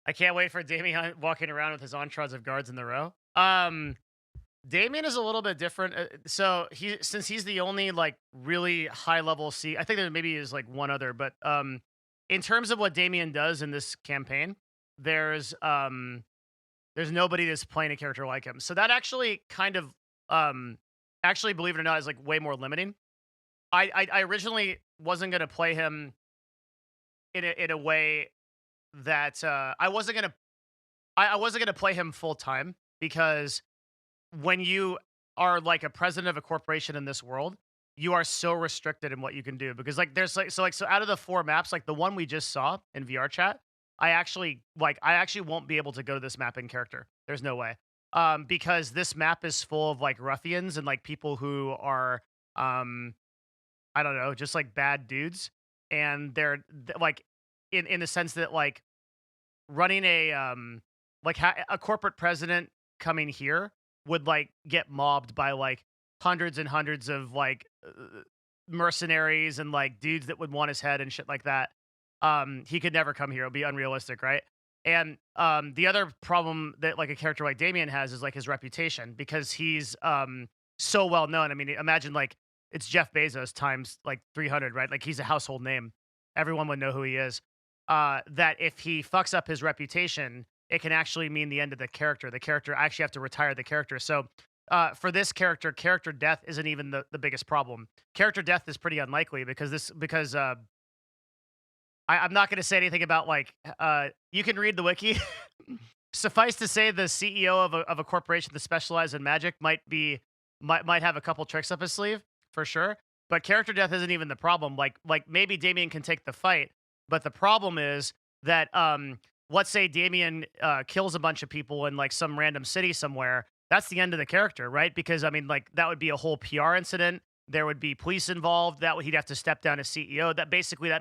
I can't wait for Damien walking around with his entourage of guards in the row. Damien is a little bit different. So since he's the only like really high level C, I think there maybe is like one other, but in terms of what Damien does in this campaign, there's um there's nobody that's playing a character like him. So that actually kind of um actually, believe it or not, is like way more limiting. I originally wasn't gonna play him in a way that I wasn't gonna play him full time because when you are like a president of a corporation in this world, you are so restricted in what you can do because like there's so out of the 4 maps, like the one we just saw in VR chat, I actually won't be able to go to this map in character. There's no way. Because this map is full of like ruffians and like people who are um I don't know, just like bad dudes. And like in the sense that like running a corporate president coming here would like get mobbed by like hundreds and hundreds of like mercenaries and like dudes that would want his head and shit like that. He could never come here. It'd be unrealistic, right? And the other problem that like a character like Damien has is like his reputation because he's so well known. I mean, imagine like it's Jeff Bezos times like 300, right? Like he's a household name. Everyone would know who he is. That if he fucks up his reputation, it can actually mean the end of the character. The character I actually have to retire the character. So for this character, character death isn't even the biggest problem. Character death is pretty unlikely because I'm not going to say anything about like you can read the wiki. Suffice to say, the CEO of a corporation that specializes in magic might have a couple tricks up his sleeve for sure. But character death isn't even the problem. Like maybe Damien can take the fight, but the problem is that let's say Damien kills a bunch of people in like some random city somewhere. That's the end of the character, right? Because I mean, like that would be a whole PR incident. There would be police involved. He'd have to step down as CEO. That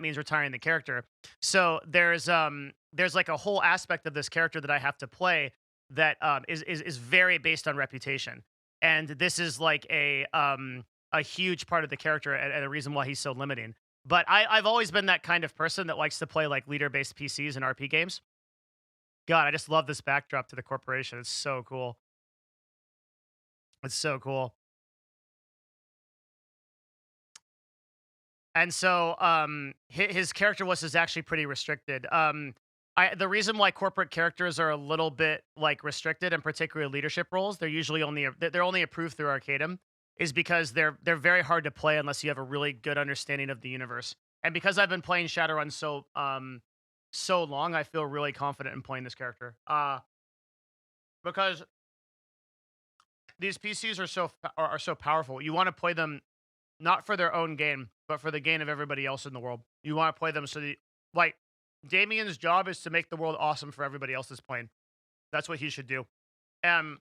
means retiring the character. So there's like a whole aspect of this character that I have to play that is very based on reputation, and this is like a huge part of the character and a reason why he's so limiting. But I've always been that kind of person that likes to play like leader-based PCs and RP games. God, I just love this backdrop to the corporation. It's so cool. It's so cool. And so his character list is actually pretty restricted. The reason why corporate characters are a little bit like restricted, and particularly leadership roles, they're only approved through Arcadum, is because they're very hard to play unless you have a really good understanding of the universe. And because I've been playing Shadowrun so long, I feel really confident in playing this character. Because these PCs are so powerful. You want to play them not for their own gain, but for the gain of everybody else in the world. You want to play them like Damien's job is to make the world awesome for everybody else that's playing. That's what he should do. And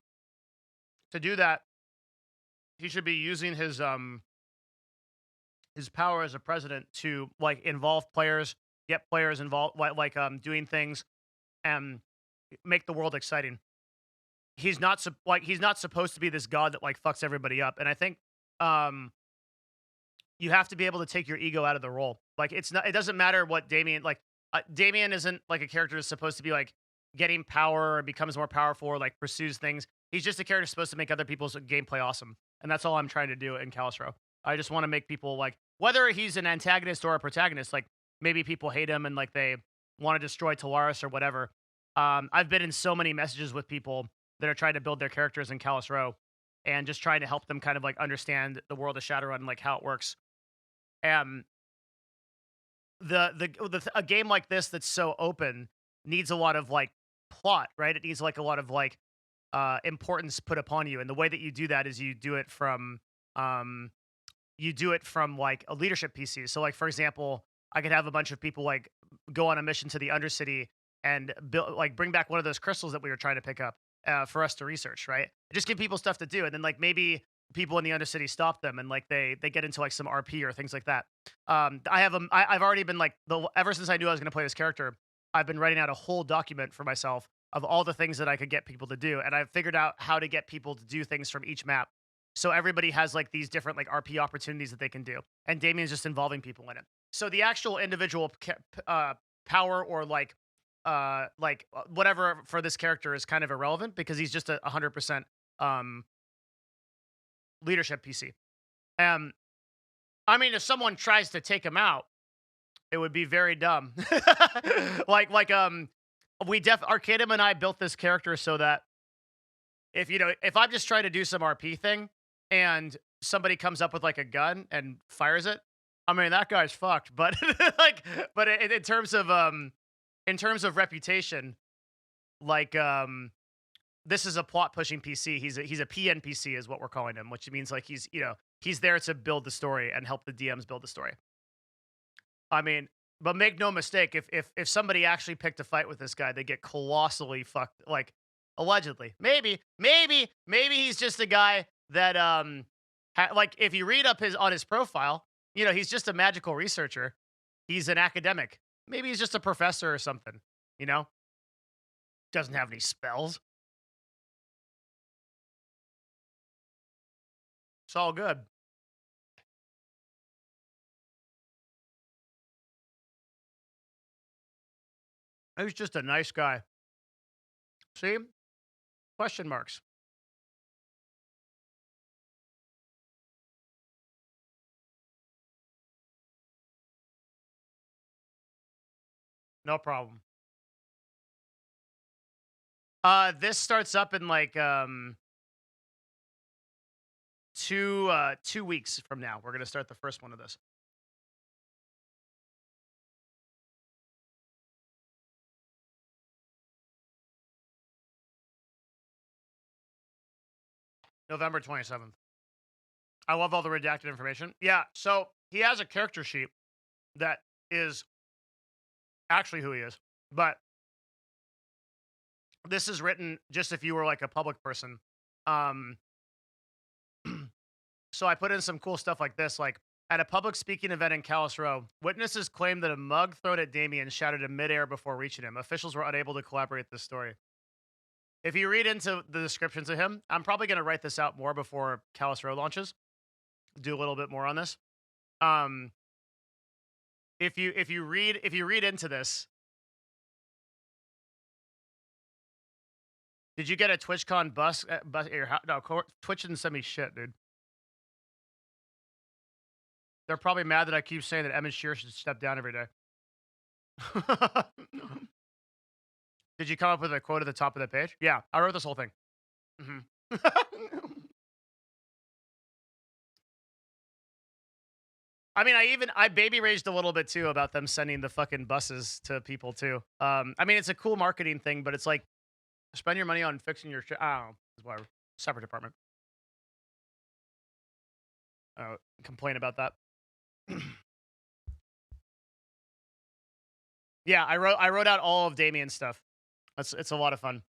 to do that, he should be using his power as a president to like involve players, get players involved, doing things and make the world exciting. He's not supposed to be this god that like fucks everybody up. And I think you have to be able to take your ego out of the role. Like it doesn't matter what Damien isn't like a character that's supposed to be like getting power or becomes more powerful or like pursues things. He's just a character supposed to make other people's gameplay awesome. And that's all I'm trying to do in Calistro. I just want to make people like, whether he's an antagonist or a protagonist, like maybe people hate him and like they want to destroy Talaris or whatever. I've been in so many messages with people that are trying to build their characters in Calistro and just trying to help them kind of like understand the world of Shadowrun and like how it works. And a game like this that's so open needs a lot of like plot, right? It needs like a lot of like importance put upon you, and the way that you do that is um you do it from like a leadership PC. So like for example, I could have a bunch of people like go on a mission to the Undercity and bring back one of those crystals that we were trying to pick up for us to research, right? Just give people stuff to do, and then like maybe people in the Undercity stop them and like they get into like some RP or things like that. I've already been like ever since I knew I was going to play this character, I've been writing out a whole document for myself of all the things that I could get people to do, and I've figured out how to get people to do things from each map. So everybody has like these different like RP opportunities that they can do, and Damien's just involving people in it. So the actual individual power or like whatever for this character is kind of irrelevant because he's just a 100% um leadership PC. Um, I mean, if someone tries to take him out, it would be very dumb. like Arcadum and I built this character so that if I'm just trying to do some RP thing and somebody comes up with like a gun and fires it, I mean that guy's fucked. But but in terms of reputation, like this is a plot pushing PC. He's a PNPC is what we're calling him, which means like he's there to build the story and help the DMs build the story. I mean, but make no mistake, if somebody actually picked a fight with this guy, they get colossally fucked. Like allegedly, maybe he's just a guy that like if you read up on his profile, he's just a magical researcher. He's an academic. Maybe he's just a professor or something. You know, doesn't have any spells. It's all good. He's just a nice guy. See? Question marks. No problem. This starts up in like 2 weeks from now. We're gonna start the first one of this. November 27th. I love all the redacted information. Yeah, so he has a character sheet that is actually who he is. But this is written just if you were like a public person. Um so I put in some cool stuff like this, like at a public speaking event in Callis Row, witnesses claim that a mug thrown at Damien shattered in midair before reaching him. Officials were unable to collaborate this story. If you read into the descriptions of him, I'm probably going to write this out more before Callis Row launches. Do a little bit more on this. Um, if you read into this, did you get a TwitchCon bus at your house? No, Twitch didn't send me shit, dude. They're probably mad that I keep saying that Emmett Shear should step down every day. Did you come up with a quote at the top of the page? Yeah, I wrote this whole thing. Mm-hmm. I mean, I baby raged a little bit too about them sending the fucking buses to people too. I mean, it's a cool marketing thing, but it's like spend your money on fixing your shit. I don't know. It's whatever. Separate department. Complain about that. Yeah, I wrote out all of Damien's stuff. It's a lot of fun.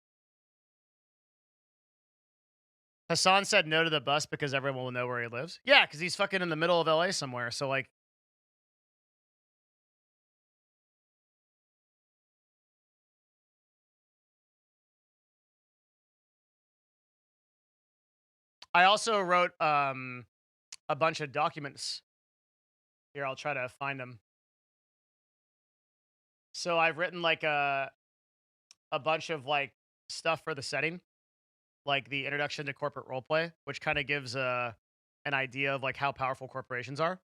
Hassan said no to the bus because everyone will know where he lives. Yeah, because he's fucking in the middle of LA somewhere. So like, I also wrote a bunch of documents. Here, I'll try to find them. So I've written like a bunch of like stuff for the setting, like the introduction to corporate roleplay, which kind of gives an idea of like how powerful corporations are.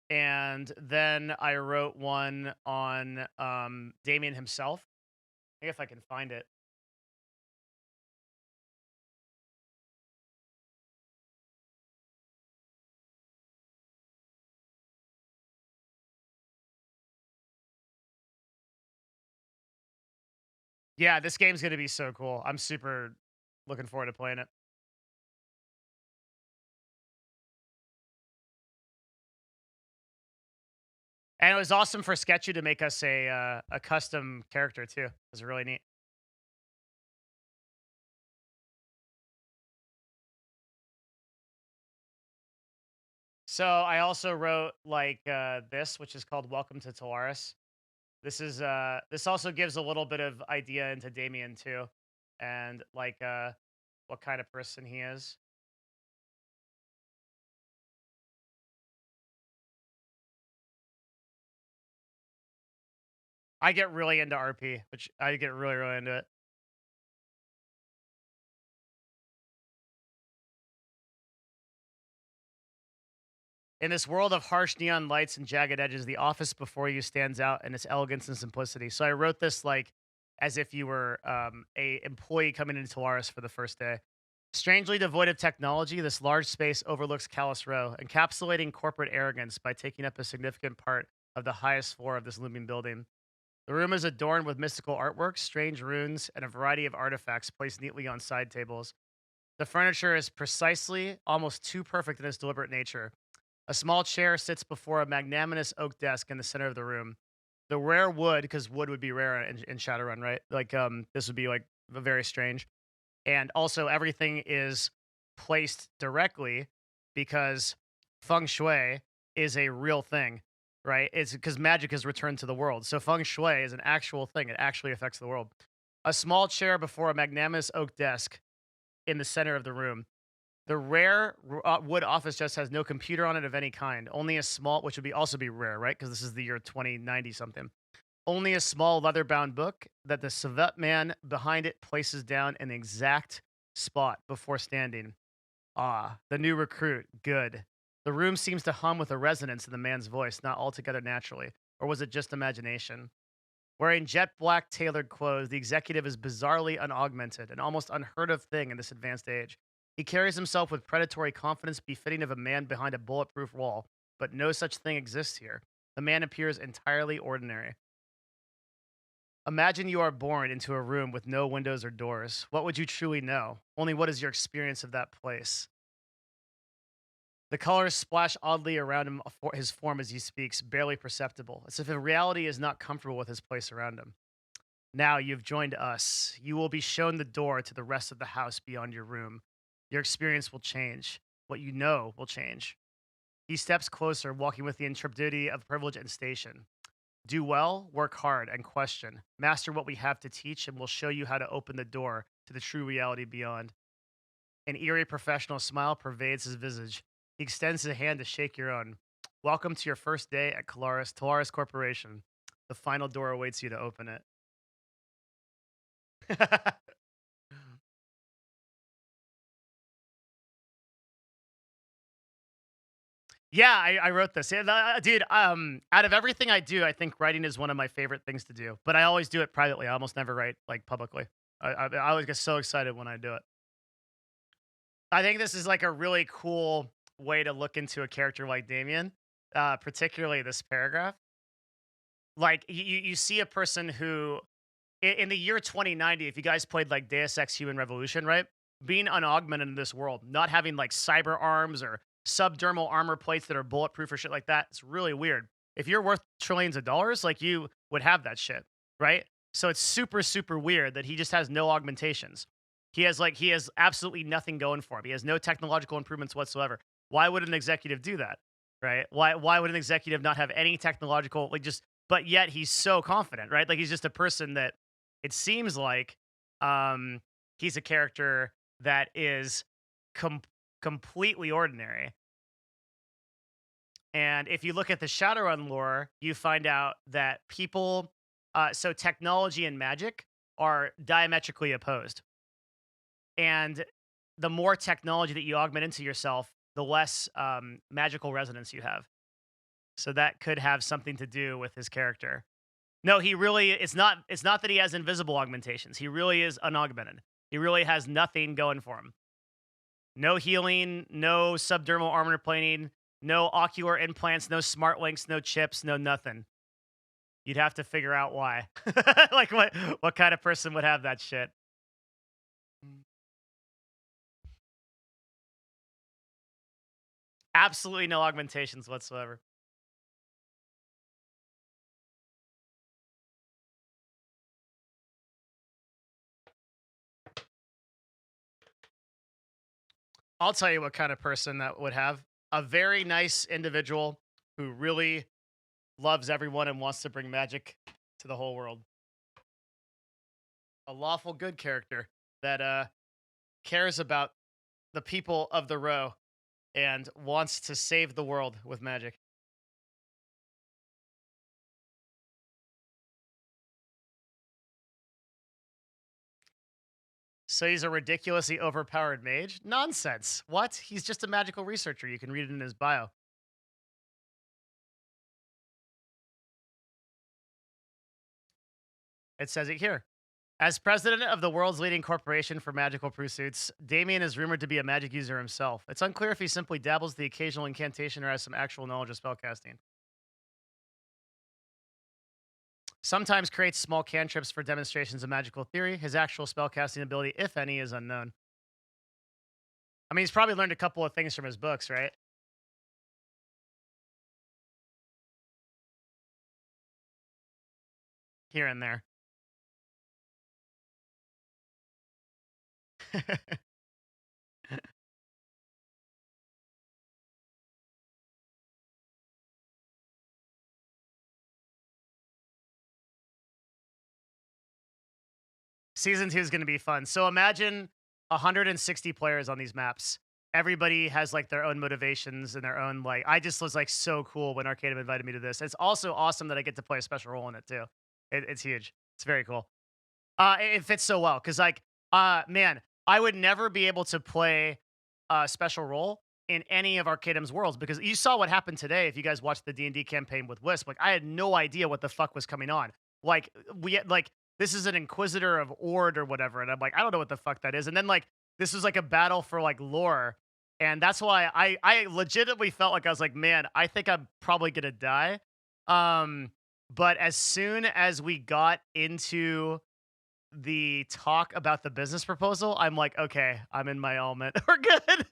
And then I wrote one on Damien himself. I think if I can find it. Yeah, this game's gonna be so cool. I'm super looking forward to playing it. And it was awesome for Sketchy to make us a custom character too. It was really neat. So I also wrote like this, which is called Welcome to Talaris. This also gives a little bit of idea into Damien too, and like what kind of person he is. I get really into RP, which I get really, really into it. In this world of harsh neon lights and jagged edges, the office before you stands out in its elegance and simplicity. So I wrote this like as if you were a employee coming into Tolaris for the first day. Strangely devoid of technology, this large space overlooks Callus Row, encapsulating corporate arrogance by taking up a significant part of the highest floor of this looming building. The room is adorned with mystical artworks, strange runes, and a variety of artifacts placed neatly on side tables. The furniture is precisely, almost too perfect in its deliberate nature. A small chair sits before a magnanimous oak desk in the center of the room. The rare wood, because wood would be rare in Shadowrun, right? Like, this would be like very strange. And also, everything is placed directly because feng shui is a real thing, right? It's because magic is returned to the world. So feng shui is an actual thing. It actually affects the world. A small chair before a magnanimous oak desk in the center of the room. The rare wood office just has no computer on it of any kind. Only a small, which would be also be rare, right? Because this is the year 2090 something. Only a small leather-bound book that the civet man behind it places down in the exact spot before standing. Ah, the new recruit. Good. The room seems to hum with a resonance in the man's voice, not altogether naturally. Or was it just imagination? Wearing jet black tailored clothes, the executive is bizarrely unaugmented, an almost unheard of thing in this advanced age. He carries himself with predatory confidence befitting of a man behind a bulletproof wall, but no such thing exists here. The man appears entirely ordinary. Imagine you are born into a room with no windows or doors. What would you truly know? Only what is your experience of that place? The colors splash oddly around him, his form as he speaks, barely perceptible, as if reality is not comfortable with his place around him. Now you've joined us. You will be shown the door to the rest of the house beyond your room. Your experience will change. What you know will change. He steps closer, walking with the intrepidity of privilege and station. Do well, work hard, and question. Master what we have to teach, and we'll show you how to open the door to the true reality beyond. An eerie professional smile pervades his visage. He extends his hand to shake your own. Welcome to your first day at Tolaris Corporation. The final door awaits you to open it. Yeah, I wrote this. Yeah, dude, out of everything I do, I think writing is one of my favorite things to do. But I always do it privately. I almost never write like publicly. I always get so excited when I do it. I think this is like a really cool way to look into a character like Damien, particularly this paragraph. Like you see a person who in the year 2090, if you guys played like Deus Ex Human Revolution, right? Being unaugmented in this world, not having like cyber arms or subdermal armor plates that are bulletproof or shit like that, it's really weird. If you're worth trillions of dollars, like you would have that shit, right? So it's super, super weird that he just has no augmentations. He has absolutely nothing going for him. He has no technological improvements whatsoever. Why would an executive do that? Right? Why would an executive not have any technological like just but yet he's so confident, right? Like he's just a person that it seems like um, he's a character that is com- completely ordinary. And if you look at the Shadowrun lore, you find out that people, so technology and magic are diametrically opposed. And the more technology that you augment into yourself, the less magical resonance you have. So that could have something to do with his character. No, he really it's not that he has invisible augmentations. He really is unaugmented. He really has nothing going for him. No healing, no subdermal armor plating, no ocular implants, no smart links, no chips, no nothing. You'd have to figure out why. Like what kind of person would have that shit? Absolutely no augmentations whatsoever. I'll tell you what kind of person that would have. A very nice individual who really loves everyone and wants to bring magic to the whole world. A lawful good character that cares about the people of the row and wants to save the world with magic. So he's a ridiculously overpowered mage? Nonsense. What? He's just a magical researcher. You can read it in his bio. It says it here. As president of the world's leading corporation for magical pursuits, Damien is rumored to be a magic user himself. It's unclear if he simply dabbles the occasional incantation or has some actual knowledge of spellcasting. Sometimes creates small cantrips for demonstrations of magical theory. His actual spellcasting ability, if any, is unknown. I mean, he's probably learned a couple of things from his books, right? Here and there. Season 2 is going to be fun. So imagine 160 players on these maps. Everybody has like their own motivations and their own like. I just was like so cool when Arcadem invited me to this. It's also awesome that I get to play a special role in it too. It's huge. It's very cool. It fits so well because like, man, I would never be able to play a special role in any of Arcadem's worlds because you saw what happened today. If you guys watched the D&D campaign with Wisp, like I had no idea what the fuck was coming on. Like this is an Inquisitor of Ord or whatever, and I'm like, I don't know what the fuck that is. And then like this was like a battle for like lore, and that's why I legitimately felt like I was like, man, I think I'm probably gonna die. But as soon as we got into the talk about the business proposal, I'm like, okay, I'm in my element. We're good.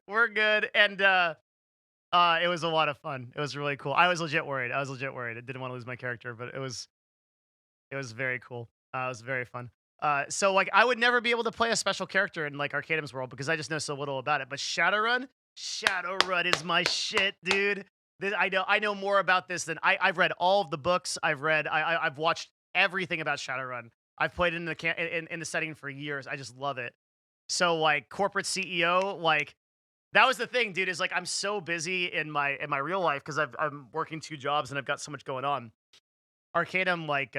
We're good. And it was a lot of fun. It was really cool. I was legit worried. I didn't want to lose my character, but it was very cool. It was very fun. So like I would never be able to play a special character in like Arcadem's world because I just know so little about it. But Shadowrun is my shit, dude. I know more about this than I've read all of the books. I've watched everything about Shadowrun. I've played in the setting for years. I just love it. So like corporate CEO, like that was the thing, dude. Is like I'm so busy in my real life because I'm working 2 jobs and I've got so much going on. Arcadem, like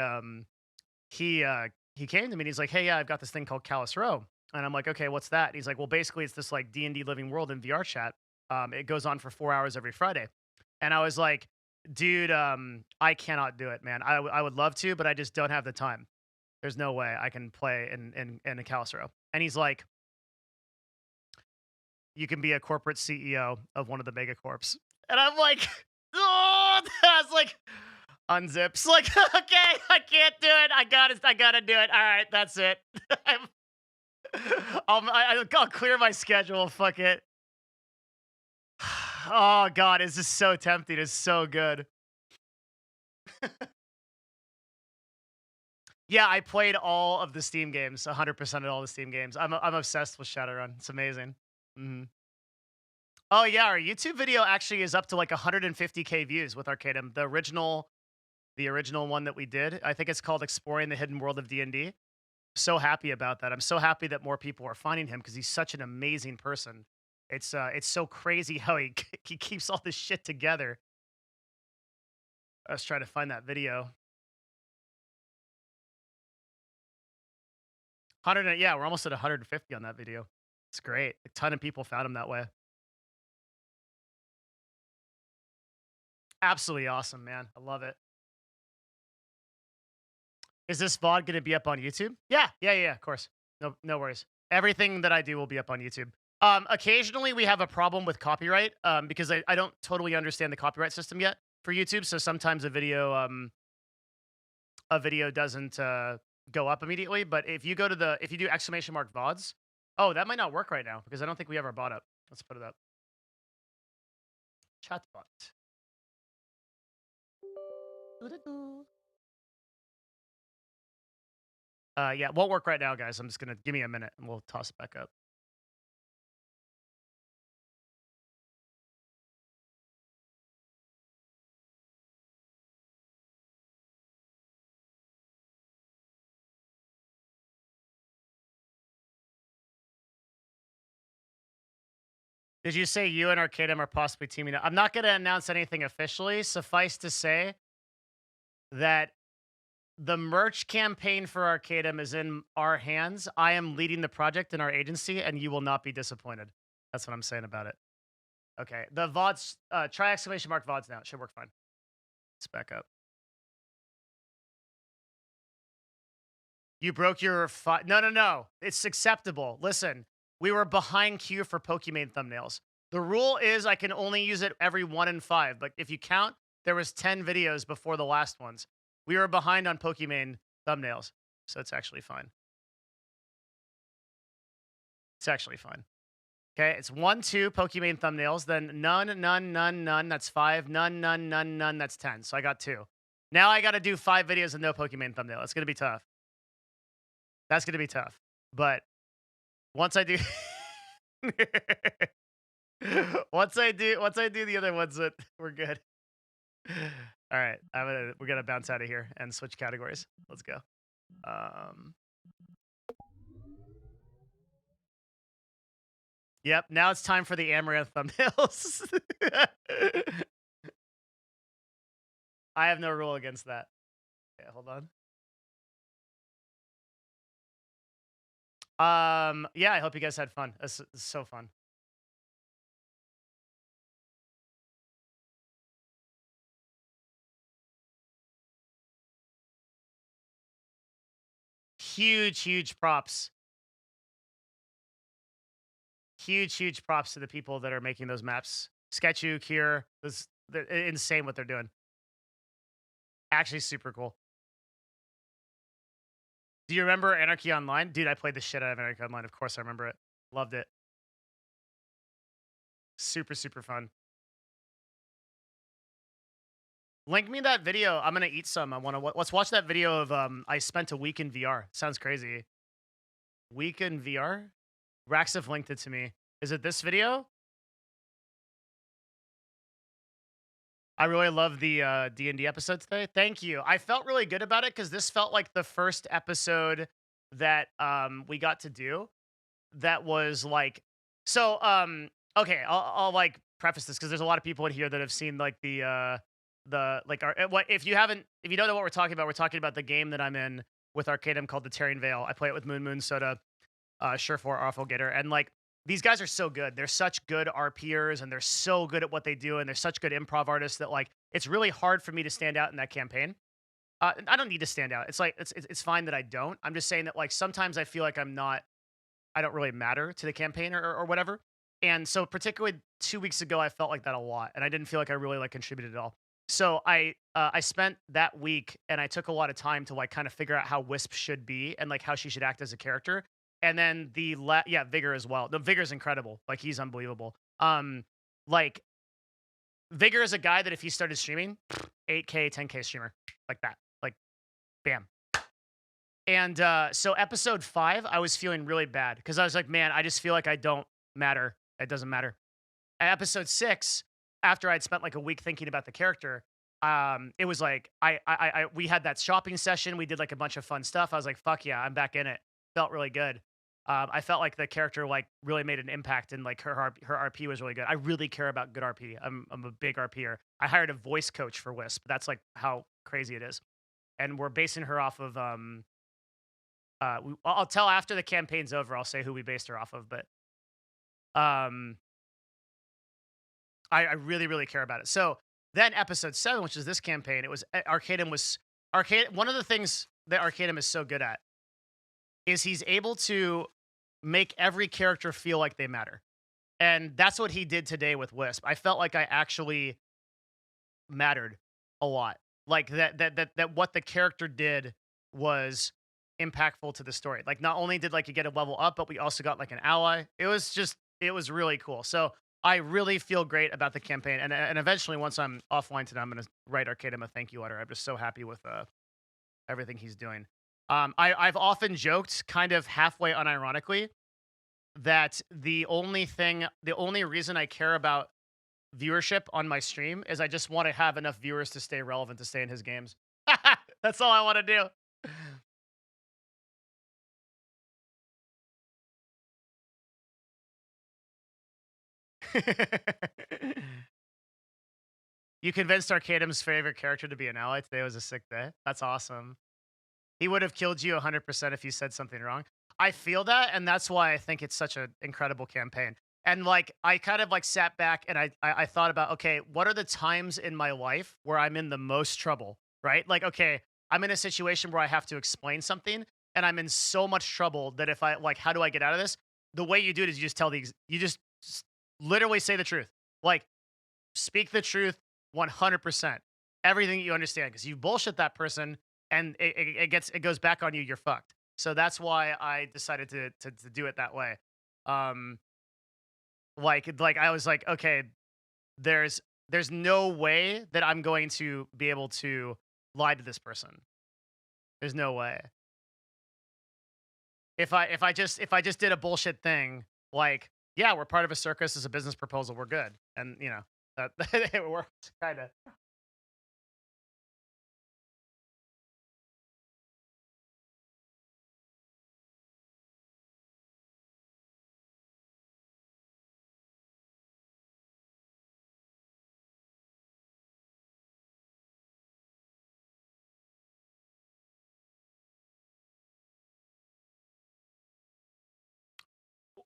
he came to me and he's like, hey, yeah, I've got this thing called Callus Row, and I'm like, okay, what's that? And he's like, well, basically it's this like D&D living world in VR chat. It goes on for 4 hours every Friday, and I was like, dude, I cannot do it, man. I would love to, but I just don't have the time. There's no way I can play in a Callus Row. And he's like, you can be a corporate CEO of one of the megacorps. And I'm like, oh, that's like unzips. Like, okay, I can't do it. I gotta do it. All right, that's it. I'll clear my schedule. Fuck it. Oh god, it's just so tempting. It's so good. Yeah, I played all of the Steam games, 100% of all the Steam games. I'm obsessed with Shadowrun. It's amazing. Mhm. Oh yeah, our YouTube video actually is up to like 150K views with Arcadem. The original one that we did. I think it's called Exploring the Hidden World of D&D. So happy about that. I'm so happy that more people are finding him because he's such an amazing person. It's so crazy how he keeps all this shit together. I was trying to find that video. 100, yeah, we're almost at 150 on that video. It's great. A ton of people found him that way. Absolutely awesome, man. I love it. Is this VOD going to be up on YouTube? Yeah, of course. No worries. Everything that I do will be up on YouTube. Occasionally we have a problem with copyright because I don't totally understand the copyright system yet for YouTube. So sometimes a video doesn't go up immediately. But if you do exclamation mark VODs, oh, that might not work right now because I don't think we have our bot up. Let's put it up. Chatbot. Yeah, it won't work right now, guys. I'm just gonna give me a minute and we'll toss it back up. Did you say you and Arcadem are possibly teaming up? I'm not gonna announce anything officially. Suffice to say that The merch campaign for Arcadum is in our hands. I am leading the project in our agency, and you will not be disappointed. That's what I'm saying about it. Okay, the VODs, try exclamation mark VODs now. It should work fine. Let's back up. You broke your no. It's acceptable. Listen, we were behind queue for Pokimane thumbnails. The rule is I can only use it every 1 in 5, but if you count, there was 10 videos before the last ones. We were behind on Pokimane thumbnails, so it's actually fine. It's actually fine. Okay, it's 1, 2 Pokimane thumbnails, then none, that's 5, none, that's 10. So I got 2. Now I got to do 5 videos with no Pokimane thumbnail. It's going to be tough. That's going to be tough. But once I do once I do the other ones, we're good. All right, we're gonna bounce out of here and switch categories. Let's go. Yep, now it's time for the Amaranth thumbnails. I have no rule against that. Okay, hold on. Yeah, I hope you guys had fun. This is so fun. Huge props. Huge props to the people that are making those maps. Sketchuk here. They're insane what they're doing. Actually super cool. Do you remember Anarchy Online? Dude, I played the shit out of Anarchy Online. Of course I remember it. Loved it. Super fun. Link me that video. I'm gonna eat some. Let's watch that video of I spent a week in VR. Sounds crazy. Week in VR? Raxif linked it to me. Is it this video? I really love the D&D episode today. Thank you. I felt really good about it because this felt like the first episode that we got to do that was like okay, I'll like preface this because there's a lot of people in here that have seen like the like our what if you don't know what we're talking about the game that I'm in with Arcadum called the Terran Veil. I play it with Moon Soda, Surefour, Awful Gator, and like these guys are so good. They're such good RPers and they're so good at what they do and they're such good improv artists that like it's really hard for me to stand out in that campaign. I don't need to stand out. It's like it's fine that I don't. I'm just saying that like sometimes I feel like I don't really matter to the campaign or whatever. And so particularly 2 weeks ago, I felt like that a lot, and I didn't feel like I really like contributed at all. So I spent that week and I took a lot of time to like kind of figure out how Wisp should be and like how she should act as a character. And then Vigor as well. The Vigor's incredible. Like he's unbelievable. Like Vigor is a guy that if he started streaming, 8K, 10K streamer like that, like bam. And so episode 5, I was feeling really bad because I was like, man, I just feel like I don't matter. It doesn't matter. At episode 6, after I'd spent like a week thinking about the character, it was like we had that shopping session. We did like a bunch of fun stuff. I was like, fuck yeah, I'm back in it. Felt really good. I felt like the character like really made an impact and like her RP was really good. I really care about good RP. I'm a big RPer. I hired a voice coach for Wisp. That's like how crazy it is. And we're basing her off of I'll tell after the campaign's over. I'll say who we based her off of, but I really care about it. So then episode 7, which is this campaign, it was Arcadum. One of the things that Arcadum is so good at is he's able to make every character feel like they matter. And that's what he did today with Wisp. I felt like I actually mattered a lot. Like that what the character did was impactful to the story. Like not only did like you get a level up, but we also got like an ally. It was really cool. So I really feel great about the campaign. And eventually once I'm offline today, I'm gonna write Arcadum a thank you letter. I'm just so happy with everything he's doing. I've often joked, kind of halfway unironically, that the only reason I care about viewership on my stream is I just want to have enough viewers to stay relevant to stay in his games. That's all I want to do. You convinced Arcadum's favorite character to be an ally today. Was a sick day. That's awesome. He would have killed you 100% if you said something wrong. I feel that, and that's why I think it's such an incredible campaign. And like, I kind of like sat back and I thought about, okay, what are the times in my life where I'm in the most trouble, right? Like, okay, I'm in a situation where I have to explain something, and I'm in so much trouble that if I like, how do I get out of this? The way you do it is you just tell you just literally say the truth. Like, speak the truth 100%. Everything you understand, because you bullshit that person and it goes back on you. You're fucked. So that's why I decided to do it that way. Um, like I was like, okay, there's there's no way that I'm going to be able to lie to this person. There's no way. If I just did a bullshit thing, like, yeah, we're part of a circus as a business proposal, we're good, and that it worked kind of.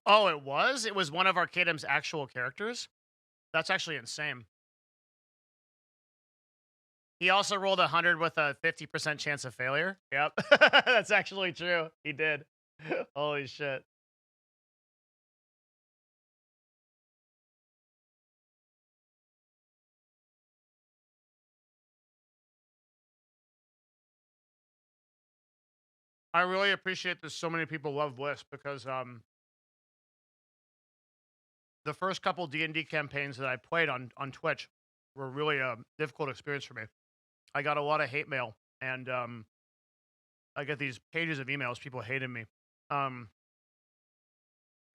Oh, it was? It was one of Arcadum's actual characters? That's actually insane. He also rolled 100 with a 50% chance of failure. Yep. That's actually true. He did. Holy shit. I really appreciate that so many people love Bliss because the first couple D&D campaigns that I played on Twitch were really a difficult experience for me. I got a lot of hate mail, and I get these pages of emails, people hating me. Um,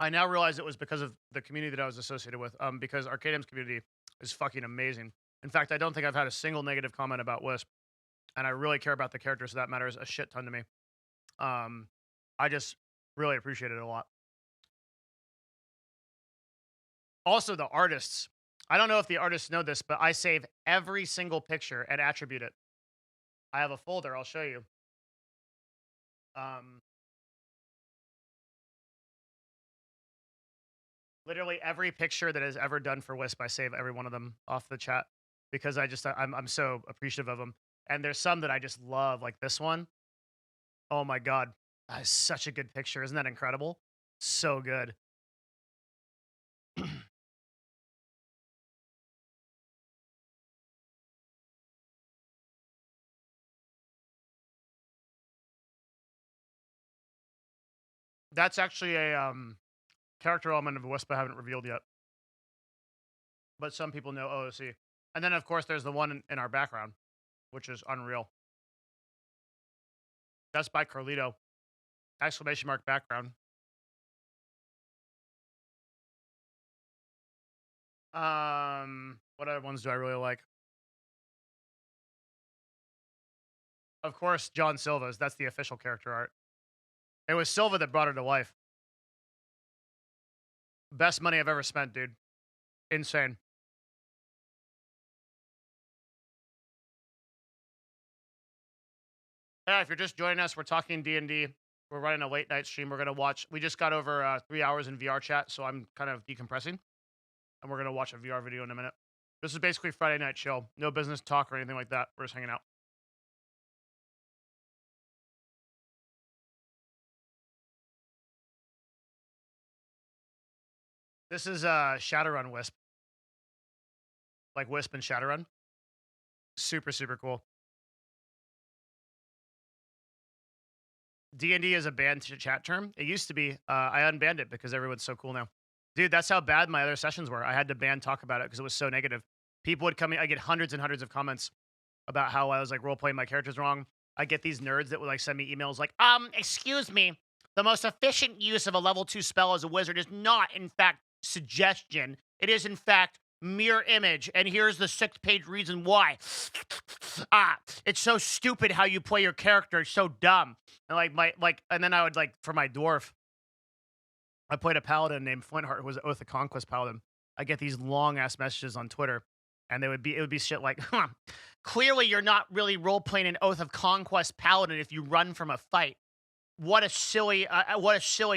I now realize it was because of the community that I was associated with, because Arcadium's community is fucking amazing. In fact, I don't think I've had a single negative comment about Wisp, and I really care about the character, so that matters a shit ton to me. Um, I just really appreciate it a lot. Also, the artists. I don't know if the artists know this, but I save every single picture and attribute it. I have a folder. I'll show you. Um, Literally every picture that is ever done for Wisp, I save every one of them off the chat because I'm so appreciative of them. And there's some that I just love, like this one. Oh my god, that is such a good picture. Isn't that incredible? So good. That's actually a character element of Wisp I haven't revealed yet, but some people know OOC. And then of course there's the one in our background, which is unreal. That's by Carlito. Exclamation mark background. What other ones do I really like? Of course, John Silva's. That's the official character art. It was Silva that brought her to life. Best money I've ever spent, dude. Insane. Yeah, if you're just joining us, we're talking D&D. We're running a late night stream. We're gonna watch. We just got over 3 hours in VR chat, so I'm kind of decompressing, and we're gonna watch a VR video in a minute. This is basically Friday night chill. No business talk or anything like that. We're just hanging out. This is Shadowrun Wisp, like Wisp and Shadowrun. Super super cool. D&D is a banned chat term. It used to be. I unbanned it because everyone's so cool now. Dude, that's how bad my other sessions were. I had to ban talk about it because it was so negative. People would come in. I get hundreds and hundreds of comments about how I was like role playing my characters wrong. I get these nerds that would like send me emails like, excuse me, the most efficient use of a level 2 spell as a wizard is not, in fact, suggestion. It is, in fact, mirror image. And here's the 6-page reason why. It's so stupid how you play your character. It's so dumb. And and then I would like for my dwarf, I played a paladin named Flintheart who was an Oath of Conquest paladin. I get these long ass messages on Twitter, and it would be shit like, huh, clearly you're not really role playing an Oath of Conquest paladin if you run from a fight. What a silly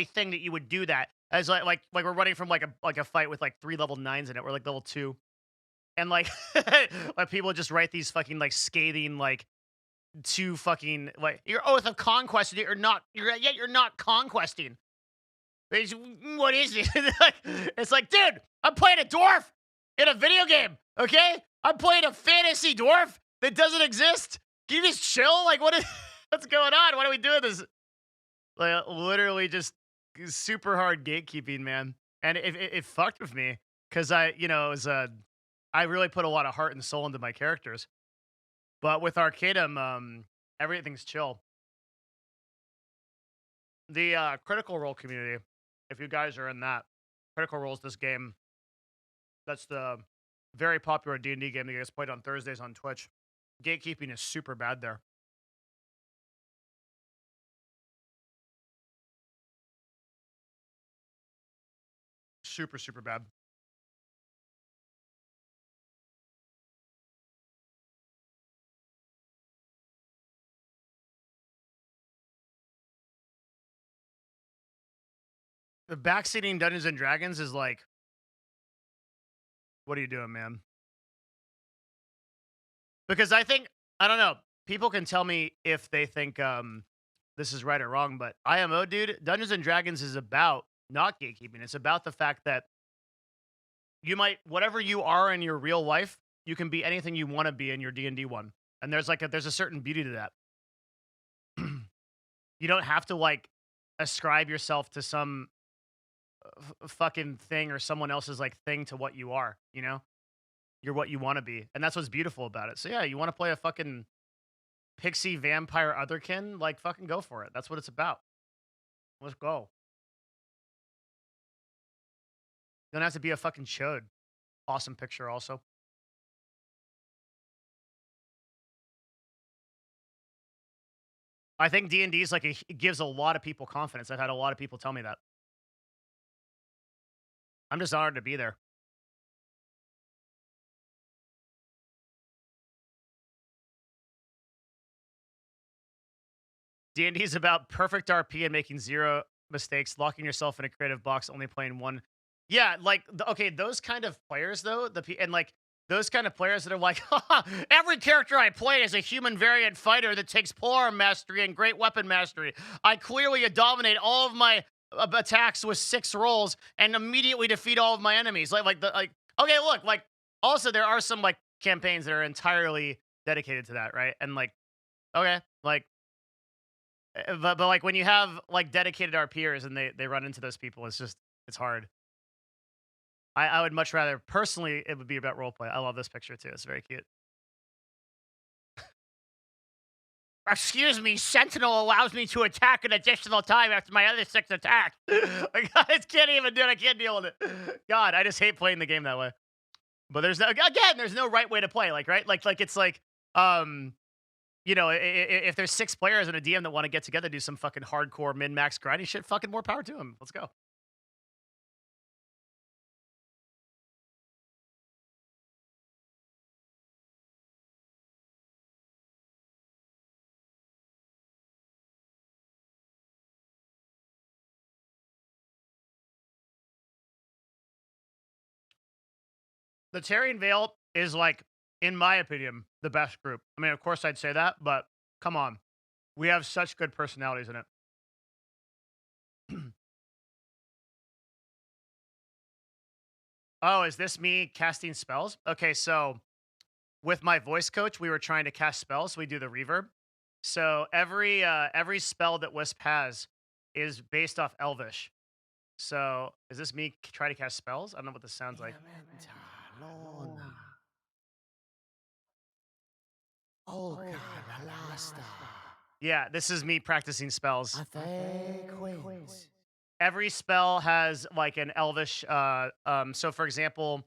thing that you would do that. As like we're running from like a fight with like 3 level 9s in it. We're like level 2. And like like people just write these fucking like scathing like two fucking like your Oath of Conquest, you're not conquesting. What is it? It's like, dude, I'm playing a dwarf in a video game, okay? I'm playing a fantasy dwarf that doesn't exist. Can you just chill? Like, what's going on? Why are we doing this? Like, literally just super hard gatekeeping, man. And it fucked with me because it was I really put a lot of heart and soul into my characters. But with Arcanum, everything's chill. The Critical Role community, if you guys are in that, Critical Role's this game. That's the very popular D&D game that gets played on Thursdays on Twitch. Gatekeeping is super bad there. Super, super bad. The backseating Dungeons and Dragons is like, what are you doing, man? Because I don't know. People can tell me if they think this is right or wrong, but IMO, dude, Dungeons and Dragons is about not gatekeeping. It's about the fact that whatever you are in your real life, you can be anything you want to be in your D&D one. And there's a certain beauty to that. You don't have to like ascribe yourself to some fucking thing or someone else's like thing to what you are, you know? You're what you want to be. And that's what's beautiful about it. So yeah, you want to play a fucking pixie vampire otherkin, like fucking go for it. That's what it's about. Let's go. Don't have to be a fucking chode. Awesome picture also. I think D&D is like it gives a lot of people confidence. I've had a lot of people tell me that. I'm just honored to be there. D&D is about perfect RP and making zero mistakes, locking yourself in a creative box, only playing one. Yeah, like okay, those kind of players though, and like those kind of players that are like, every character I play is a human variant fighter that takes polearm mastery and great weapon mastery. I clearly dominate all of my attacks with 6 rolls and immediately defeat all of my enemies. Okay, look, like also there are some like campaigns that are entirely dedicated to that, right? And like, okay, like but like when you have like dedicated RPers and they run into those people, it's hard. I would much rather personally it would be about roleplay. I love this picture too. It's very cute. Excuse me, Sentinel allows me to attack an additional time after my other 6 attacks. I can't even do it. I can't deal with it. God, I just hate playing the game that way. But there's no right way to play. Like right, like it's like if there's 6 players and a DM that want to get together, do some fucking hardcore min-max grinding shit, fucking more power to them. Let's go. The Tarian Veil is like, in my opinion, the best group. I mean, of course I'd say that, but come on. We have such good personalities in it. Oh, is this me casting spells? Okay, so with my voice coach, we were trying to cast spells. So we do the reverb. So every spell that Wisp has is based off Elvish. So is this me try to cast spells? I don't know what this sounds like. Yeah, this is me practicing spells. Every spell has like an Elvish. So for example,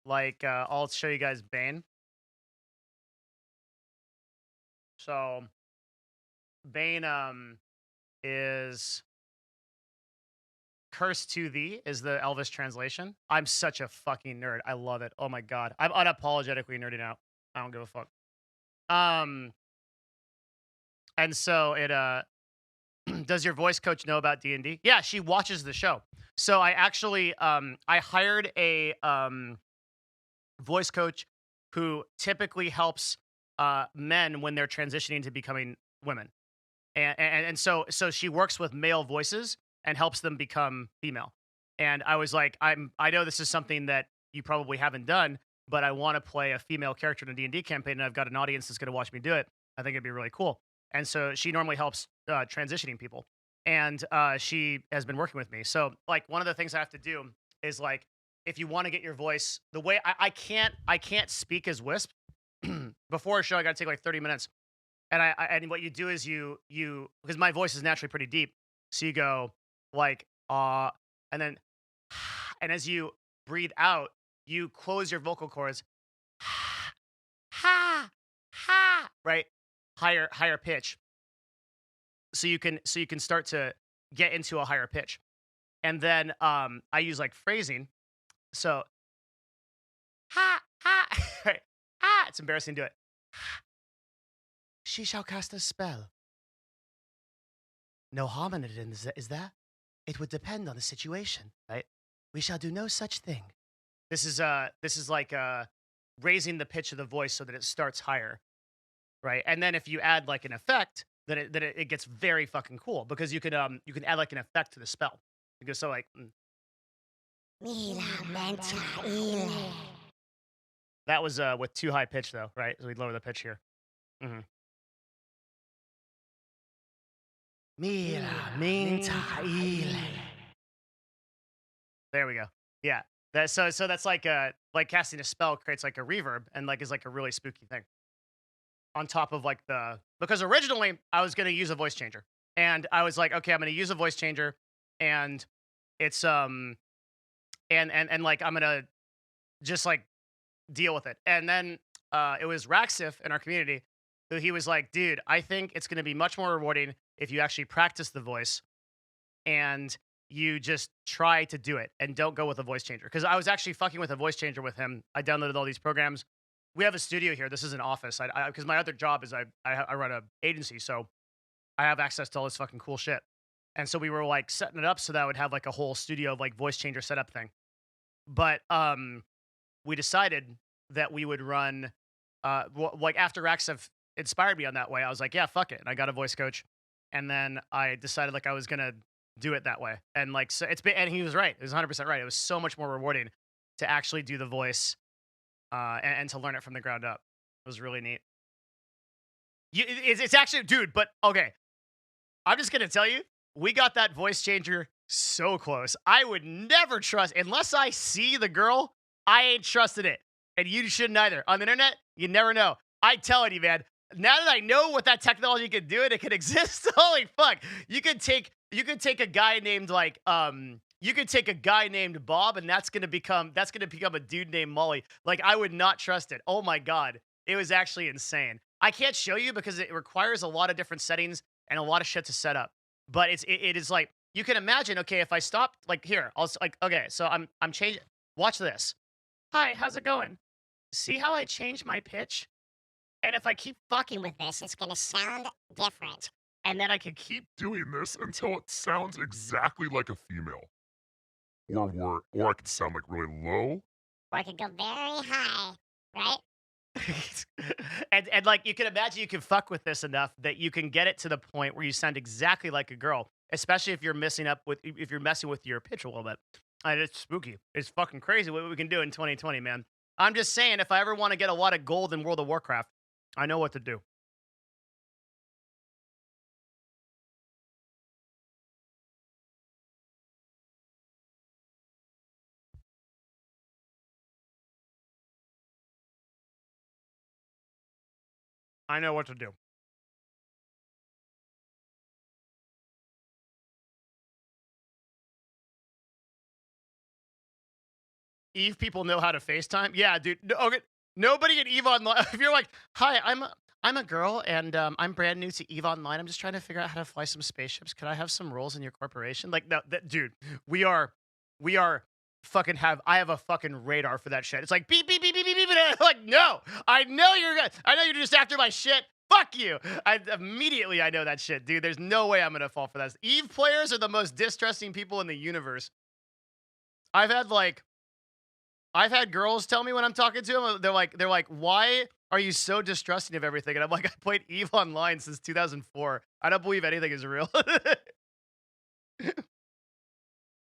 like I'll show you guys Bane. So Bane is curse to thee is the Elvis translation. I'm such a fucking nerd. I love it. Oh my god. I'm unapologetically nerding out. I don't give a fuck. And so it does your voice coach know about D&D? Yeah, she watches the show. So I actually I hired a voice coach who typically helps men when they're transitioning to becoming women. And so she works with male voices and helps them become female. And I was like, I know this is something that you probably haven't done, but I want to play a female character in a D&D campaign, and I've got an audience that's going to watch me do it. I think it'd be really cool. And so she normally helps transitioning people, and she has been working with me. So like one of the things I have to do is like, if you want to get your voice the way I can't speak as Wisp before a show. I got to take like 30 minutes. And and what you do is you because my voice is naturally pretty deep, so you go like and then and as you breathe out, you close your vocal cords, ha ha, right, higher pitch, so you can start to get into a higher pitch, and then I use like phrasing, so ha ha, right, ha. It's embarrassing to do it. She shall cast a spell. No harm in it, is there? It would depend on the situation, right? We shall do no such thing. This is like raising the pitch of the voice so that it starts higher, right? And then if you add like an effect, then it gets very fucking cool because you can add like an effect to the spell. You go so like Mila menta ile. that was with too high pitch though, right? So we'd lower the pitch here. Mm-hmm. Mila menta ile. There we go. Yeah. So that's like casting a spell creates like a reverb and like is like a really spooky thing. On top of like because originally I was gonna use a voice changer. And I was like, okay, I'm gonna use a voice changer and it's and like I'm gonna just like deal with it. And then it was Raxif in our community who he was like, dude, I think it's gonna be much more rewarding if you actually practice the voice and you just try to do it and don't go with a voice changer. Because I was actually fucking with a voice changer with him. I downloaded all these programs. We have a studio here. This is an office. Because my other job is I run a agency, so I have access to all this fucking cool shit. And so we were like setting it up so that I would have like a whole studio of like voice changer setup thing. But we decided that we would run like after Raxif inspired me on that way. I was like, yeah, fuck it. And I got a voice coach. And then I decided like I was gonna do it that way. And like so it's been, and he was right. He was 100% right. It was so much more rewarding to actually do the voice and to learn it from the ground up. It was really neat. It's actually, dude, but okay. I'm just gonna tell you, we got that voice changer so close. I would never trust, unless I see the girl, I ain't trusted it. And you shouldn't either. On the internet, you never know. I telling you, man, now that I know what that technology can do and it can exist, holy fuck. You could take a guy named like you could take a guy named Bob and that's gonna become a dude named Molly. Like I would not trust it. Oh my god. It was actually insane. I can't show you because it requires a lot of different settings and a lot of shit to set up. But it is like you can imagine, okay, if I stopped like here, I'll like okay, so I'm changing. Watch this. Hi, how's it going? See how I changed my pitch? And if I keep fucking with this, it's gonna sound different. And then I can keep doing this until it sounds exactly like a female. Or I could sound like really low. Or I could go very high, right? and like you can imagine you can fuck with this enough that you can get it to the point where you sound exactly like a girl, especially if you're messing with your pitch a little bit. And it's spooky. It's fucking crazy what we can do in 2020, man. I'm just saying, if I ever want to get a lot of gold in World of Warcraft, I know what to do. I know what to do. Eve people know how to FaceTime. Yeah, dude. Okay. Nobody at Eve Online. If you're like, hi, I'm a girl and I'm brand new to EVE Online. I'm just trying to figure out how to fly some spaceships. Could I have some roles in your corporation? Like, no, dude, we are fucking have. I have a fucking radar for that shit. It's like beep beep beep beep beep beep. And I'm like, no, I know you're just after my shit. Fuck you. I know that shit, dude. There's no way I'm gonna fall for that. EVE players are the most distrusting people in the universe. I've had girls tell me when I'm talking to them, they're like, why are you so distrusting of everything? And I'm like, I played EVE Online since 2004. I don't believe anything is real.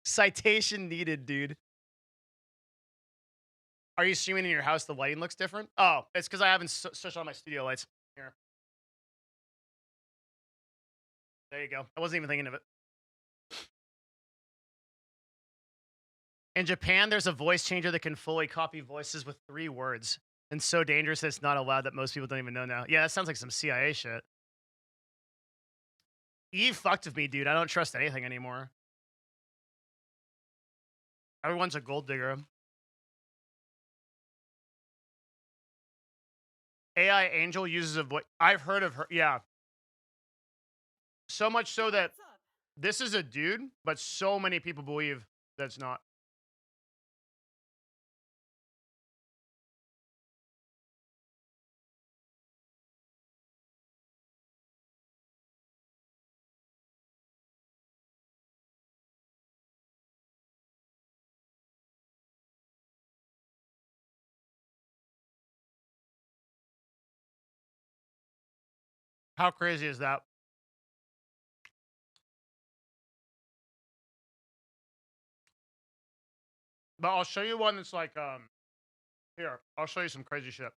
Citation needed, dude. Are you streaming in your house? The lighting looks different. Oh, it's because I haven't switched on my studio lights. Here. There you go. I wasn't even thinking of it. In Japan, there's a voice changer that can fully copy voices with 3 words. And so dangerous that it's not allowed that most people don't even know now. Yeah, that sounds like some CIA shit. Eve fucked with me, dude. I don't trust anything anymore. Everyone's a gold digger. AI Angel uses a voice. I've heard of her. Yeah. So much so that this is a dude, but so many people believe that's not. How crazy is that? But I'll show you one that's like, here, I'll show you some crazy shit.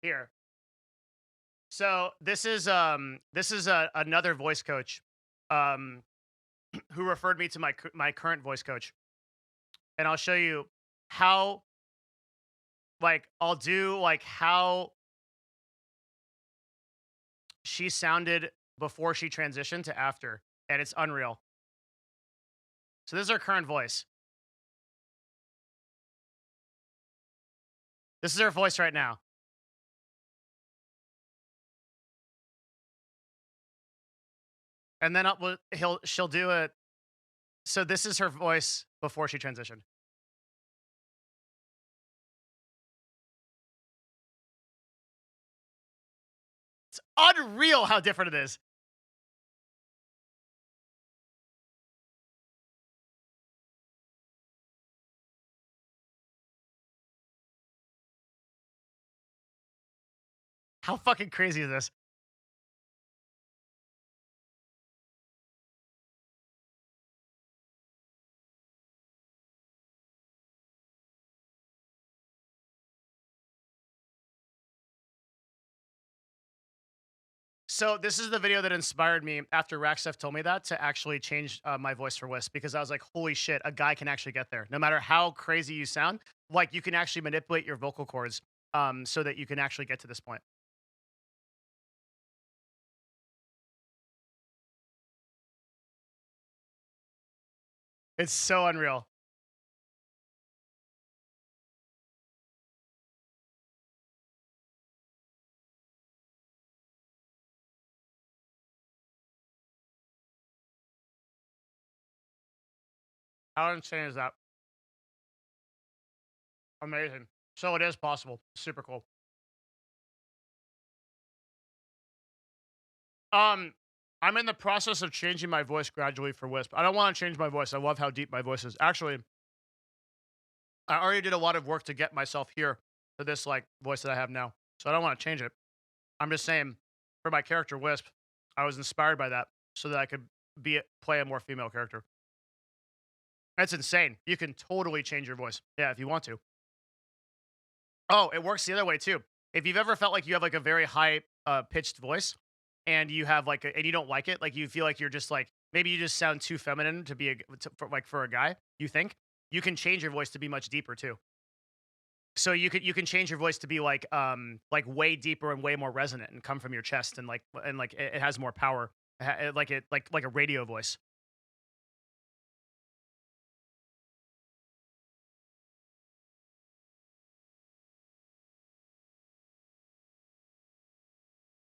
Here. So this is another voice coach um who referred me to my current voice coach. And I'll show you how, like, I'll do like how she sounded before she transitioned to after, and it's unreal. So this is her current voice. This is her voice right now. And then she'll do it. So this is her voice before she transitioned. It's unreal how different it is. How fucking crazy is this? So this is the video that inspired me after Rackstuff told me that to actually change my voice for Wisp, because I was like, holy shit, a guy can actually get there. No matter how crazy you sound, like you can actually manipulate your vocal cords so that you can actually get to this point. It's so unreal. How insane is that? Amazing. So it is possible. Super cool. Um, I'm in the process of changing my voice gradually for Wisp. I don't want to change my voice. I love how deep my voice is. Actually, I already did a lot of work to get myself here to this like voice that I have now. So I don't want to change it. I'm just saying, for my character Wisp, I was inspired by that so that I could play a more female character. That's insane. You can totally change your voice. Yeah, if you want to. Oh, it works the other way too. If you've ever felt like you have like a very high pitched voice and you have like and you don't like it, like you feel like you're just like maybe you just sound too feminine to be for a guy, you think, you can change your voice to be much deeper too. So you can change your voice to be like way deeper and way more resonant and come from your chest and like it has more power, like a radio voice.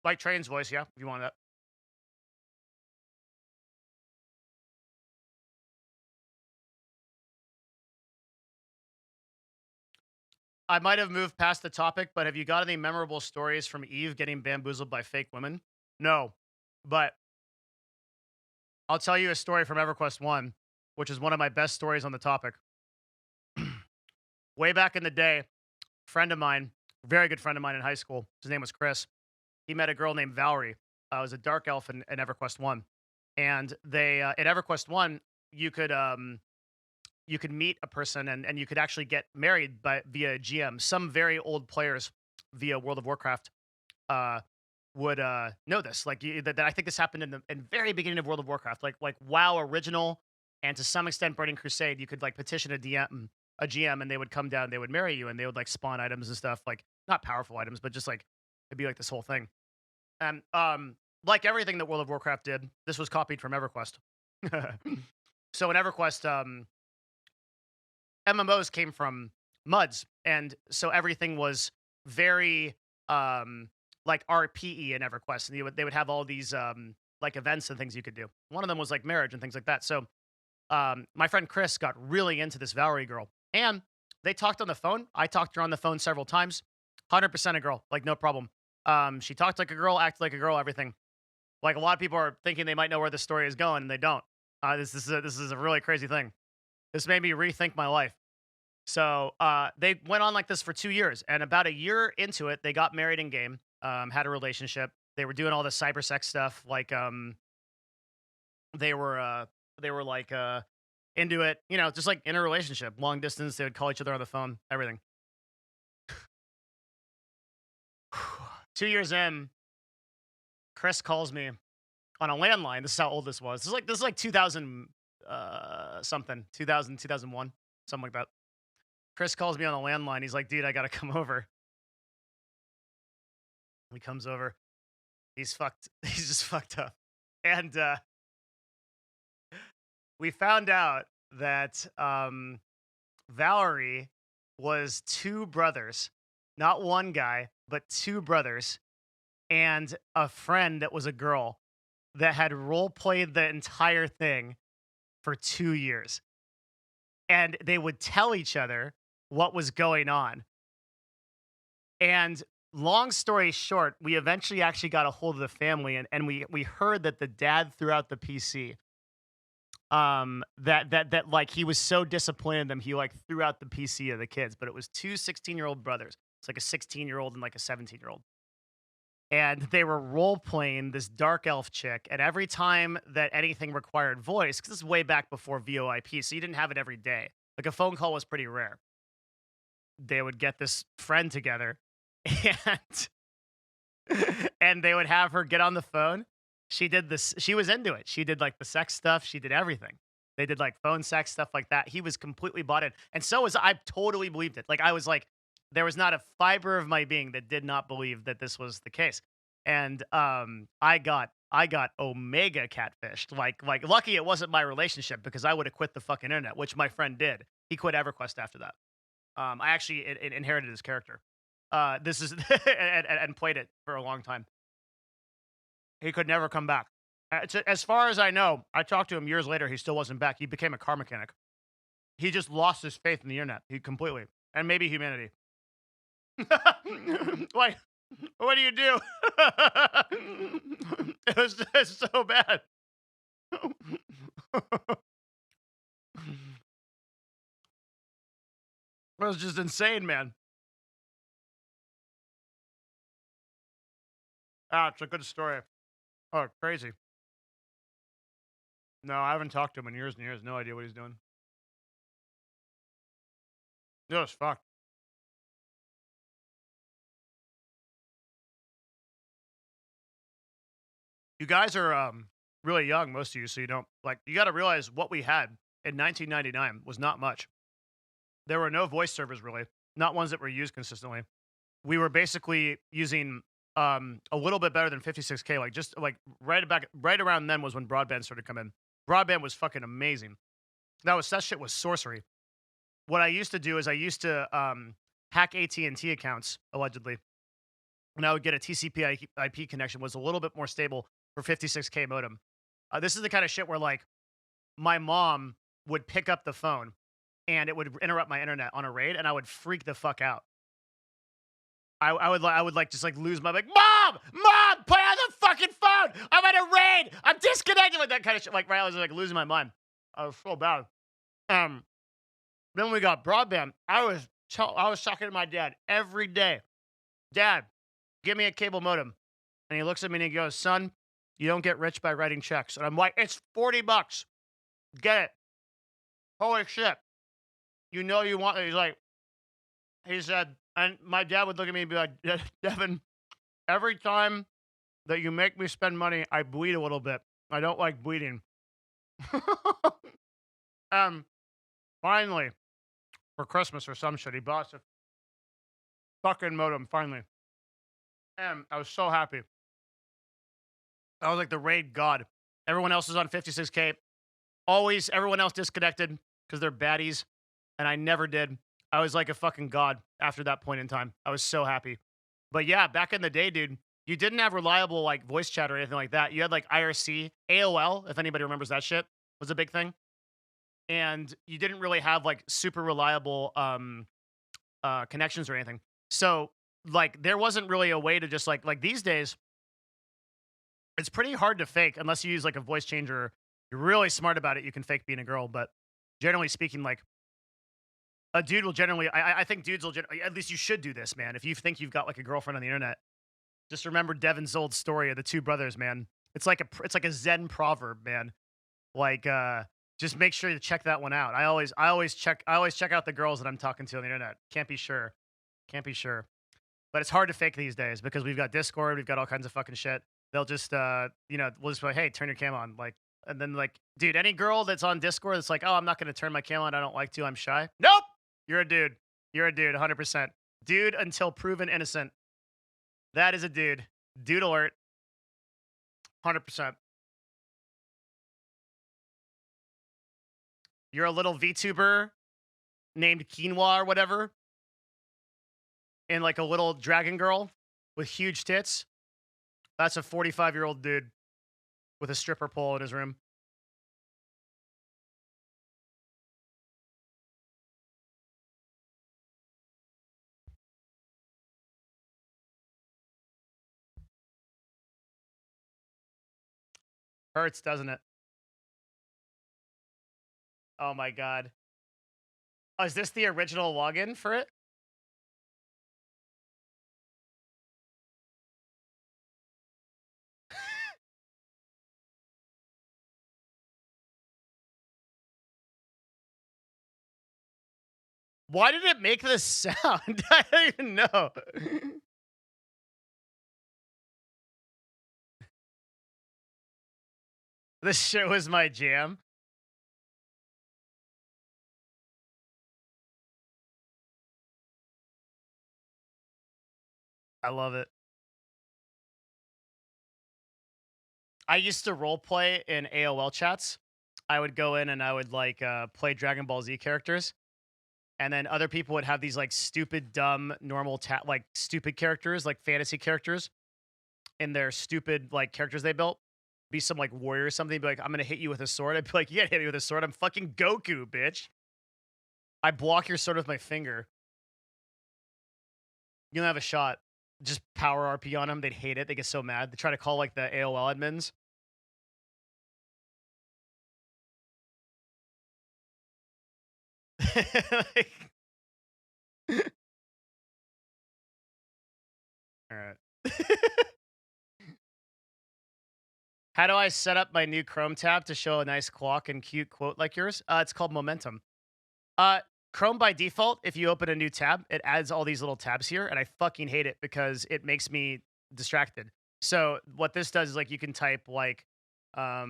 Like Train's voice, yeah, if you want that. I might have moved past the topic, but have you got any memorable stories from Eve getting bamboozled by fake women? No, but I'll tell you a story from EverQuest 1, which is one of my best stories on the topic. Way back in the day, friend of mine, very good friend of mine in high school, his name was Chris. He met a girl named Valerie. It was a dark elf in EverQuest 1. And they in EverQuest 1, you could you could meet a person and you could actually get married via GM. Some very old players via World of Warcraft uh, would know this. Like that I think this happened in the very beginning of World of Warcraft, like WoW original, and to some extent Burning Crusade. You could like petition a GM, and they would come down, they would marry you, and they would like spawn items and stuff, like not powerful items, but just like it'd be like this whole thing. And like everything that World of Warcraft did, this was copied from EverQuest. So in EverQuest, MMOs came from MUDs, and so everything was very like RPE in EverQuest, and they would have all these like events and things you could do. One of them was like marriage and things like that. So my friend Chris got really into this Valerie girl, and they talked on the phone. I talked to her on the phone several times. 100% a girl, like no problem. She talked like a girl, acted like a girl, everything. Like a lot of people are thinking they might know where this story is going, and they don't. This is a really crazy thing. This made me rethink my life. So they went on like this for 2 years, and about a year into it, they got married in game, had a relationship. They were doing all the cybersex stuff, like they were like into it, you know, just like in a relationship, long distance. They would call each other on the phone, everything. 2 years in, Chris calls me on a landline. This is how old this was. This is like 2000 something, 2000, 2001, something like that. Chris calls me on a landline. He's like, dude, I gotta come over. He comes over. He's fucked. He's just fucked up. And we found out that Valerie was two brothers, not one guy, but two brothers, and a friend that was a girl that had role played the entire thing for 2 years. And they would tell each other what was going on. And long story short, we eventually actually got a hold of the family, and we heard that the dad threw out the PC. That like he was so disappointed in them, he like threw out the PC of the kids, but it was two 16-year-old brothers. It's like a 16-year-old and like a 17-year-old. And they were role playing this dark elf chick, and every time that anything required voice, because this is way back before VoIP, so you didn't have it every day. Like a phone call was pretty rare. They would get this friend together, and and they would have her get on the phone. She did this. She was into it. She did like the sex stuff. She did everything. They did like phone sex stuff like that. He was completely bought in, and so was I. Totally believed it. Like I was like, there was not a fiber of my being that did not believe that this was the case. And I got omega catfished. Like lucky it wasn't my relationship, because I would have quit the fucking internet, which my friend did. He quit EverQuest after that. I actually inherited his character. This is and played it for a long time. He could never come back. As far as I know, I talked to him years later. He still wasn't back. He became a car mechanic. He just lost his faith in the internet. He completely, and maybe humanity. Like, what do you do? It was just so bad. It was just insane, man. Ah, it's a good story. Oh, crazy. No, I haven't talked to him in years and years. No idea what he's doing. It was fucked. You guys are really young, most of you, so you don't like. You got to realize what we had in 1999 was not much. There were no voice servers really, not ones that were used consistently. We were basically using a little bit better than 56K, like just like right around then was when broadband started coming in. Broadband was fucking amazing. That shit was sorcery. What I used to do is I used to hack AT&T accounts allegedly, and I would get a TCP IP connection was a little bit more stable for 56K modem. This is the kind of shit where like my mom would pick up the phone and it would interrupt my internet on a raid, and I would freak the fuck out. I would like just like lose my like, mom, put on the fucking phone. I'm at a raid. I'm disconnected with that kind of shit. Like, right, I was like losing my mind. I was so bad. Then when we got broadband, I was talking to my dad every day. Dad, give me a cable modem. And he looks at me and he goes, son, you don't get rich by writing checks. And I'm like, it's $40. Get it. Holy shit. You know you want it. He's like, he said, and my dad would look at me and be like, Devin, every time that you make me spend money, I bleed a little bit. I don't like bleeding. Finally, for Christmas or some shit, he bought us a fucking modem, finally. And I was so happy. I was like the raid god. Everyone else is on 56K. Always, everyone else disconnected because they're baddies. And I never did. I was like a fucking god after that point in time. I was so happy. But yeah, back in the day, dude, you didn't have reliable like voice chat or anything like that. You had like IRC, AOL, if anybody remembers that shit, was a big thing. And you didn't really have like super reliable connections or anything. So like there wasn't really a way to just like these days, it's pretty hard to fake unless you use like a voice changer. You're really smart about it. You can fake being a girl, but generally speaking, like a dude will generally, I think dudes will, at least you should do this, man. If you think you've got like a girlfriend on the internet, just remember Devin's old story of the two brothers, man. It's like a Zen proverb, man. Like, just make sure to check that one out. I always check out the girls that I'm talking to on the internet. Can't be sure. But it's hard to fake these days because we've got Discord, we've got all kinds of fucking shit. They'll just, we'll just be like, hey, turn your cam on. Like, and then like, dude, any girl that's on Discord that's like, oh, I'm not going to turn my cam on. I don't like to. I'm shy. Nope. You're a dude. 100%. Dude until proven innocent. That is a dude. Dude alert. 100%. You're a little VTuber named Quinoa or whatever. And like a little dragon girl with huge tits. That's a 45-year-old dude with a stripper pole in his room. Hurts, doesn't it? Oh my god. Oh, is this the original login for it? Why did it make this sound? I don't even know. This shit was my jam. I love it. I used to roleplay in AOL chats. I would go in and I would like play Dragon Ball Z characters. And then other people would have these like stupid, dumb, normal, like stupid characters, like fantasy characters in their stupid like characters they built. Be some like warrior or something. Be like, I'm going to hit you with a sword. I'd be like, you can't hit me with a sword. I'm fucking Goku, bitch. I block your sword with my finger. You don't have a shot. Just power RP on them. They'd hate it. They get so mad. They try to call like the AOL admins. Like, all right. How do I set up my new Chrome tab to show a nice clock and cute quote like yours? It's called Momentum. Chrome by default, if you open a new tab, it adds all these little tabs here, and I fucking hate it because it makes me distracted. So what this does is like you can type like, I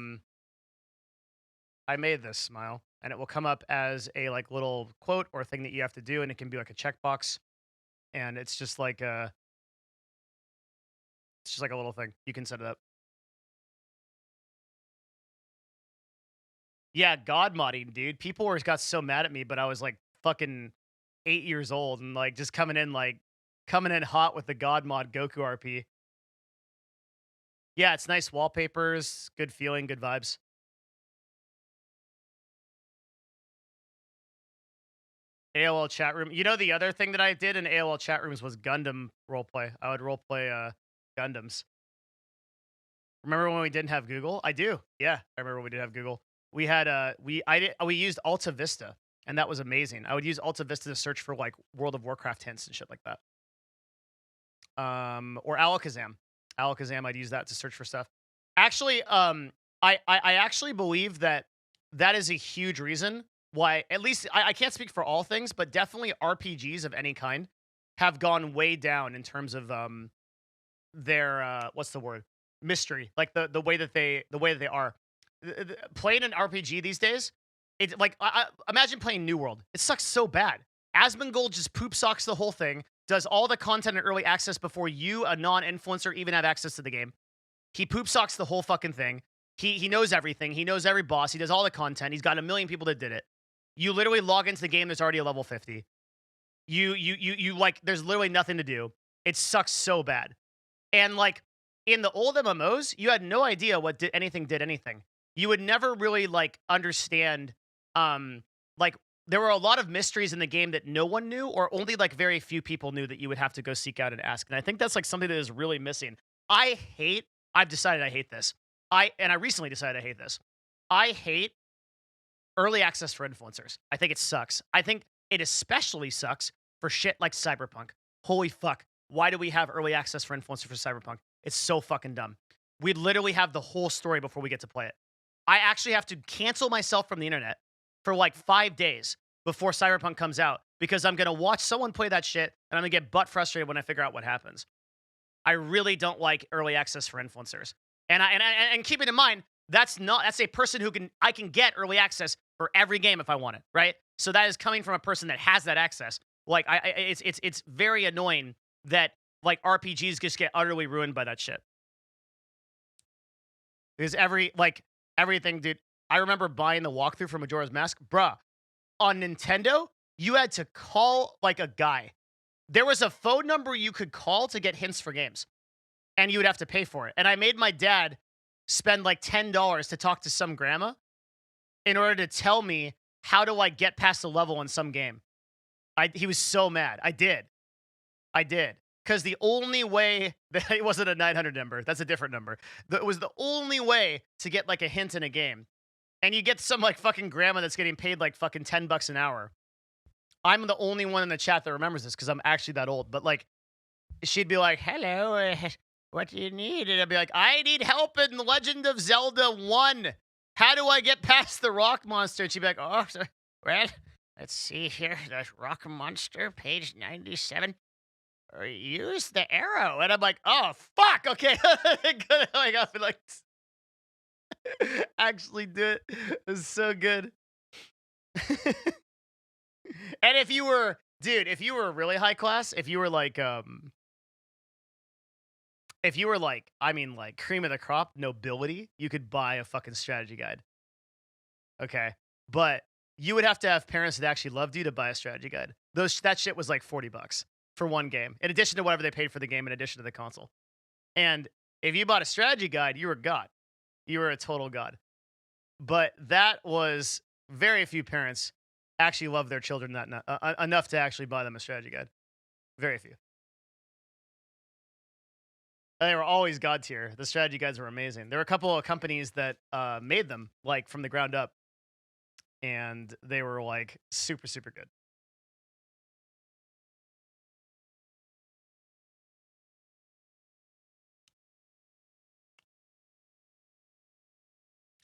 made this smile, and it will come up as a like little quote or thing that you have to do, and it can be like a checkbox, and it's just like a little thing. You can set it up. Yeah, God modding, dude. People got so mad at me, but I was like fucking 8 years old and like just coming in like Coming in hot with the God mod Goku RP. Yeah, it's nice wallpapers, good feeling, good vibes. AOL chat room. You know, the other thing that I did in AOL chat rooms was Gundam roleplay. I would roleplay Gundams. Remember when we didn't have Google? I do. Yeah, I remember when we didn't have Google. We had we used Alta Vista, and that was amazing. I would use Alta Vista to search for like World of Warcraft hints and shit like that. Or Alakazam. Alakazam, I'd use that to search for stuff. Actually, I actually believe that that is a huge reason why, at least I can't speak for all things, but definitely RPGs of any kind have gone way down in terms of their what's the word, mystery, like the way that they are. Playing an RPG these days, it's like imagine playing New World. It sucks so bad. Asmongold just poop socks the whole thing, does all the content in early access before you, a non-influencer, even have access to the game. He poop socks the whole fucking thing. He knows everything. He knows every boss. He does all the content. He's got a million people that did it. You literally log into the game. There's already a level 50. You like. There's literally nothing to do. It sucks so bad. And like in the old MMOs, you had no idea what did anything. You would never really like understand. Like there were a lot of mysteries in the game that no one knew, or only like very few people knew that you would have to go seek out and ask. And I think that's like something that is really missing. I've decided I hate this. I recently decided I hate this. I hate early access for influencers. I think it sucks. I think it especially sucks for shit like Cyberpunk. Holy fuck. Why do we have early access for influencers for Cyberpunk? It's so fucking dumb. We literally have the whole story before we get to play it. I actually have to cancel myself from the internet for like 5 days before Cyberpunk comes out because I'm going to watch someone play that shit and I'm going to get butt frustrated when I figure out what happens. I really don't like early access for influencers. And keeping in mind, that's a person who I can get early access for every game if I want it, right? So that is coming from a person that has that access. Like it's very annoying that like RPGs just get utterly ruined by that shit. Because everything, dude. I remember buying the walkthrough for Majora's Mask, bruh. On Nintendo, you had to call like a guy. There was a phone number you could call to get hints for games, and you would have to pay for it. And I made my dad spend like $10 to talk to some grandma in order to tell me how to like get past a level in some game. He was so mad. I did. Because the only way that it wasn't a 900 number, that's a different number. It was the only way to get like a hint in a game. And you get some like fucking grandma that's getting paid like fucking $10 an hour. I'm the only one in the chat that remembers this because I'm actually that old. But like, she'd be like, "Hello, what do you need?" And I'd be like, "I need help in The Legend of Zelda 1. How do I get past the rock monster?" And she'd be like, "Oh, well, let's see here. The rock monster, page 97. Use the arrow." And I'm like, "Oh, fuck. Okay." Good. Like, I feel like actually do it. It's so good. And if you were, dude, if you were really high class, if you were like, I mean, like cream of the crop, nobility, you could buy a fucking strategy guide. Okay. But you would have to have parents that actually loved you to buy a strategy guide. That shit was like $40 for one game, in addition to whatever they paid for the game, in addition to the console. And if you bought a strategy guide, you were God. You were a total god. But that was very few parents actually love their children that enough to actually buy them a strategy guide. Very few. They were always god tier. The strategy guides were amazing. There were a couple of companies that made them like from the ground up, and they were like super, super good.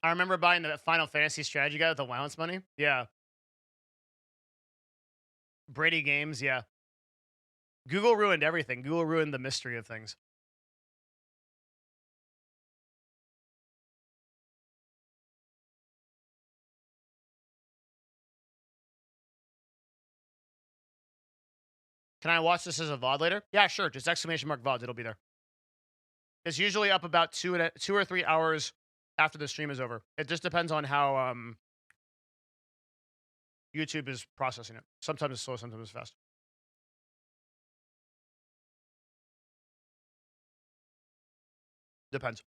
I remember buying the Final Fantasy strategy guide with allowance money. Yeah. Brady Games, yeah. Google ruined everything. Google ruined the mystery of things. Can I watch this as a VOD later? Yeah, sure. Just exclamation mark VOD. It'll be there. It's usually up about 2 or 3 hours after the stream is over. It just depends on how YouTube is processing it. Sometimes it's slow, sometimes it's fast. Depends.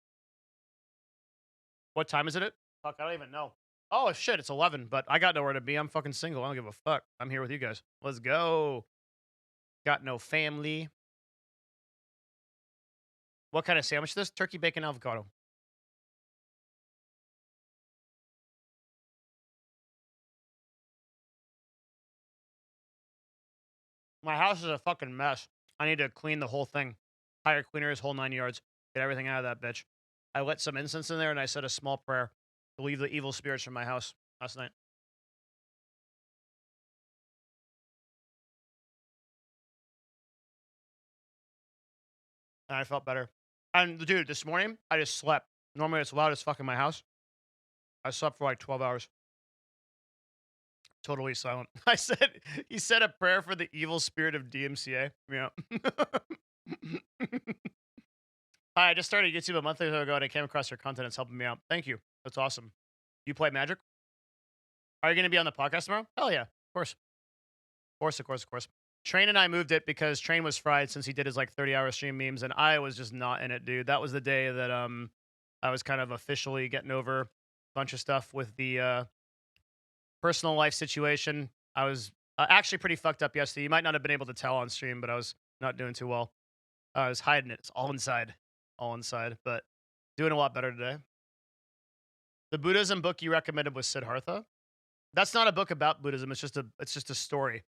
What time is it? Fuck, I don't even know. Oh shit, it's 11. But I got nowhere to be. I'm fucking single. I don't give a fuck. I'm here with you guys. Let's go. Got no family. What kind of sandwich is this? Turkey, bacon, avocado. My house is a fucking mess. I need to clean the whole thing. Hire cleaners, whole 9 yards. Get everything out of that bitch. I lit some incense in there and I said a small prayer to leave the evil spirits from my house last night. And I felt better. And dude, this morning I just slept. Normally it's loud as fuck in my house. I slept for like 12 hours. Totally silent. I said, he said a prayer for the evil spirit of DMCA. Yeah. Hi, I just started YouTube a month ago and I came across your content. It's helping me out. Thank you. That's awesome. You play Magic? Are you going to be on the podcast tomorrow? Hell yeah. Of course. Of course, of course, of course. Train and I moved it because Train was fried since he did his like 30-hour stream memes and I was just not in it, dude. That was the day that I was kind of officially getting over a bunch of stuff with the personal life situation. I was actually pretty fucked up yesterday. You might not have been able to tell on stream, but I was not doing too well. I was hiding it. It's all inside. All inside, but doing a lot better today. The Buddhism book you recommended was Siddhartha. That's not a book about Buddhism. It's just a story.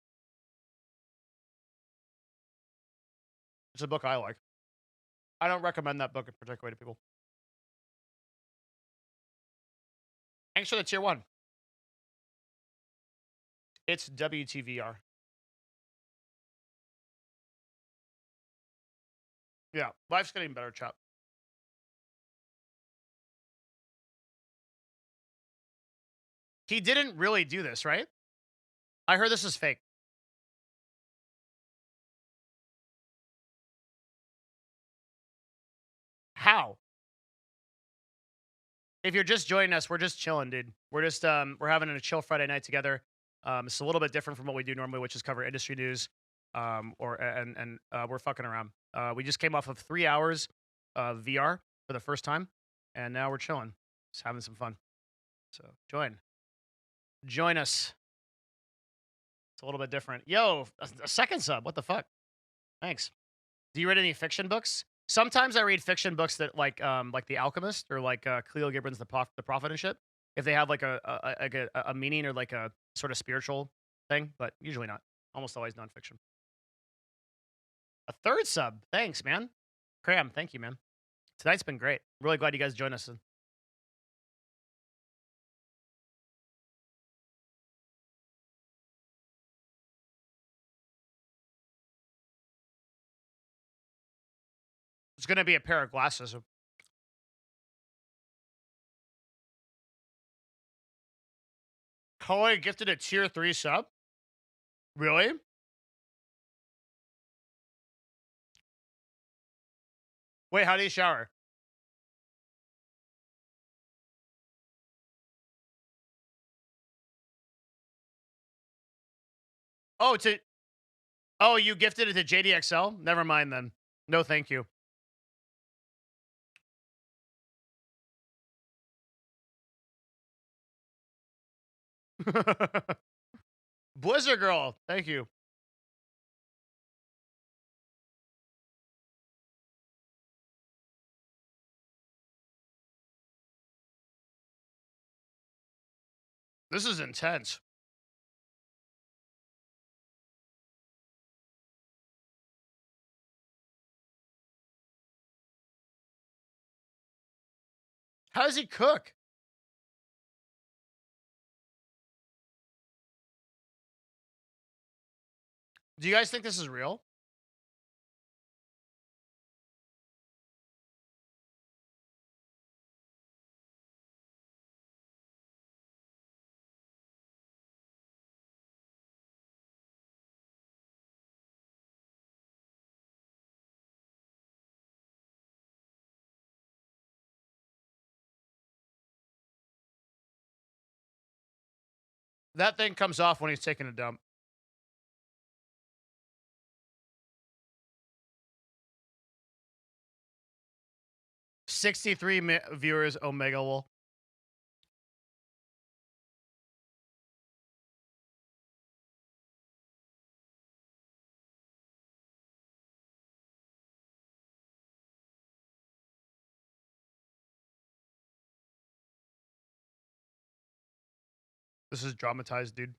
It's a book I like. I don't recommend that book in particular to people. Thanks for the tier 1. It's WTVR. Yeah, life's getting better, chap. He didn't really do this, right? I heard this is fake. How? If you're just joining us, we're just chilling, dude. We're just we're having a chill Friday night together. It's a little bit different from what we do normally, which is cover industry news. We're fucking around. We just came off of 3 hours of VR for the first time, and now we're chilling, just having some fun. So join us. It's a little bit different. Yo, a second sub. What the fuck? Thanks. Do you read any fiction books? Sometimes I read fiction books that like The Alchemist or like Cleo Gibbons, the Prophet and shit. If they have like a meaning or like a sort of spiritual thing, but usually not. Almost always nonfiction. A third sub. Thanks, man. Cram, thank you, man. Tonight's been great. Really glad you guys joined us. It's gonna be a pair of glasses. Koi gifted a tier 3 sub? Really? Wait, how do you shower? Oh, you gifted it to JDXL? Never mind then. No, thank you. Blizzard Girl, thank you. This is intense. How does he cook? Do you guys think this is real? That thing comes off when he's taking a dump. 63 viewers, Omega will. This is dramatized, dude.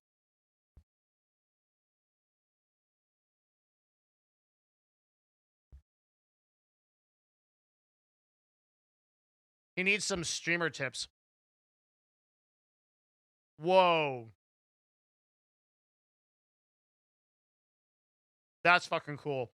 He needs some streamer tips. Whoa. That's fucking cool.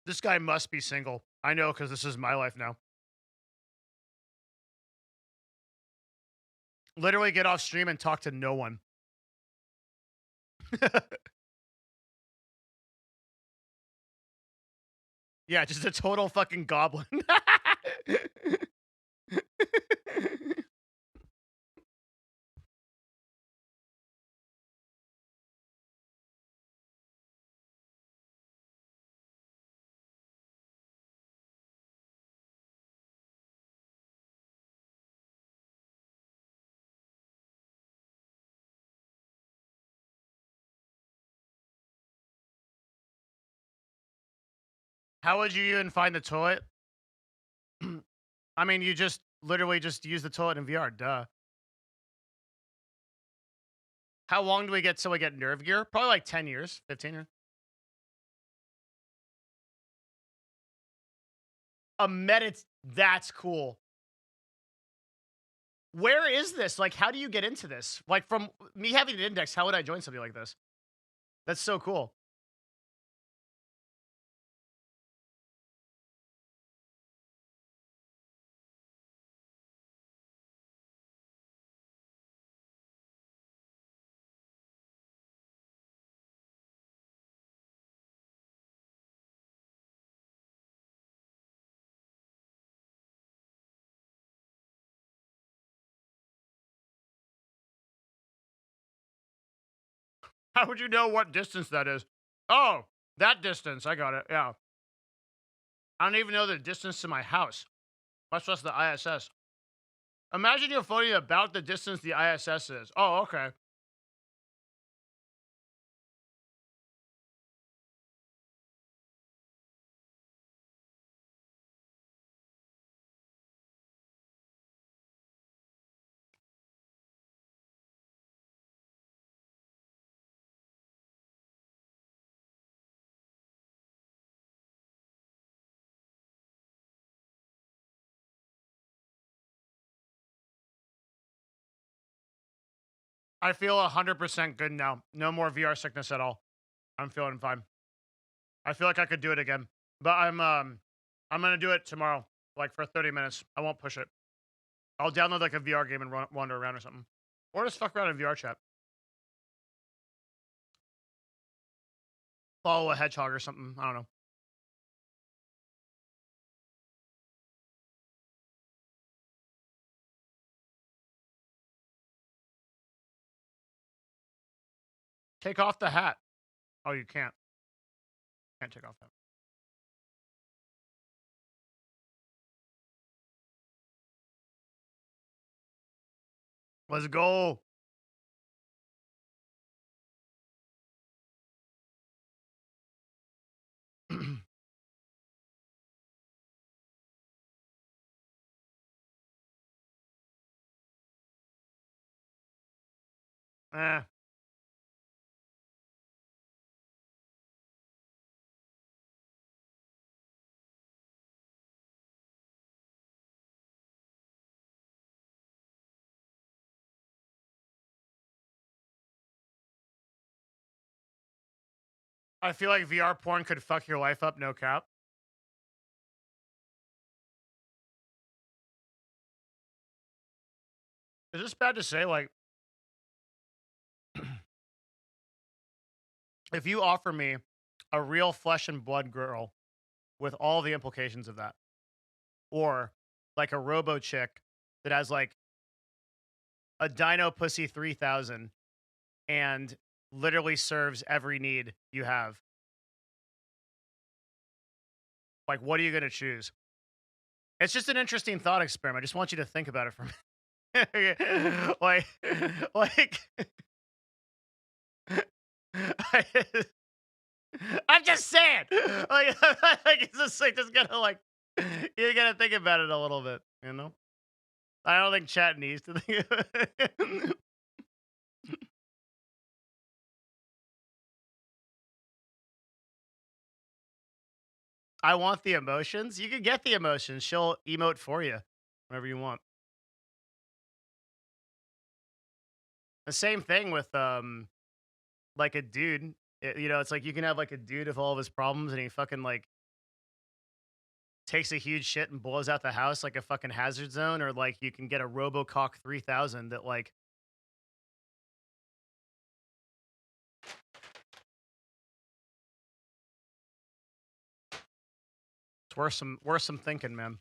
This guy must be single. I know, because this is my life now. Literally get off stream and talk to no one. Yeah, just a total fucking goblin. How would you even find the toilet? I mean, you just literally just use the toilet in VR, duh. How long do we get till we get nerve gear? Probably like 10 years, 15 years. That's cool. Where is this? Like, how do you get into this? Like, from me having an index, how would I join something like this? That's so cool. How would you know what distance that is? Oh, that distance. I got it. Yeah. I don't even know the distance to my house, much less the ISS. Imagine you're floating about the distance the ISS is. Oh, okay. I feel 100% good now. No more VR sickness at all. I'm feeling fine. I feel like I could do it again, but I'm gonna do it tomorrow, like for 30 minutes. I won't push it. I'll download like a VR game and wander around or something, or just fuck around in VR chat. Follow a hedgehog or something. I don't know. Take off the hat. Oh, you can't. Can't take off that. Let's go. Eh. I feel like VR porn could fuck your life up, no cap. Is this bad to say? Like, if you offer me a real flesh and blood girl with all the implications of that, or like a robo chick that has like a Dino Pussy 3000 and literally serves every need you have. Like, what are you gonna choose? It's just an interesting thought experiment. I just want you to think about it for a minute. like, I'm just saying. Like, like it's just like just gotta like you gotta think about it a little bit, you know? I don't think chat needs to think about it. I want the emotions. You can get the emotions. She'll emote for you whenever you want. The same thing with like a dude. You know, it's like you can have like a dude with all of his problems and he fucking like takes a huge shit and blows out the house like a fucking hazard zone, or like you can get a Robocock 3000 that like it's worth some thinking, man.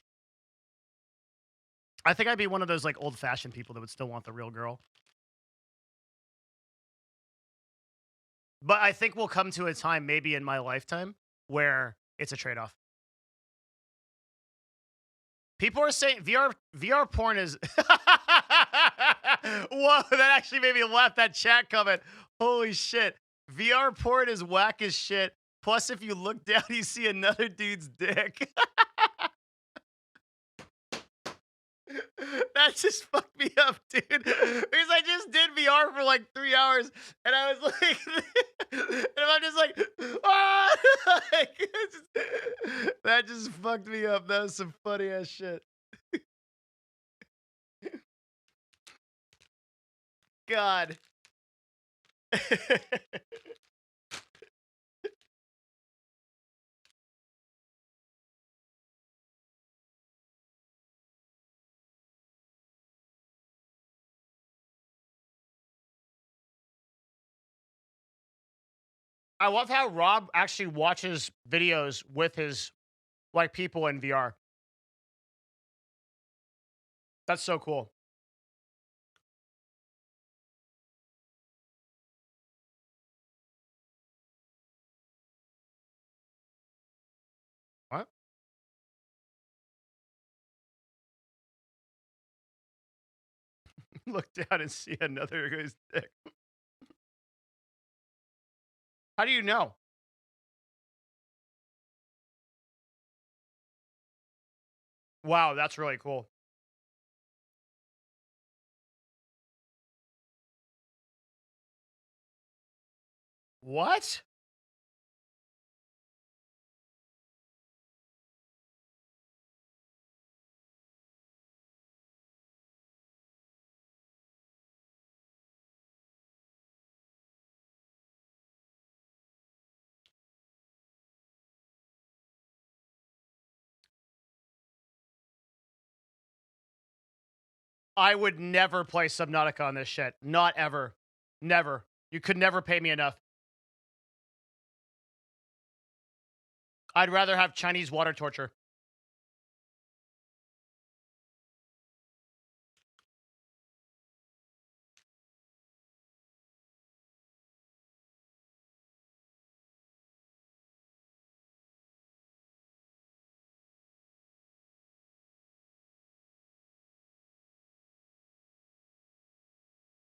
I think I'd be one of those like old fashioned people that would still want the real girl. But I think we'll come to a time maybe in my lifetime where it's a trade-off. People are saying VR porn is Whoa, that actually made me laugh, that chat comment. Holy shit. VR porn is whack as shit. Plus if you look down you see another dude's dick. That just fucked me up, dude. Because I just did VR for like 3 hours, and I was like, and I'm just like, ah! Like, that just fucked me up. That was some funny ass shit. God. I love how Rob actually watches videos with his like people in VR. That's so cool. What? Look down and see another guy's dick. How do you know? Wow, that's really cool. What? I would never play Subnautica on this shit. Not ever. Never. You could never pay me enough. I'd rather have Chinese water torture.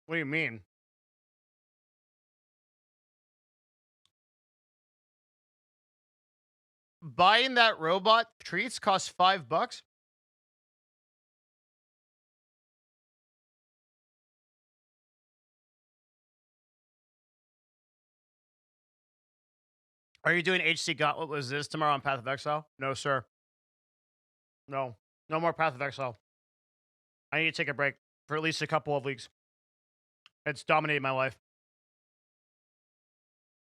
What do you mean? Buying that robot treats costs $5? Are you doing HC Gauntlet? Was this tomorrow on Path of Exile? No, sir. No. No more Path of Exile. I need to take a break for at least a couple of weeks. It's dominated my life.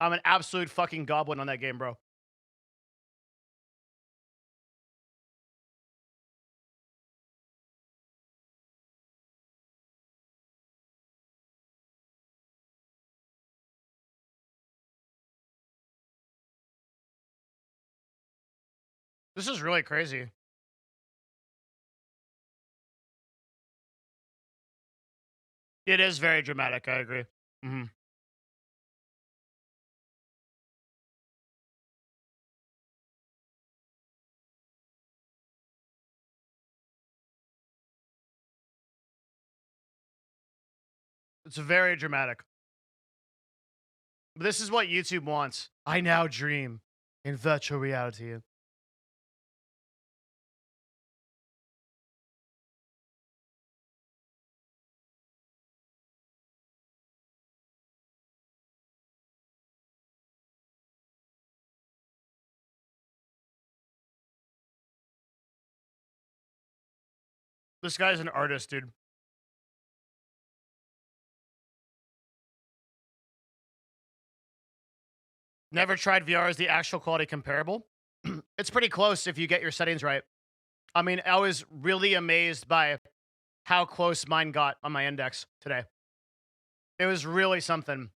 I'm an absolute fucking goblin on that game, bro. This is really crazy. It is very dramatic. I agree. Mhm. It's very dramatic. But this is what YouTube wants. I now dream in virtual reality. This guy's an artist, dude. Never tried VR. Is the actual quality comparable? It's pretty close if you get your settings right. I mean, I was really amazed by how close mine got on my index today. It was really something.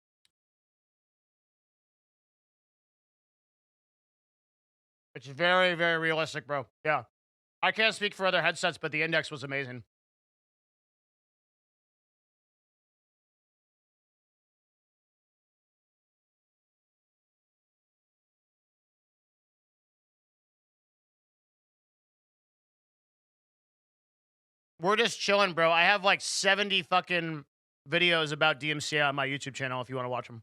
It's very, very realistic, bro. Yeah. I can't speak for other headsets, but the index was amazing. We're just chilling, bro. I have like 70 fucking videos about DMCA on my YouTube channel if you want to watch them.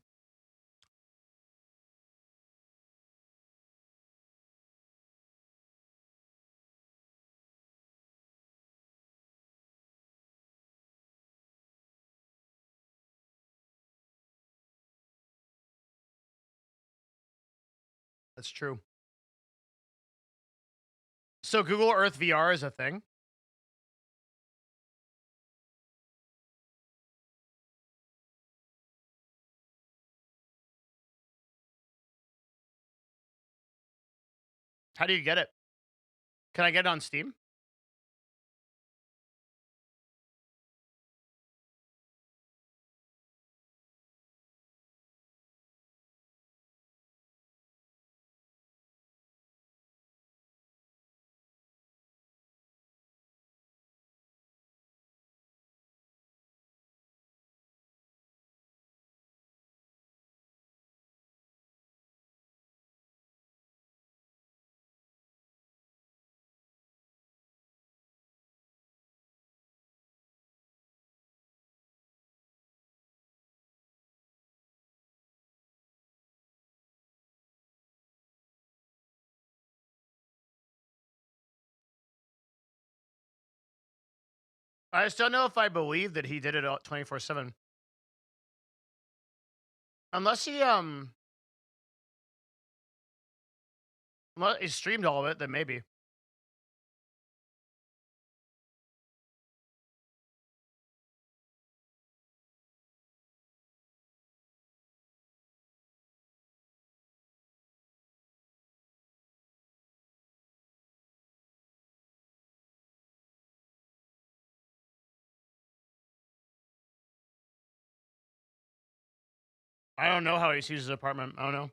That's true. So Google Earth VR is a thing. How do you get it? Can I get it on Steam? I just don't know if I believe that he did it 24/7. Unless he streamed all of it, then maybe. I don't know how he sees his apartment. I don't know.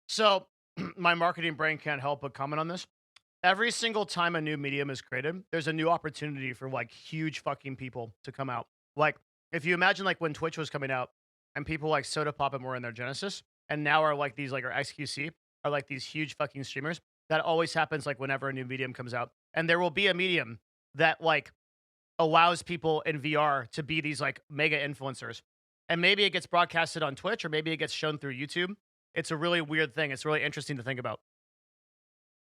So my marketing brain can't help but comment on this. Every single time a new medium is created, there's a new opportunity for like huge fucking people to come out. Like if you imagine like when Twitch was coming out and people like Soda Pop and were in their Genesis and now are like these like our XQC are like these huge fucking streamers. That always happens like whenever a new medium comes out. And there will be a medium that like allows people in VR to be these like mega influencers. And maybe it gets broadcasted on Twitch or maybe it gets shown through YouTube. It's a really weird thing. It's really interesting to think about.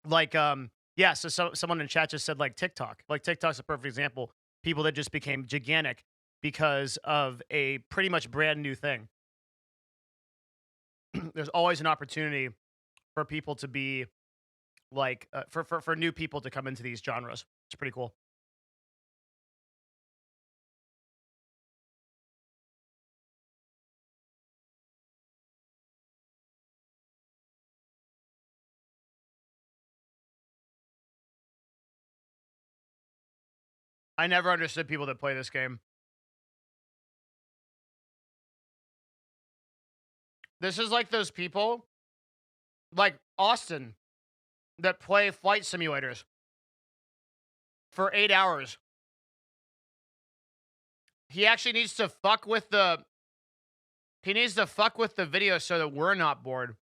Like, yeah, so someone in chat just said like TikTok. Like TikTok's a perfect example. People that just became gigantic because of a pretty much brand new thing. There's always an opportunity for people to be like for new people to come into these genres. It's pretty cool. I never understood people that play this game. This is like those people, like Austin, that play flight simulators for 8 hours. He actually needs to fuck with the He needs to fuck with the video so that we're not bored.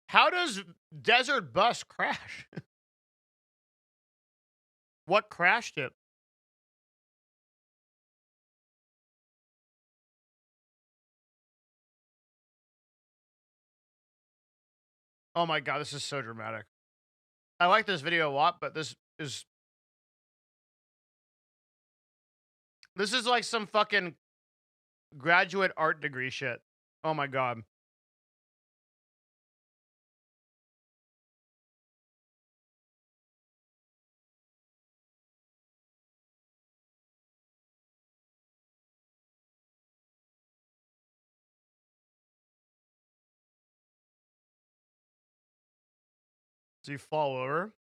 How does Desert Bus crash? What crashed it? Oh my god, this is so dramatic. I like this video a lot, but this is like some fucking graduate art degree shit. Oh my god. So you fall over.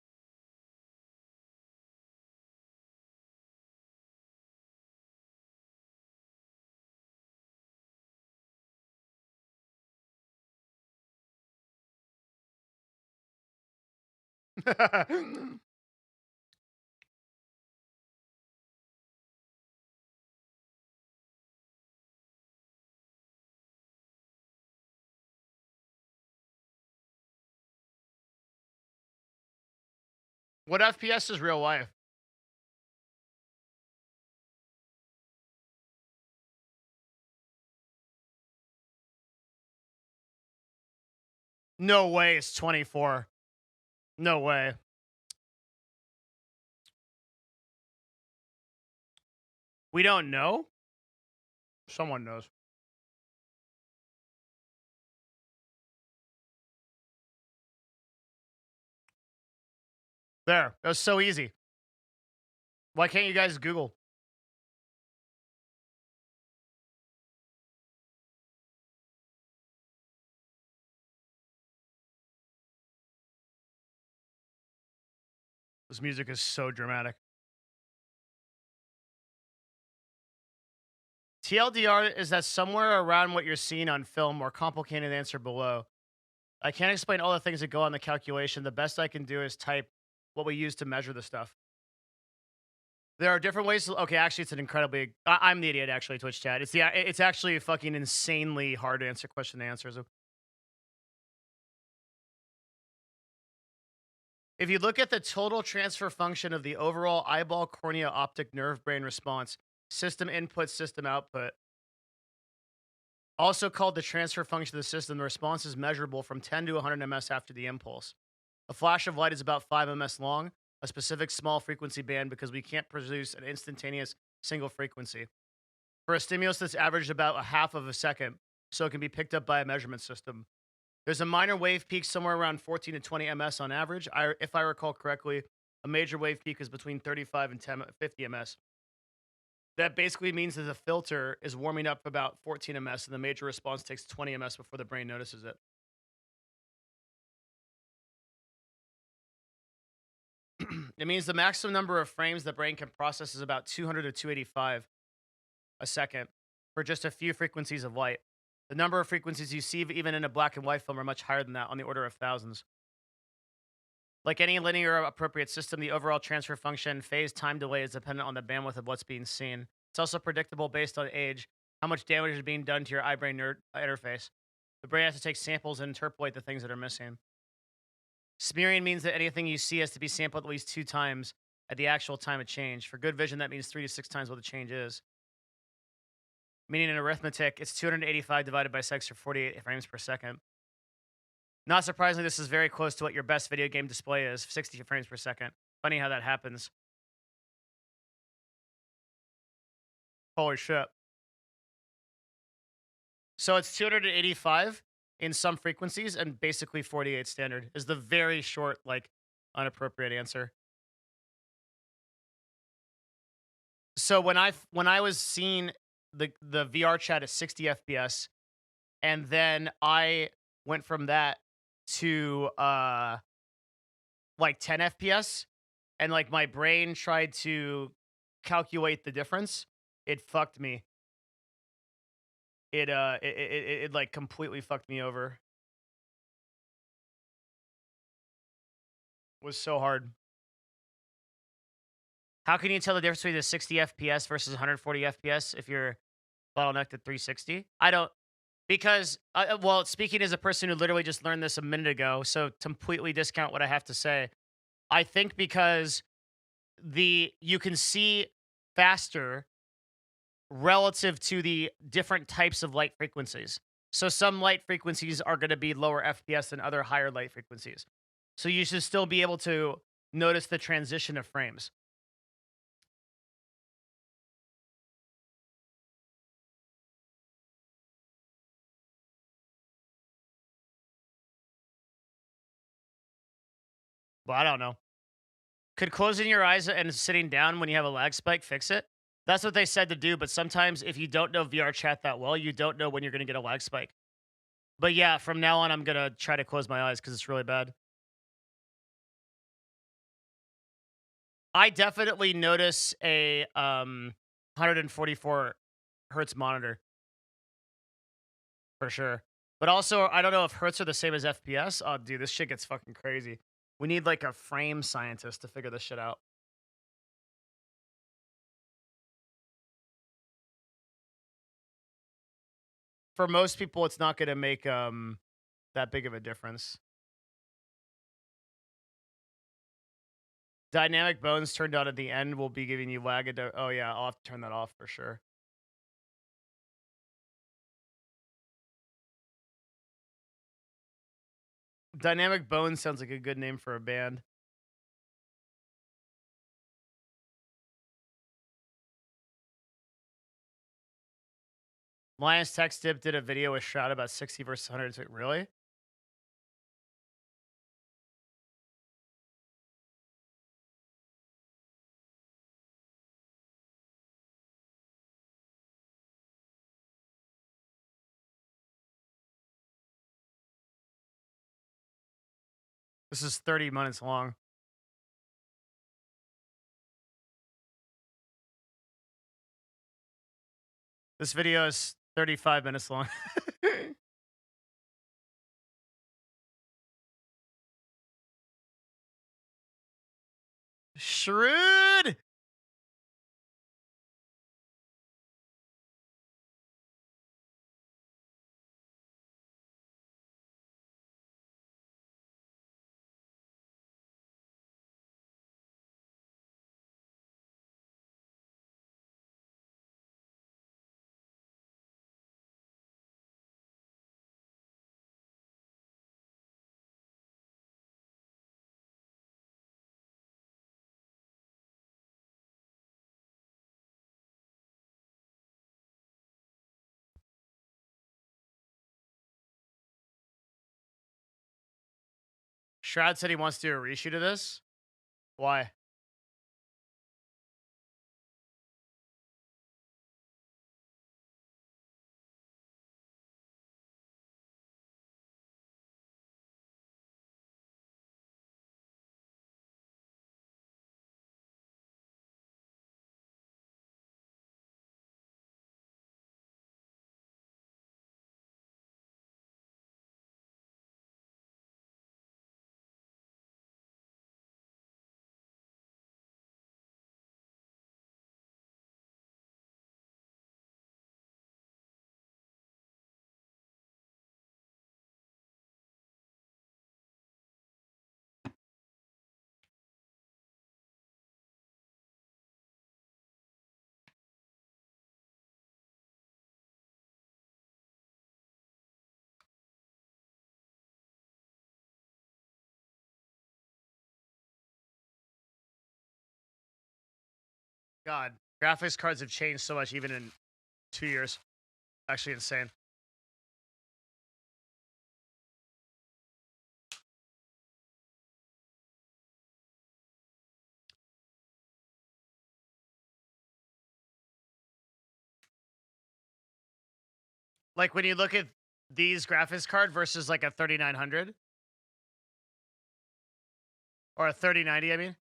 What FPS is real life? No way it's 24. No way. We don't know? Someone knows. There. That was so easy. Why can't you guys Google? This music is so dramatic. TLDR is that somewhere around what you're seeing on film, more complicated answer below. I can't explain all the things that go on the calculation. The best I can do is type what we use to measure the stuff. There are different ways. Okay, actually, it's an incredibly. I'm the idiot. Actually, Twitch chat. It's actually a fucking insanely hard to answer question to answer. So if you look at the total transfer function of the overall eyeball cornea optic nerve brain response, system input, system output, also called the transfer function of the system, the response is measurable from 10 to 100 ms after the impulse. A flash of light is about 5 ms long, a specific small frequency band because we can't produce an instantaneous single frequency. For a stimulus that's averaged about a half of a second, so it can be picked up by a measurement system. There's a minor wave peak somewhere around 14 to 20 ms on average. If I recall correctly, a major wave peak is between 35 and 50 ms. That basically means that the filter is warming up about 14 ms and the major response takes 20 ms before the brain notices it. It means the maximum number of frames the brain can process is about 200 to 285 a second for just a few frequencies of light. The number of frequencies you see even in a black and white film are much higher than that, on the order of thousands. Like any linear appropriate system, the overall transfer function phase time delay is dependent on the bandwidth of what's being seen. It's also predictable based on age, how much damage is being done to your eye-brain interface. The brain has to take samples and interpolate the things that are missing. Smearing means that anything you see has to be sampled at least 2 times at the actual time of change. For good vision, that means 3 to 6 times what the change is. Meaning in arithmetic, it's 285 divided by 6 or 48 frames per second. Not surprisingly, this is very close to what your best video game display is, 60 frames per second. Funny how that happens. Holy shit. So it's 285 in some frequencies and basically 48 standard is the very short, like, unappropriate answer. So when I was seeing the VR chat at 60 FPS, and then I went from that to like 10 FPS, and like my brain tried to calculate the difference, it fucked me. it like completely fucked me over. It was so hard. How can you tell the difference between the 60 FPS versus 140 FPS if you're bottlenecked at 360? I don't because well, speaking as a person who literally just learned this a minute ago, so completely discount what I have to say. I think because you can see faster relative to the different types of light frequencies. So some light frequencies are going to be lower FPS than other higher light frequencies. So you should still be able to notice the transition of frames. Well, I don't know. Could closing your eyes and sitting down when you have a lag spike fix it? That's what they said to do, but sometimes if you don't know VR chat that well, you don't know when you're going to get a lag spike. But yeah, from now on, I'm going to try to close my eyes because it's really bad. I definitely notice a 144 hertz monitor for sure. But also, I don't know if hertz are the same as FPS. Oh, dude, this shit gets fucking crazy. We need like a frame scientist to figure this shit out. For most people, it's not going to make that big of a difference. Dynamic bones turned on at the end will be giving you lag. Oh yeah, I'll have to turn that off for sure. Dynamic bones sounds like a good name for a band. Lions Text Dip did a video with Shroud about 60 versus 100. Really? This is 30 minutes long. This video is 35 minutes long. Shrewd! Shroud said he wants to do a reshoot of this. Why? God, graphics cards have changed so much even in 2 years. Actually insane. Like when you look at these graphics card versus like a 3900 or a 3090, I mean.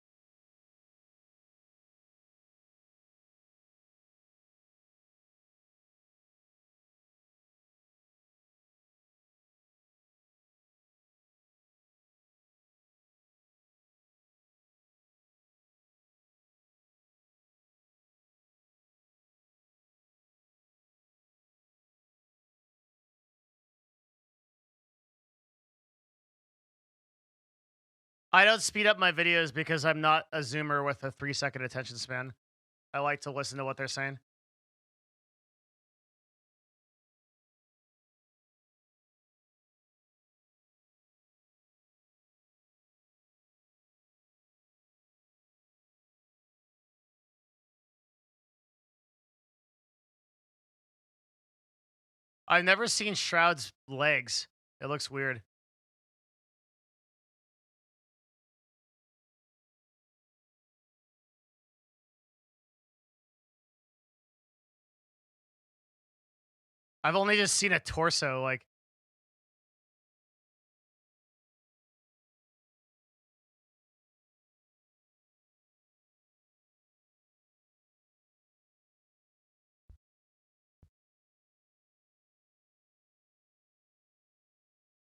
I don't speed up my videos because I'm not a zoomer with a 3-second attention span. I like to listen to what they're saying. I've never seen Shroud's legs. It looks weird. I've only just seen a torso, like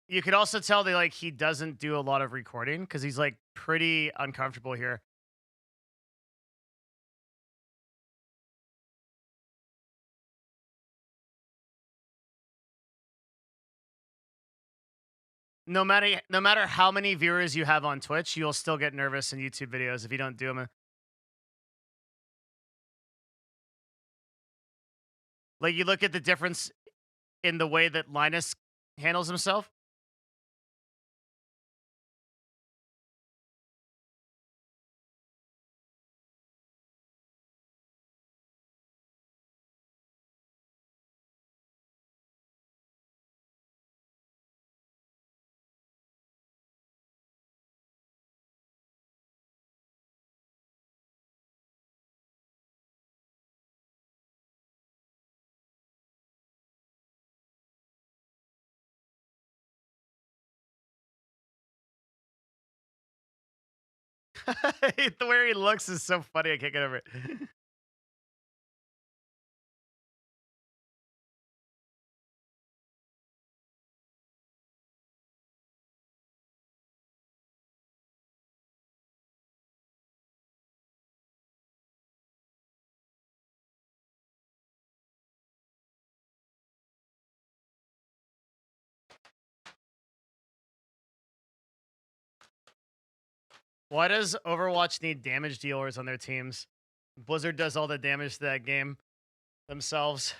you could also tell that like he doesn't do a lot of recording because he's like pretty uncomfortable here. No matter how many viewers you have on Twitch, you'll still get nervous in YouTube videos if you don't do them. Like you look at the difference in the way that Linus handles himself. The way he looks is so funny. I can't get over it. Why does Overwatch need damage dealers on their teams? Blizzard does all the damage to that game themselves.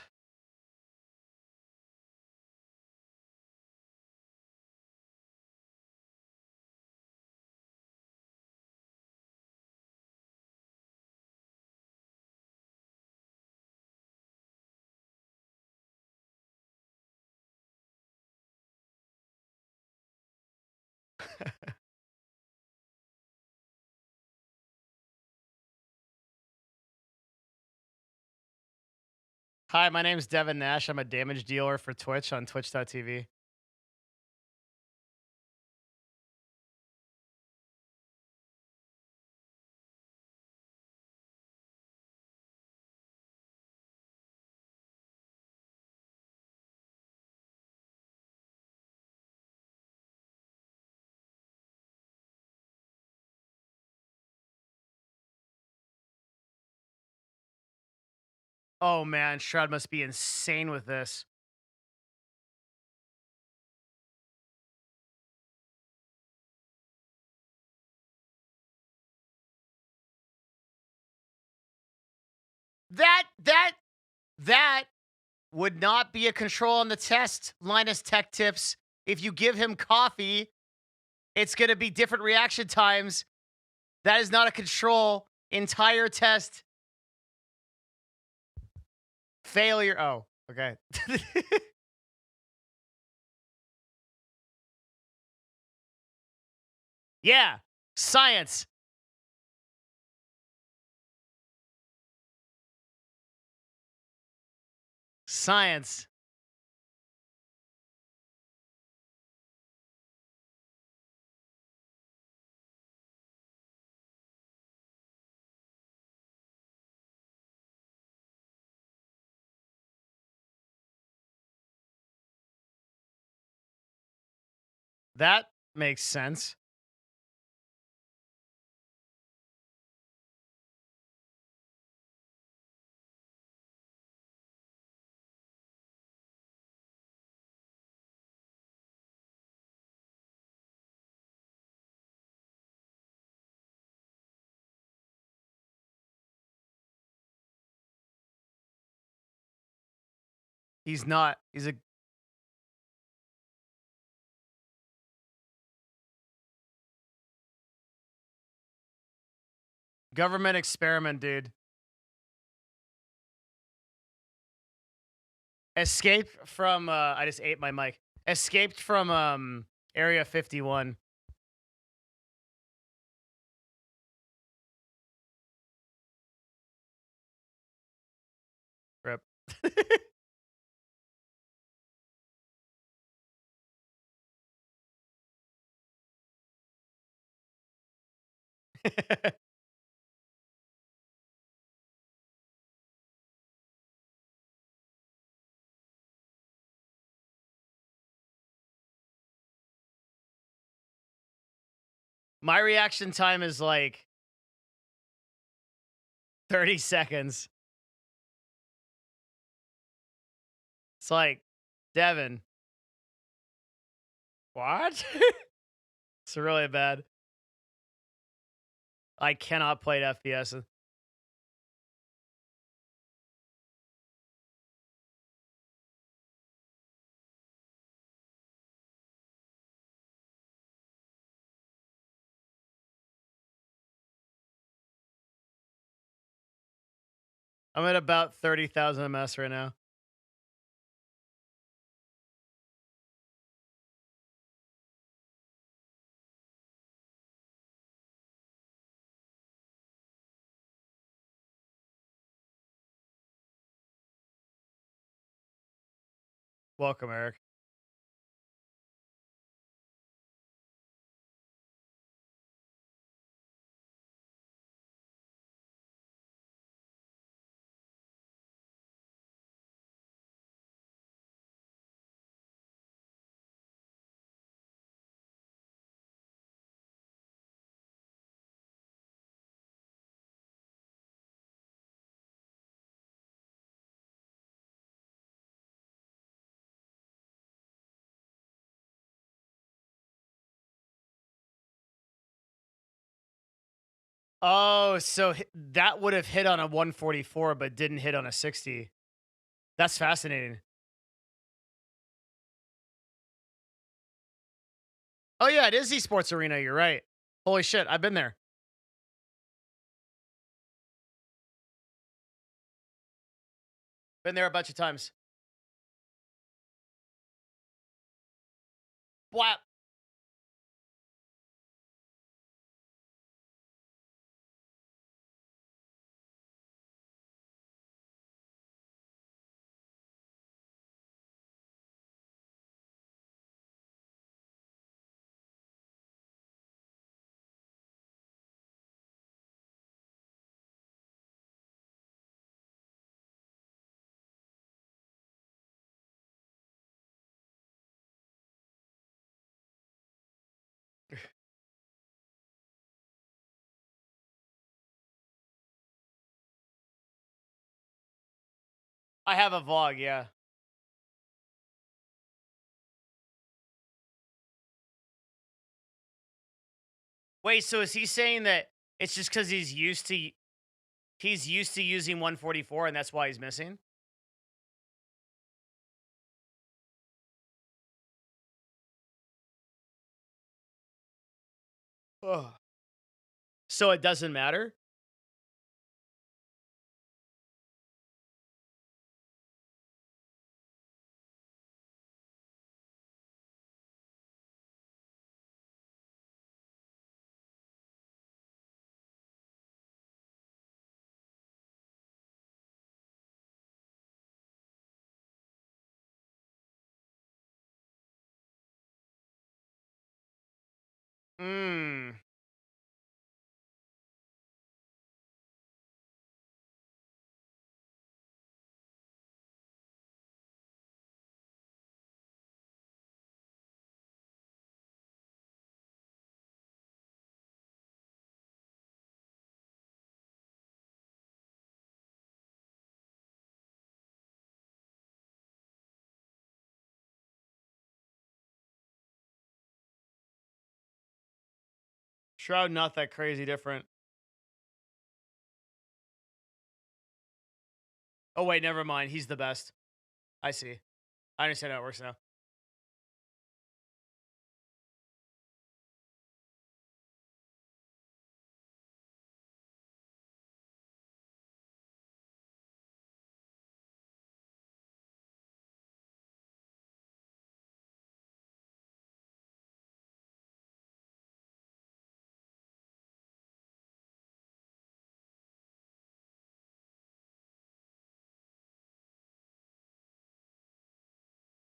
Hi, my name's Devin Nash. I'm a damage dealer for Twitch on twitch.tv. Oh man, Shroud must be insane with this. That would not be a control on the test, Linus Tech Tips. If you give him coffee, it's going to be different reaction times. That is not a control. Entire test failure. Oh, okay. Yeah, science. Science. That makes sense. He's not. He's a government experiment, dude. Escaped from I just ate my mic. Escaped from Area 51. Rip. My reaction time is like 30 seconds. It's like, Devin, what? It's really bad. I cannot play at FPS. I'm at about 30,000 ms right now. Welcome, Eric. Oh, so that would have hit on a 144, but didn't hit on a 60. That's fascinating. Oh yeah, it is esports arena. You're right. Holy shit, I've been there. Been there a bunch of times. What? I have a vlog, yeah. Wait, so is he saying that it's just because he's used to using 144 and that's why he's missing? Ugh. So it doesn't matter? Hmm. Shroud not that crazy different. Oh wait, never mind. He's the best. I see. I understand how it works now.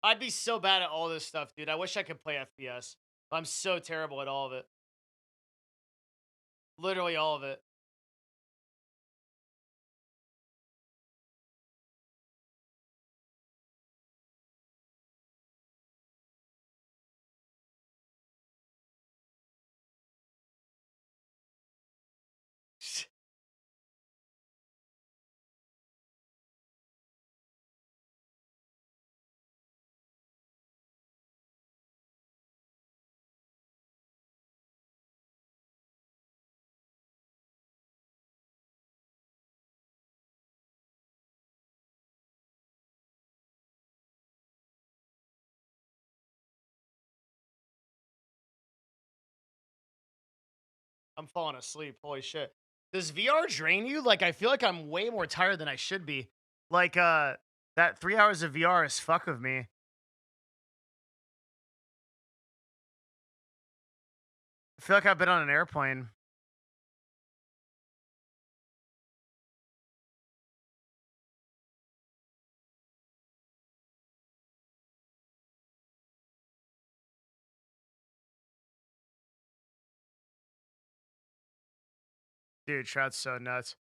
I'd be so bad at all this stuff, dude. I wish I could play FPS. I'm so terrible at all of it. Literally all of it. I'm falling asleep. Holy shit. Does VR drain you? Like, I feel like I'm way more tired than I should be. Like, that 3 hours of VR is fuck with me. I feel like I've been on an airplane. Dude, Trout's so nuts.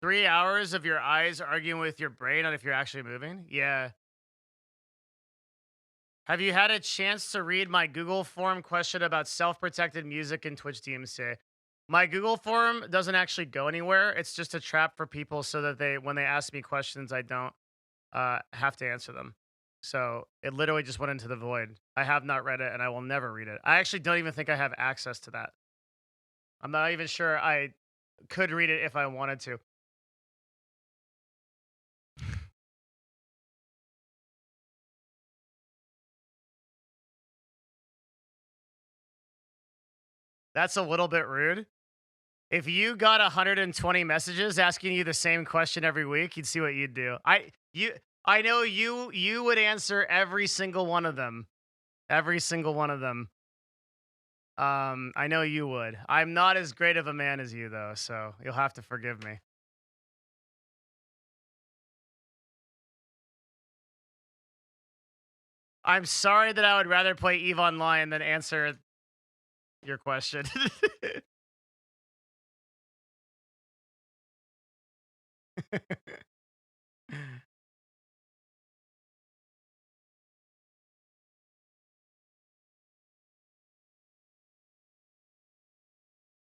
Three hours of your eyes arguing with your brain on if you're actually moving? Yeah. Have you had a chance to read my Google form question about self-protected music and Twitch DMCA? My Google form doesn't actually go anywhere. It's just a trap for people so that when they ask me questions, I don't have to answer them. So it literally just went into the void. I have not read it and I will never read it. I actually don't even think I have access to that. I'm not even sure I could read it if I wanted to. That's a little bit rude. If you got 120 messages asking you the same question every week, you'd see what you'd do. I know you would answer every single one of them. Every single one of them. I know you would. I'm not as great of a man as you though, so you'll have to forgive me. I'm sorry that I would rather play EVE Online than answer your question.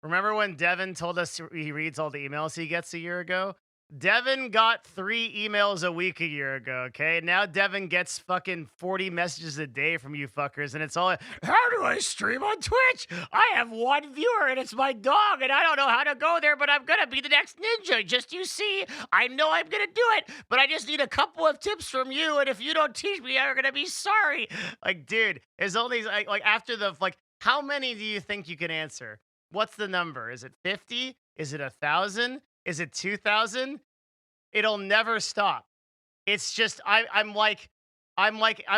Remember when Devin told us he reads all the emails he gets a year ago? Devin got 3 emails a week a year ago, okay? Now Devin gets fucking 40 messages a day from you fuckers, and it's all, how do I stream on Twitch? I have 1 viewer, and it's my dog, and I don't know how to go there, but I'm gonna be the next ninja. Just you see, I know I'm gonna do it, but I just need a couple of tips from you, and if you don't teach me, I'm gonna be sorry. Like, dude, there's all these, like after the, like, how many do you think you can answer? What's the number? Is it 50? Is it 1,000? Is it 2,000? It'll never stop. It's just I'm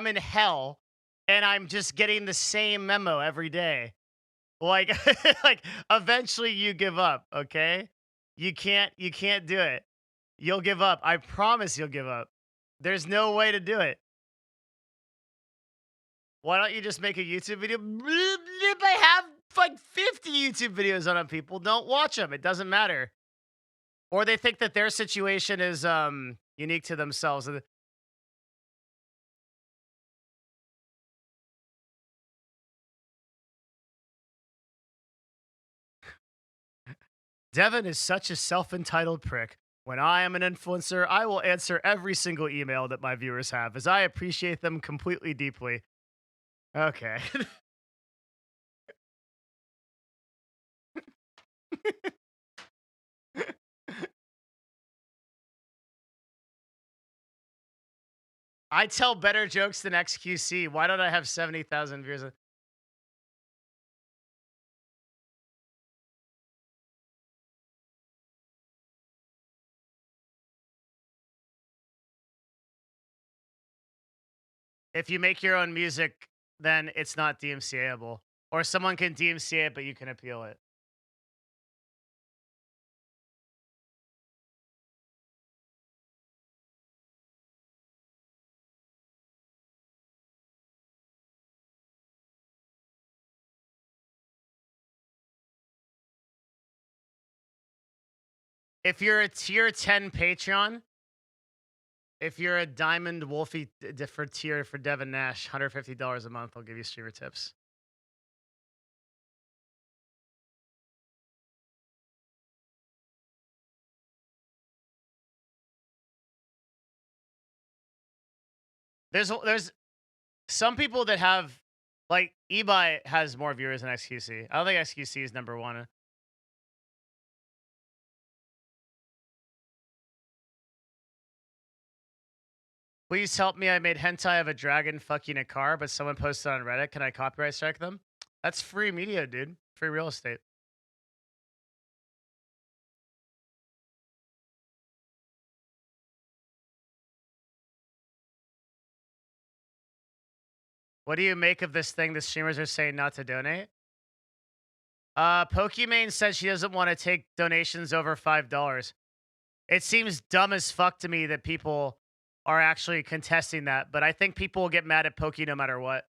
in hell and I'm just getting the same memo every day. Like like eventually you give up, okay? You can't do it. You'll give up. I promise you'll give up. There's no way to do it. Why don't you just make a YouTube video? I have like 50 YouTube videos on them. People don't watch them. It doesn't matter. Or they think that their situation is unique to themselves. Devin is such a self-entitled prick. When I am an influencer, I will answer every single email that my viewers have, as I appreciate them completely deeply. Okay. I tell better jokes than XQC. Why don't I have 70,000 views? If you make your own music, then it's not DMCAable. Or someone can DMCA it, but you can appeal it. If you're a tier 10 Patreon, if you're a Diamond Wolfie for tier for Devin Nash, $150 a month, I'll give you streamer tips. There's some people that have like eBay has more viewers than XQC. I don't think XQC is number one. Please help me. I made hentai of a dragon fucking a car, but someone posted on Reddit. Can I copyright strike them? That's free media, dude. Free real estate. What do you make of this thing the streamers are saying not to donate? Pokimane said she doesn't want to take donations over $5. It seems dumb as fuck to me that people are actually contesting that, but I think people will get mad at Pokey no matter what.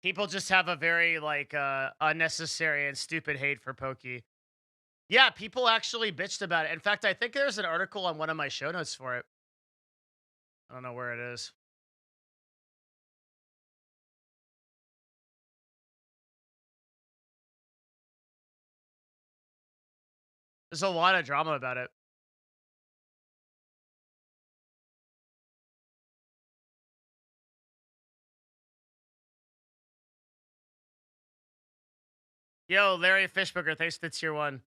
People just have a very like unnecessary and stupid hate for Pokey. Yeah, people actually bitched about it. In fact, I think there's an article on one of my show notes for it. I don't know where it is. There's a lot of drama about it. Yo, Larry Fishburger, thanks for the tier 1.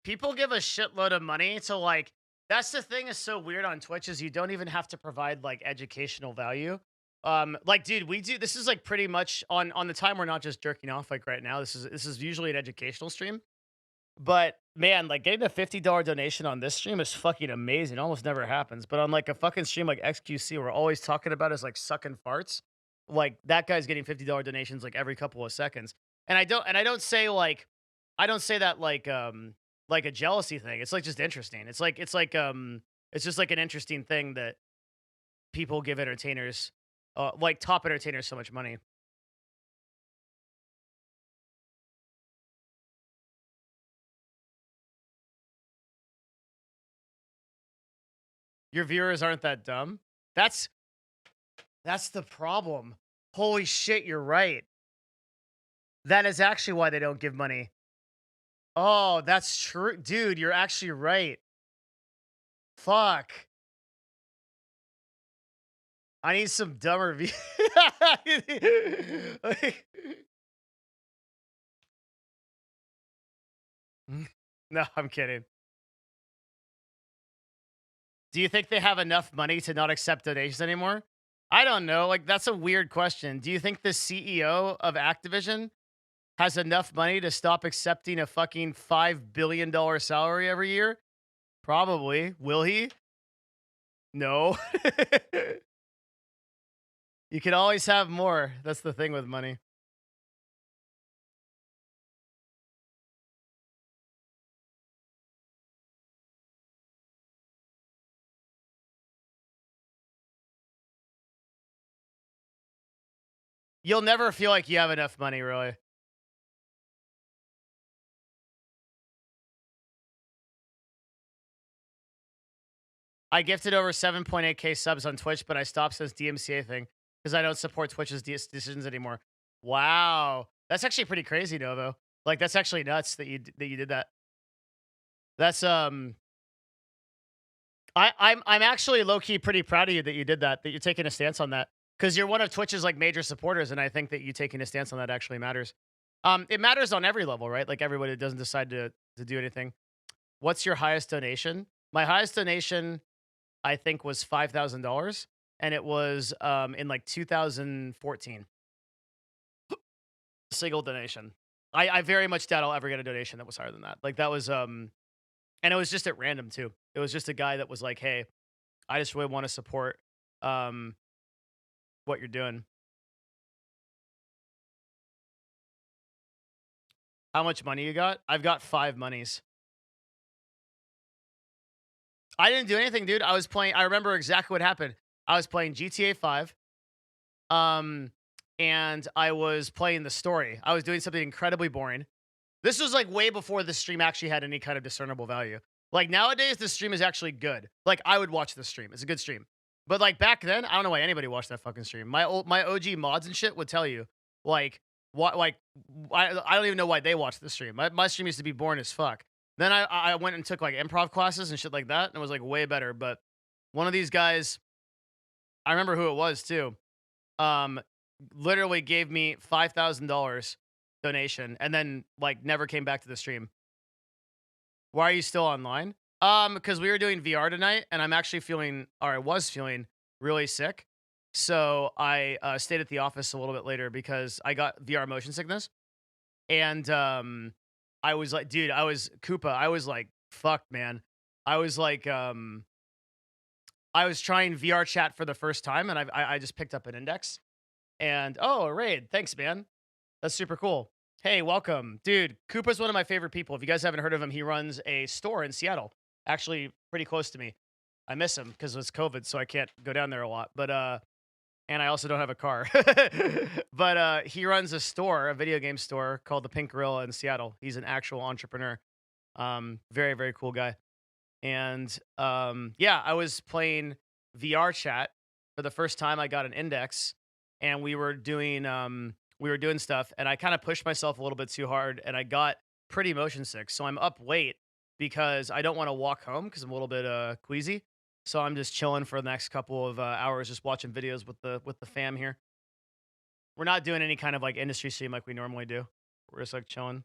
People give a shitload of money to like, that's the thing is so weird on Twitch is you don't even have to provide like educational value. Like, dude, we do, this is like pretty much on the time we're not just jerking off like right now. This is usually an educational stream. But man, like getting a $50 donation on this stream is fucking amazing. It almost never happens. But on like a fucking stream like XQC, we're always talking about is like sucking farts. Like that guy's getting $50 donations like every couple of seconds. And I don't say like I don't say that like a jealousy thing. It's like just interesting. It's just like an interesting thing that people give entertainers like top entertainers so much money. Your viewers aren't that dumb. That's the problem. Holy shit, you're right. That is actually why they don't give money. Oh, that's true. Dude, you're actually right. Fuck. I need some dumber views. No, I'm kidding. Do you think they have enough money to not accept donations anymore? I don't know. Like, that's a weird question. Do you think the CEO of Activision has enough money to stop accepting a fucking $5 billion salary every year? Probably. Will he? No. You can always have more. That's the thing with money. You'll never feel like you have enough money, really. I gifted over 7.8k subs on Twitch, but I stopped since DMCA thing because I don't support Twitch's decisions anymore. Wow. That's actually pretty crazy, Novo. Like, that's actually nuts that you did that. That's, I'm actually low-key pretty proud of you that you did that you're taking a stance on that, because 'cause you're one of Twitch's, like, major supporters, and I think that you taking a stance on that actually matters. It matters on every level, right? Like, everybody doesn't decide to do anything. What's your highest donation? My highest donation, I think, was $5,000, and it was, in, like, 2014. Single donation. I very much doubt I'll ever get a donation that was higher than that. Like, that was, and it was just at random too. It was just a guy that was like, "Hey, I just really wanna support, um, what you're doing." How much money you got? I've got 5 monies. I didn't do anything, dude. I remember exactly what happened. I was playing GTA 5, um, and I was playing the story. I was doing something incredibly boring. This was, like, way before the stream actually had any kind of discernible value. Like, nowadays, the stream is actually good. Like, I would watch the stream. It's a good stream. But, like, back then, I don't know why anybody watched that fucking stream. My OG mods and shit would tell you, like, what, like, I don't even know why they watched the stream. My stream used to be boring as fuck. Then I went and took, like, improv classes and shit like that, and it was, like, way better. But one of these guys, I remember who it was too, um, literally gave me $5,000 donation and then, like, never came back to the stream. Why are you still online? Because we were doing VR tonight, and I'm actually feeling, or I was feeling, really sick. So I stayed at the office a little bit later because I got VR motion sickness, and I was like, dude, I was Koopa. I was like, fuck, man. I was like, I was trying VR chat for the first time, and I just picked up an index, and oh, a raid. Thanks, man. That's super cool. Hey, welcome. Dude, Koopa's one of my favorite people. If you guys haven't heard of him, he runs a store in Seattle, actually pretty close to me. I miss him because it's COVID, so I can't go down there a lot. But and I also don't have a car. But he runs a store, a video game store called the Pink Gorilla in Seattle. He's an actual entrepreneur. Very, very cool guy. And yeah, I was playing VR chat for the first time. I got an index, and we were doing stuff, and I kind of pushed myself a little bit too hard, and I got pretty motion sick. So I'm up late because I don't want to walk home because I'm a little bit queasy. So I'm just chilling for the next couple of hours, just watching videos with the fam here. We're not doing any kind of like industry stream like we normally do. We're just like chilling.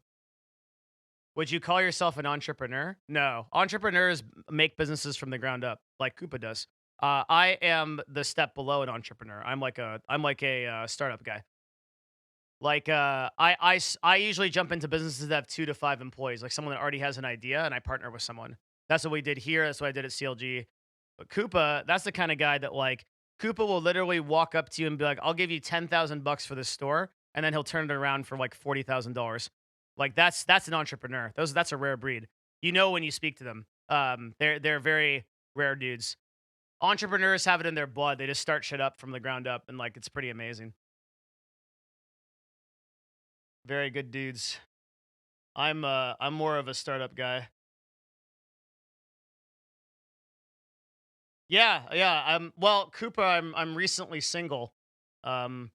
Would you call yourself an entrepreneur? No. Entrepreneurs make businesses from the ground up, like Koopa does. I am the step below an entrepreneur. I'm like a startup guy. Like I usually jump into businesses that have 2 to 5 employees, like someone that already has an idea, and I partner with someone. That's what we did here. That's what I did at CLG. But Koopa, that's the kind of guy that like Koopa will literally walk up to you and be like, "I'll give you $10,000 for this store," and then he'll turn it around for like $40,000. Like that's an entrepreneur. That's a rare breed. You know when you speak to them. They're very rare dudes. Entrepreneurs have it in their blood. They just start shit up from the ground up, and like it's pretty amazing. Very good dudes. I'm more of a startup guy. Yeah, yeah. Well, Koopa, I'm recently single. Um,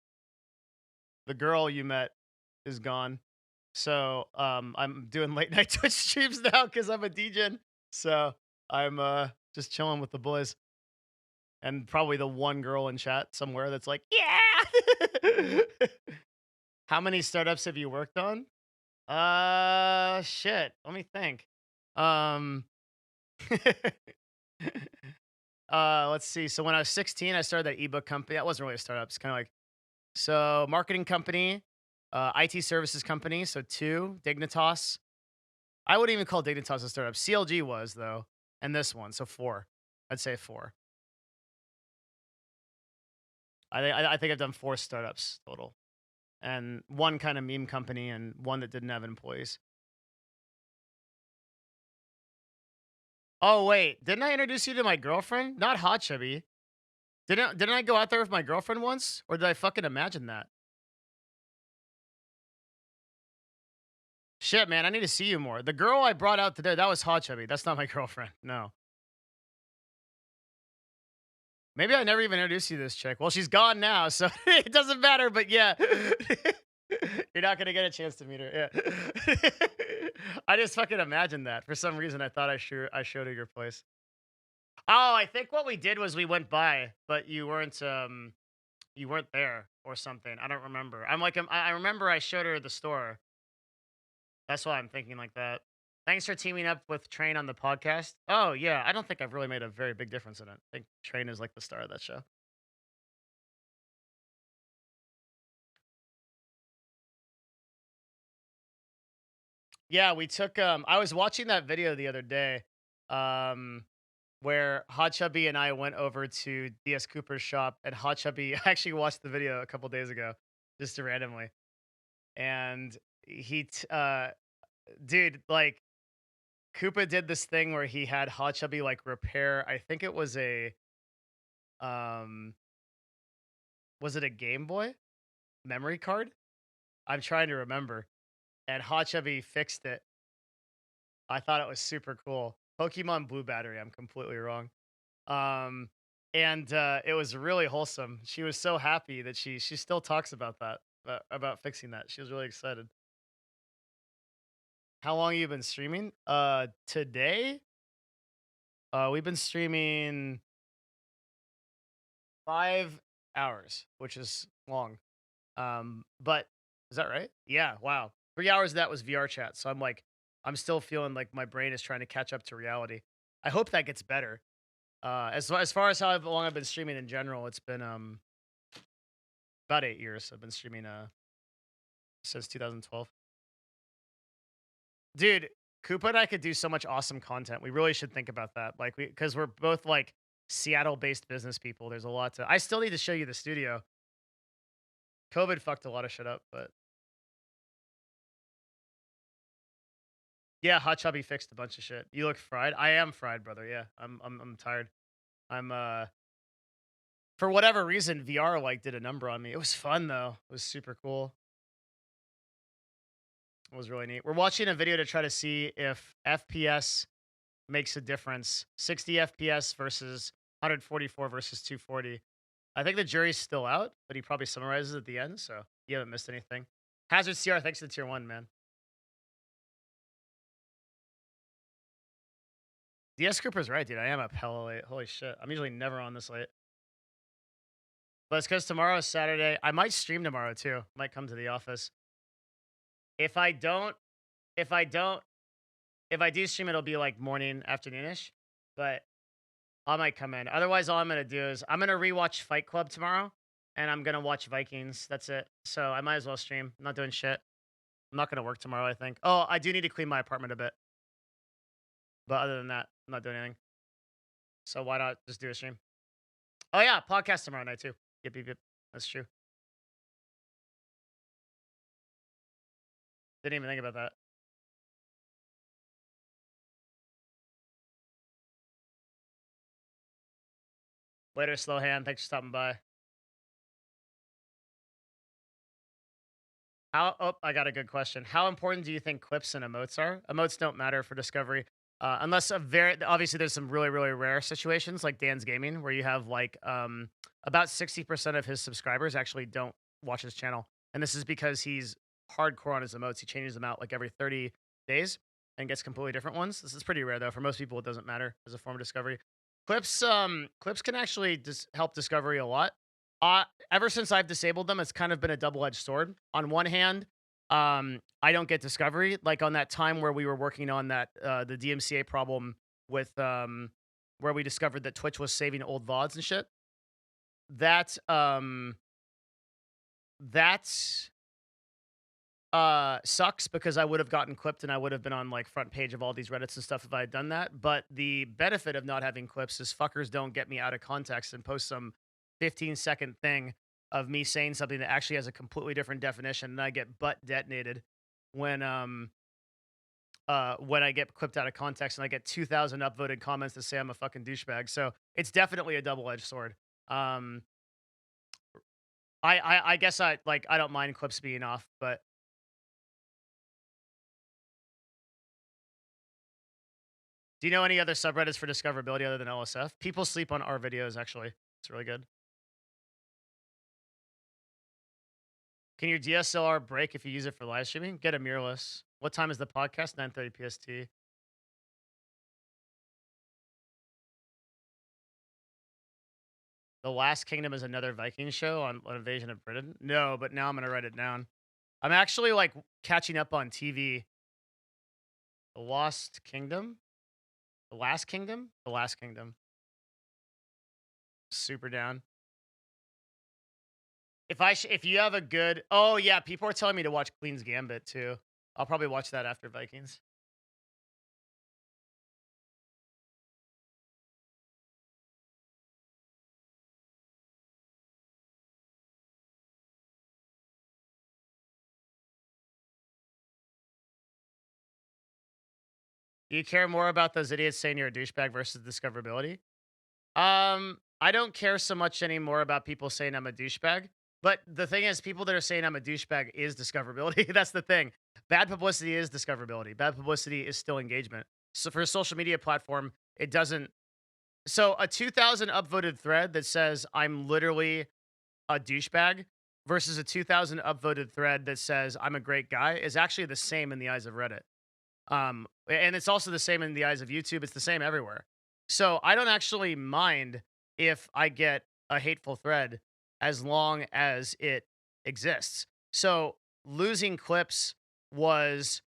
the girl you met is gone. So, I'm doing late night Twitch streams now because I'm a DJ. So I'm just chilling with the boys. And probably the one girl in chat somewhere that's like, yeah. How many startups have you worked on? Shit. Let me think. Um, let's see. So when I was 16, I started that ebook company. That wasn't really a startup. It's kind of like so marketing company, IT services company. So 2, Dignitas. I wouldn't even call Dignitas a startup. CLG was though, and this one. So 4. I'd say 4. I think I've done 4 startups total, and one kind of meme company, and one that didn't have employees. Oh wait, didn't I introduce you to my girlfriend? Not hot chubby. Didn't I go out there with my girlfriend once, or did I fucking imagine that? Shit, man, I need to see you more. The girl I brought out today, that was hot chubby. That's not my girlfriend. No. Maybe I never even introduced you to this chick. Well, she's gone now, so it doesn't matter. But yeah. You're not gonna get a chance to meet her. Yeah. I just fucking imagined that. For some reason, I thought I showed her your place. Oh, I think what we did was we went by, but you weren't there or something. I don't remember. I remember I showed her the store. That's why I'm thinking like that. Thanks for teaming up with Train on the podcast. Oh yeah, I don't think I've really made a very big difference in it. I think Train is like the star of that show. Yeah, we took I was watching that video the other day, um, where Hot Chubby and I went over to DS Cooper's shop, and Hot Chubby I actually watched the video a couple days ago, just randomly. And dude, like Koopa did this thing where he had Hot Chubby like repair, I think it um was it a Game Boy memory card? I'm trying to remember. And Hot Chubby fixed it. I thought it was super cool. Pokemon Blue Battery, I'm completely wrong. Um, it was really wholesome. She was so happy that she still talks about that, about fixing that. She was really excited. How long you been streaming? Today, we've been streaming 5 hours, which is long. But is that right? Yeah. Wow. 3 hours of that was VR chat. So I'm still feeling like my brain is trying to catch up to reality. I hope that gets better. As far as how long I've been streaming in general, it's been about 8 years. I've been streaming since 2012. Dude, Koopa and I could do so much awesome content. We really should think about that. Like because we're both like Seattle-based business people. There's a lot to. I still need to show you the studio. COVID fucked a lot of shit up, but yeah, Hot Chubby fixed a bunch of shit. You look fried. I am fried, brother. Yeah, I'm tired. I'm for whatever reason, VR like did a number on me. It was fun though. It was super cool. It was really neat. We're watching a video to try to see if FPS makes a difference. 60 FPS versus 144 versus 240. I think the jury's still out, but he probably summarizes at the end, so you haven't missed anything. Hazard CR, thanks to tier 1, man. DS Cooper's right, dude. I am up hella late. Holy shit. I'm usually never on this late. But it's because tomorrow is Saturday. I might stream tomorrow too. Might come to the office. If I don't, if I don't, if I do stream, it'll be like morning, afternoonish. But I might come in. Otherwise, all I'm gonna do is I'm gonna rewatch Fight Club tomorrow, and I'm gonna watch Vikings. That's it. So I might as well stream. I'm not doing shit. I'm not gonna work tomorrow, I think. Oh, I do need to clean my apartment a bit. But other than that, I'm not doing anything. So why not just do a stream? Oh yeah, podcast tomorrow night too. Yep, yep, yep. That's true. Didn't even think about that. Later, slow hand. Thanks for stopping by. I got a good question. How important do you think clips and emotes are? Emotes don't matter for discovery, unless obviously there's some really really rare situations like Dan's Gaming where you have like about 60% of his subscribers actually don't watch his channel, and this is because he's hardcore on his emotes. He changes them out like every 30 days and gets completely different ones. This is pretty rare though. For most people, it doesn't matter as a form of discovery. Clips can actually help discovery a lot. Ever since I've disabled them, it's kind of been a double-edged sword. On one hand, I don't get discovery. Like on that time where we were working on that the DMCA problem with where we discovered that Twitch was saving old VODs and shit. That that sucks because I would have gotten clipped and I would have been on like front page of all these Reddits and stuff if I had done that. But the benefit of not having clips is fuckers don't get me out of context and post some 15-second thing of me saying something that actually has a completely different definition, and I get butt detonated when I get clipped out of context and I get 2,000 upvoted comments to say I'm a fucking douchebag. So it's definitely a double-edged sword. I guess I don't mind clips being off, but do you know any other subreddits for discoverability other than LSF? People sleep on our videos, actually. It's really good. Can your DSLR break if you use it for live streaming? Get a mirrorless. What time is the podcast? 9:30 PST. The Last Kingdom is another Viking show on Invasion of Britain. No, but now I'm gonna write it down. I'm actually like catching up on TV. The Lost Kingdom, The Last Kingdom, The Last Kingdom. Super down. If you have a good, oh yeah, people are telling me to watch Queen's Gambit too. I'll probably watch that after Vikings. Do you care more about those idiots saying you're a douchebag versus discoverability? I don't care so much anymore about people saying I'm a douchebag. But the thing is, people that are saying I'm a douchebag is discoverability. That's the thing. Bad publicity is discoverability. Bad publicity is still engagement. So for a social media platform, it doesn't. So a 2,000 upvoted thread that says I'm literally a douchebag versus a 2,000 upvoted thread that says I'm a great guy is actually the same in the eyes of Reddit. And it's also the same in the eyes of YouTube. It's the same everywhere. So I don't actually mind if I get a hateful thread as long as it exists. So losing clips was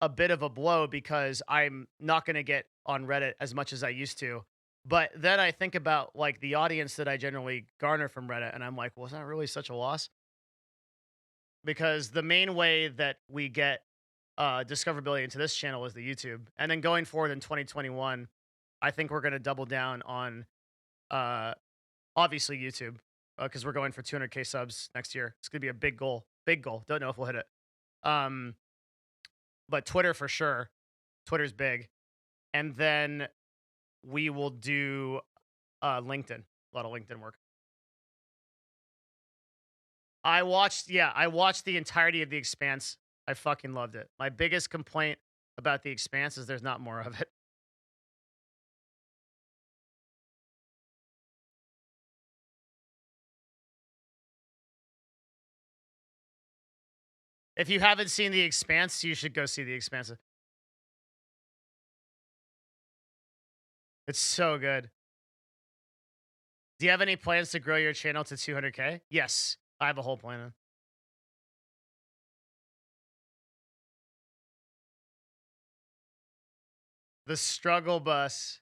a bit of a blow because I'm not going to get on Reddit as much as I used to. But then I think about like the audience that I generally garner from Reddit, and I'm like, well, is that really such a loss? Because the main way that we get discoverability into this channel is the YouTube. And then going forward in 2021, I think we're going to double down on uh, obviously YouTube because we're going for 200K subs next year. It's going to be a big goal. Big goal. Don't know if we'll hit it. But Twitter for sure. Twitter's big. And then we will do LinkedIn. A lot of LinkedIn work. I watched the entirety of The Expanse. I fucking loved it. My biggest complaint about The Expanse is there's not more of it. If you haven't seen The Expanse, you should go see The Expanse. It's so good. Do you have any plans to grow your channel to 200K? Yes, I have a whole plan. The struggle bus.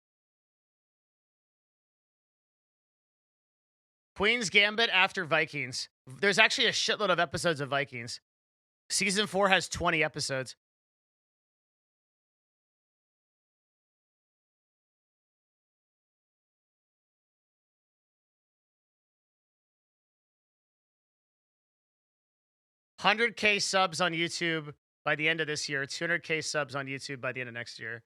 Queen's Gambit after Vikings. There's actually a shitload of episodes of Vikings. Season 4 has 20 episodes. $100K subs on YouTube by the end of this year. 200K subs on YouTube by the end of next year.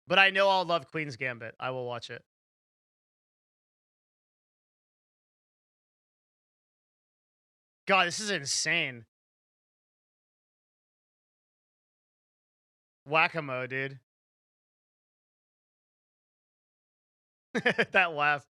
But I know I'll love Queen's Gambit. I will watch it. God, this is insane. Whack-a-mole, dude. That laugh.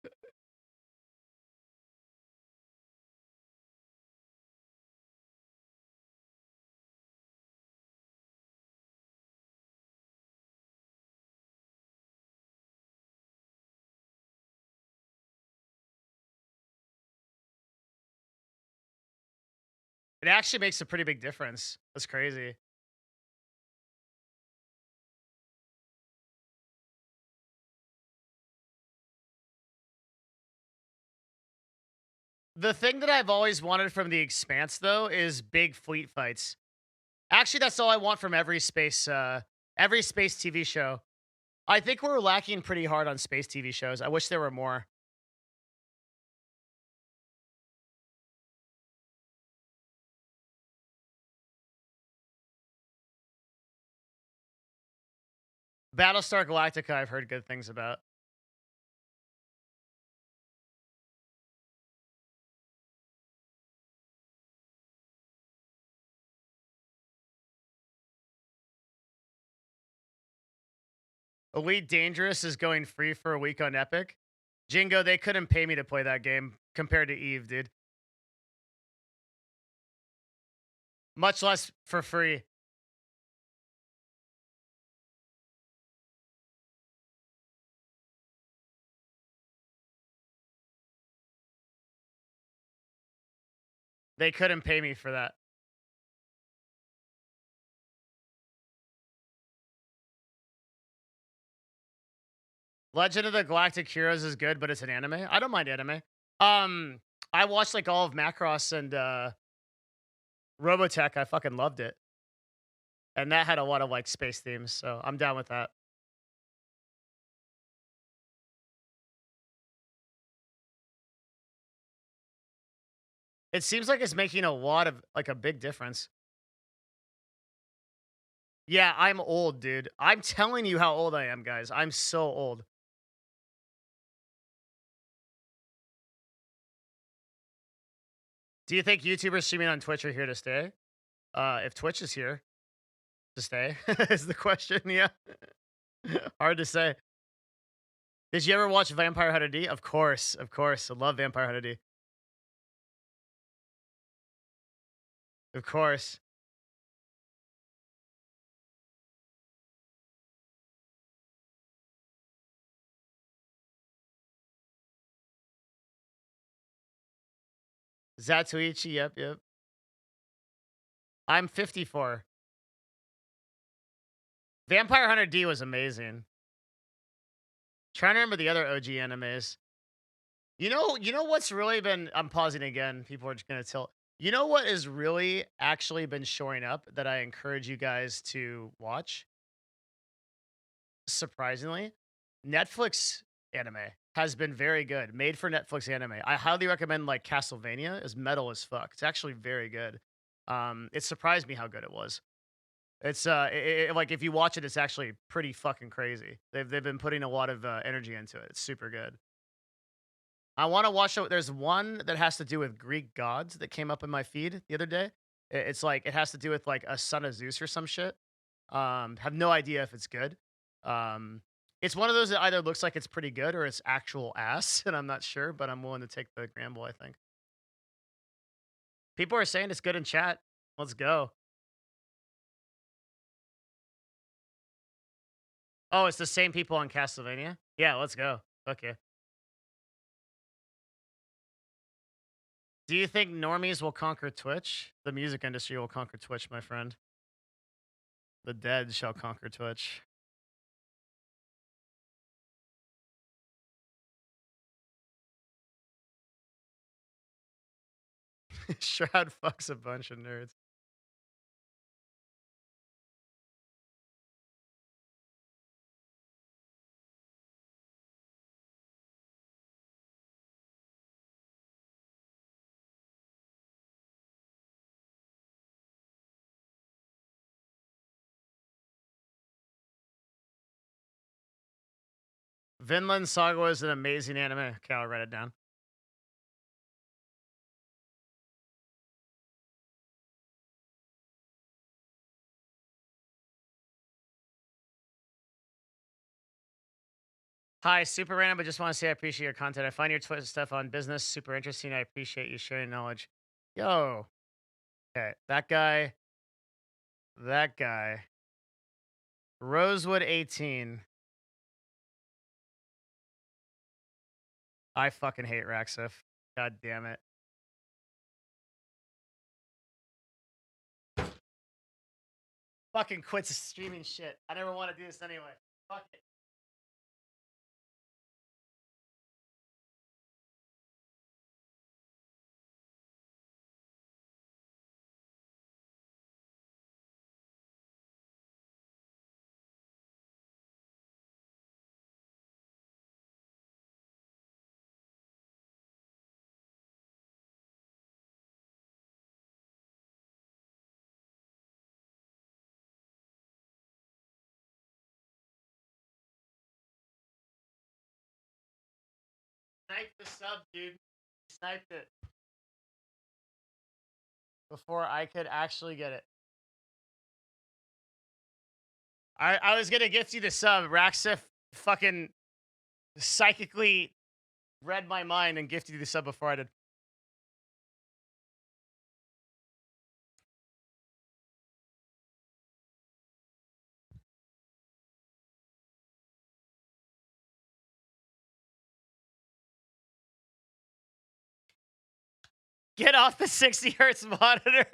It actually makes a pretty big difference. That's crazy. The thing that I've always wanted from The Expanse, though, is big fleet fights. Actually, that's all I want from every space TV show. I think we're lacking pretty hard on space TV shows. I wish there were more. Battlestar Galactica, I've heard good things about. Elite Dangerous is going free for a week on Epic. Jingo, they couldn't pay me to play that game compared to Eve, dude. much less for free. They couldn't pay me for that. Legend of the Galactic Heroes is good, but it's an anime. I don't mind anime. Um, I watched like all of Macross and Robotech. I fucking loved it, and that had a lot of like space themes, so I'm down with that. It seems like it's making a lot of like a big difference. Yeah, I'm old, dude. I'm telling you how old I am, guys. I'm so old. Do you think YouTubers streaming on Twitch are here to stay? If Twitch is here to stay, is the question. Yeah, hard to say. Did you ever watch Vampire Hunter D? Of course, of course. I love Vampire Hunter D. Of course. Zatuichi, yep, yep. I'm 54. Vampire Hunter D was amazing. Trying to remember the other OG animes. You know what's really been I'm pausing again, people are just gonna tilt. You know what has really actually been showing up that I encourage you guys to watch? Surprisingly, Netflix anime has been very good. Made for Netflix anime. I highly recommend like Castlevania is metal as fuck. It's actually very good. It surprised me how good it was. It's like if you watch it, it's actually pretty fucking crazy. They've been putting a lot of energy into it. It's super good. I want to watch it. There's one that has to do with Greek gods that came up in my feed the other day. It's like it has to do with like a son of Zeus or some shit. Have no idea if it's good. Um, it's one of those that either looks like it's pretty good or it's actual ass, and I'm not sure, but I'm willing to take the gamble. I think people are saying it's good in chat. Let's go. Oh, it's the same people on Castlevania. Yeah, let's go. Okay. Do you think normies will conquer Twitch? The music industry will conquer Twitch, my friend. The dead shall conquer Twitch. Shroud fucks a bunch of nerds. Vinland Saga is an amazing anime. Okay, I'll write it down. Hi, super random. I just want to say I appreciate your content. I find your Twitter stuff on business super interesting. I appreciate you sharing knowledge. Yo. Okay, that guy. That guy. Rosewood 18. I fucking hate Raxif. God damn it. Fucking quits streaming shit. I never want to do this anyway. Fuck it. Snipe the sub, dude. Sniped it before I could actually get it. I was gonna gift you the sub. Raxif fucking psychically read my mind and gifted you the sub before I did. Get off the 60 hertz monitor.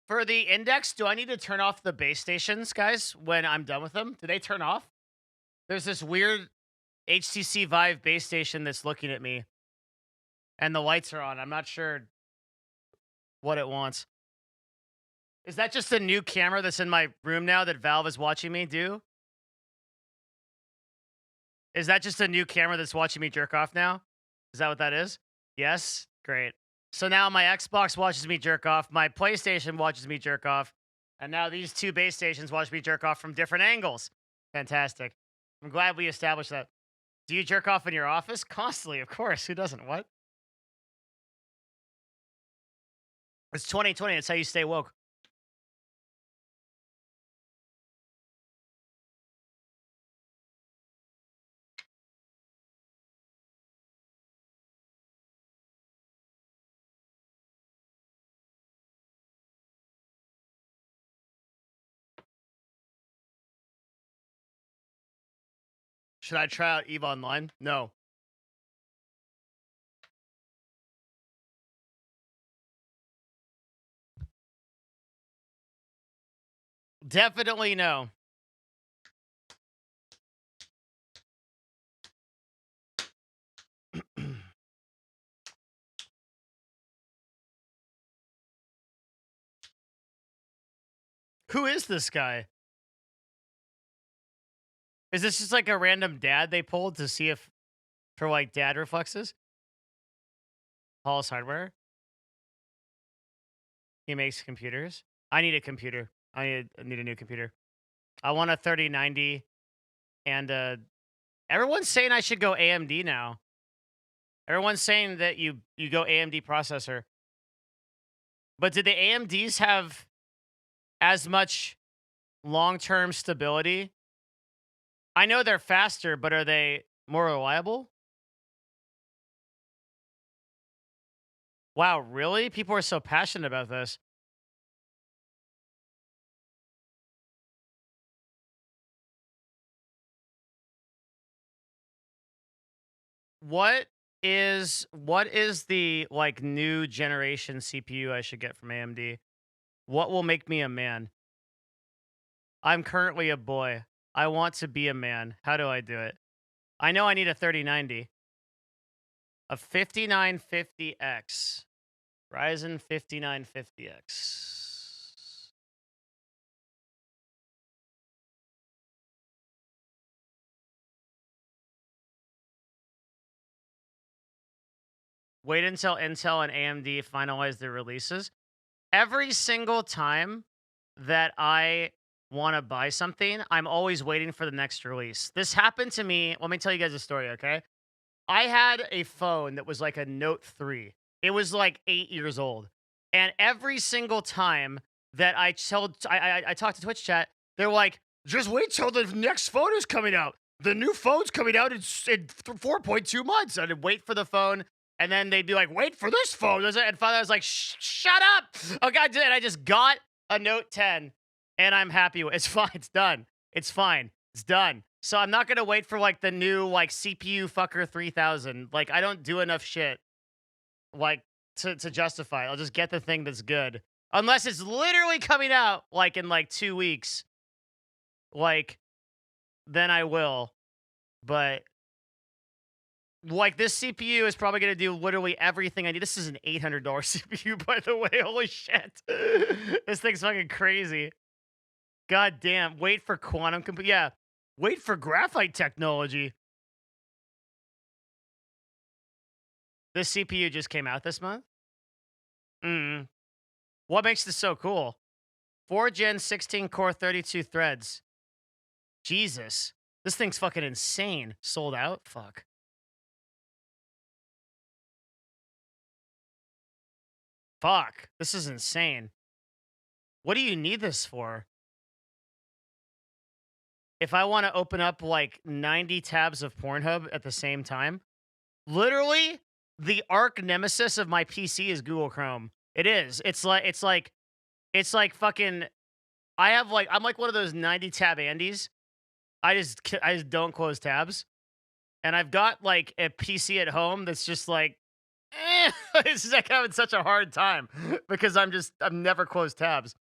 For the index, do I need to turn off the base stations, guys, when I'm done with them? Do they turn off? There's this weird HTC Vive base station that's looking at me, and the lights are on. I'm not sure what it wants. Is that just a new camera that's in my room now that Valve is watching me do? Is that just a new camera that's watching me jerk off now? Is that what that is? Yes? Great. So now my Xbox watches me jerk off, my PlayStation watches me jerk off, and now these two base stations watch me jerk off from different angles. Fantastic. I'm glad we established that. Do you jerk off in your office? Constantly, of course. Who doesn't? What? It's 2020. It's how you stay woke. Should I try out EVE Online? No. Definitely no. Who is this guy? Is this just like a random dad they pulled to see if for like dad reflexes? Paul's Hardware. He makes computers. I need a computer. I need a new computer. I want a 3090 and everyone's saying I should go AMD now. Everyone's saying that you go AMD processor. But did the AMDs have as much long-term stability? I know they're faster, but are they more reliable? Wow, really? People are so passionate about this. What is the like new generation CPU I should get from AMD? What will make me a man? I'm currently a boy. I want to be a man. How do I do it? I know I need a 3090. A 5950X. Ryzen 5950X. Wait until Intel and AMD finalize their releases. Every single time that I want to buy something, I'm always waiting for the next release. This happened to me. Let me tell you guys a story, okay? I had a phone that was like a Note 3. It was like 8 years old. And every single time that I talked to Twitch chat, they're like, just wait till the next phone is coming out. The new phone's coming out in 4.2 months. I'd wait for the phone. And then they'd be like, wait for this phone. And finally I was like, shut up. Oh, God. And I just got a Note 10. And I'm happy. It's fine. It's done. It's fine. It's done. So I'm not going to wait for like the new like CPU fucker 3000. Like I don't do enough shit like to justify it. I'll just get the thing that's good. Unless it's literally coming out like in like 2 weeks. Like then I will. But like this CPU is probably going to do literally everything I need. This is an $800 CPU, by the way. Holy shit. This thing's fucking crazy. God damn. Wait for quantum yeah. Wait for graphite technology. This CPU just came out this month? What makes this so cool? 4 Gen 16 core 32 threads. Jesus. This thing's fucking insane. Sold out? Fuck. Fuck. This is insane. What do you need this for? if I want to open up like 90 tabs of Pornhub at the same time, literally the arch nemesis of my PC is Google Chrome. It is. It's like fucking. I'm like one of those 90 tab Andes. I just don't close tabs, and I've got like a PC at home that's just like, it's just like having such a hard time because I've never closed tabs.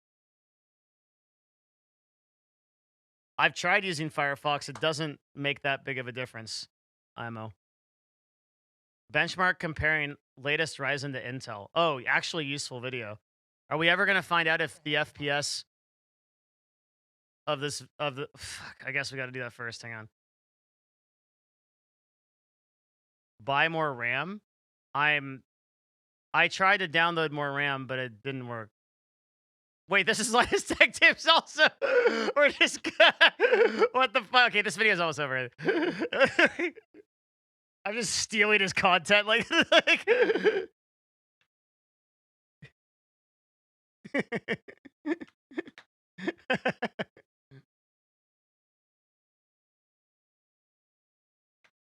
I've tried using Firefox. It doesn't make that big of a difference. IMO. Benchmark comparing latest Ryzen to Intel. Oh, actually useful video. Are we ever going to find out if the FPS of the fuck, I guess we got to do that first. Hang on. Buy more RAM? I tried to download more RAM, but it didn't work. Wait, this is latest tech tips also. We're just what the fuck? Okay, this video is almost over. I'm just stealing his content, like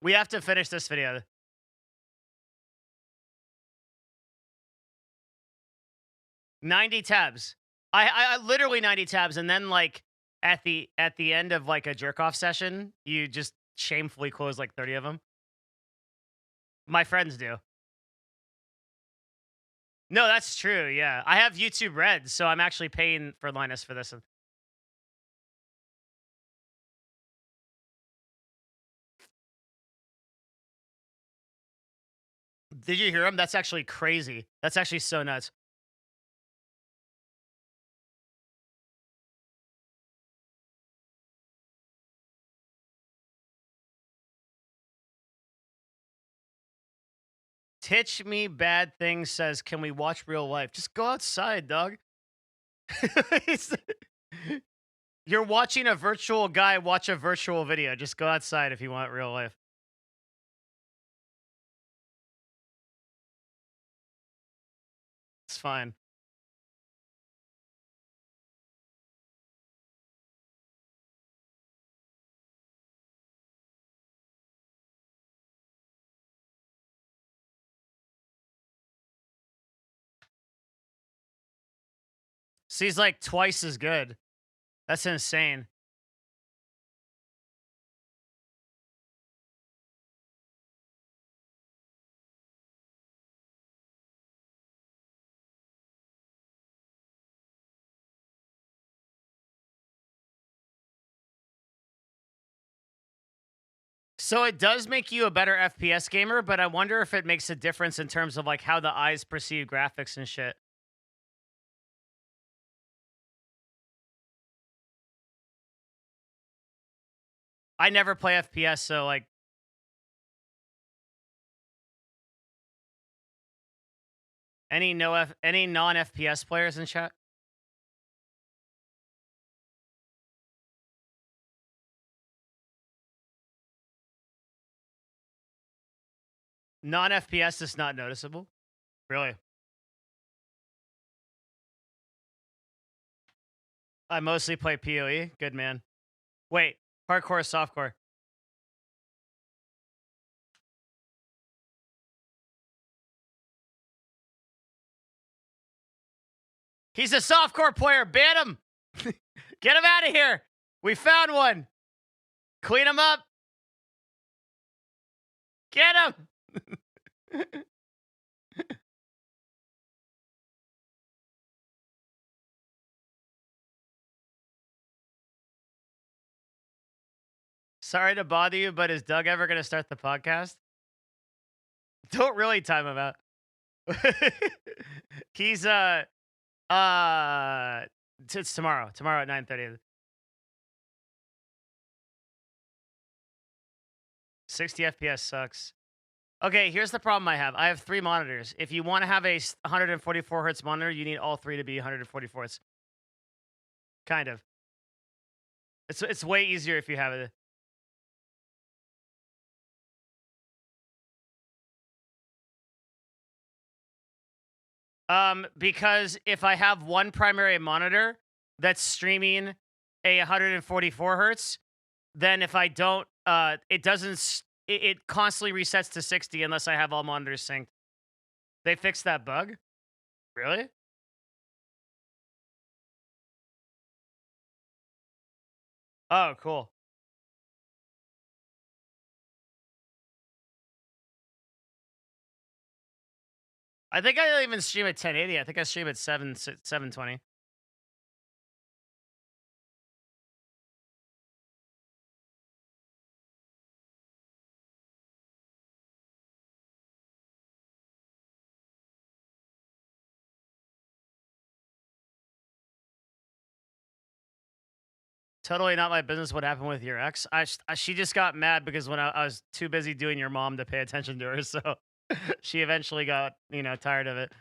we have to finish this video. "90 tabs. I literally 90 tabs, and then like at the end of like a jerk off session, you just shamefully close like 30 of them. My friends do. No, that's true. Yeah, I have YouTube Red, so I'm actually paying for Linus for this. Did you hear him? That's actually crazy. That's actually so nuts. Titch Me Bad Thing says, "Can we watch real life?" Just go outside, dog. You're watching a virtual guy watch a virtual video. Just go outside if you want real life. It's fine. So he's like twice as good. That's insane. So it does make you a better FPS gamer, but I wonder if it makes a difference in terms of like how the eyes perceive graphics and shit. I never play FPS, so like any non FPS players in chat? Non FPS is not noticeable. Really? I mostly play PoE. Good man. Wait, hardcore, softcore. He's a softcore player. Ban him. Get him out of here. We found one. Clean him up. Get him. Sorry to bother you, but is Doug ever going to start the podcast? Don't really time him out. He's it's tomorrow. Tomorrow at 9:30. 60 FPS sucks. Okay, here's the problem I have. I have 3 monitors. If you want to have a 144 hertz monitor, you need all 3 to be 144 hertz. Kind of. It's way easier if you have it. Because if I have one primary monitor that's streaming a 144 hertz, then if I don't, it doesn't. It constantly resets to 60 unless I have all monitors synced. They fixed that bug? Really? Oh, cool. I think I don't even stream at 1080. I think I stream at 720. Totally not my business what happened with your ex. She just got mad because when I was too busy doing your mom to pay attention to her, so she eventually got, tired of it.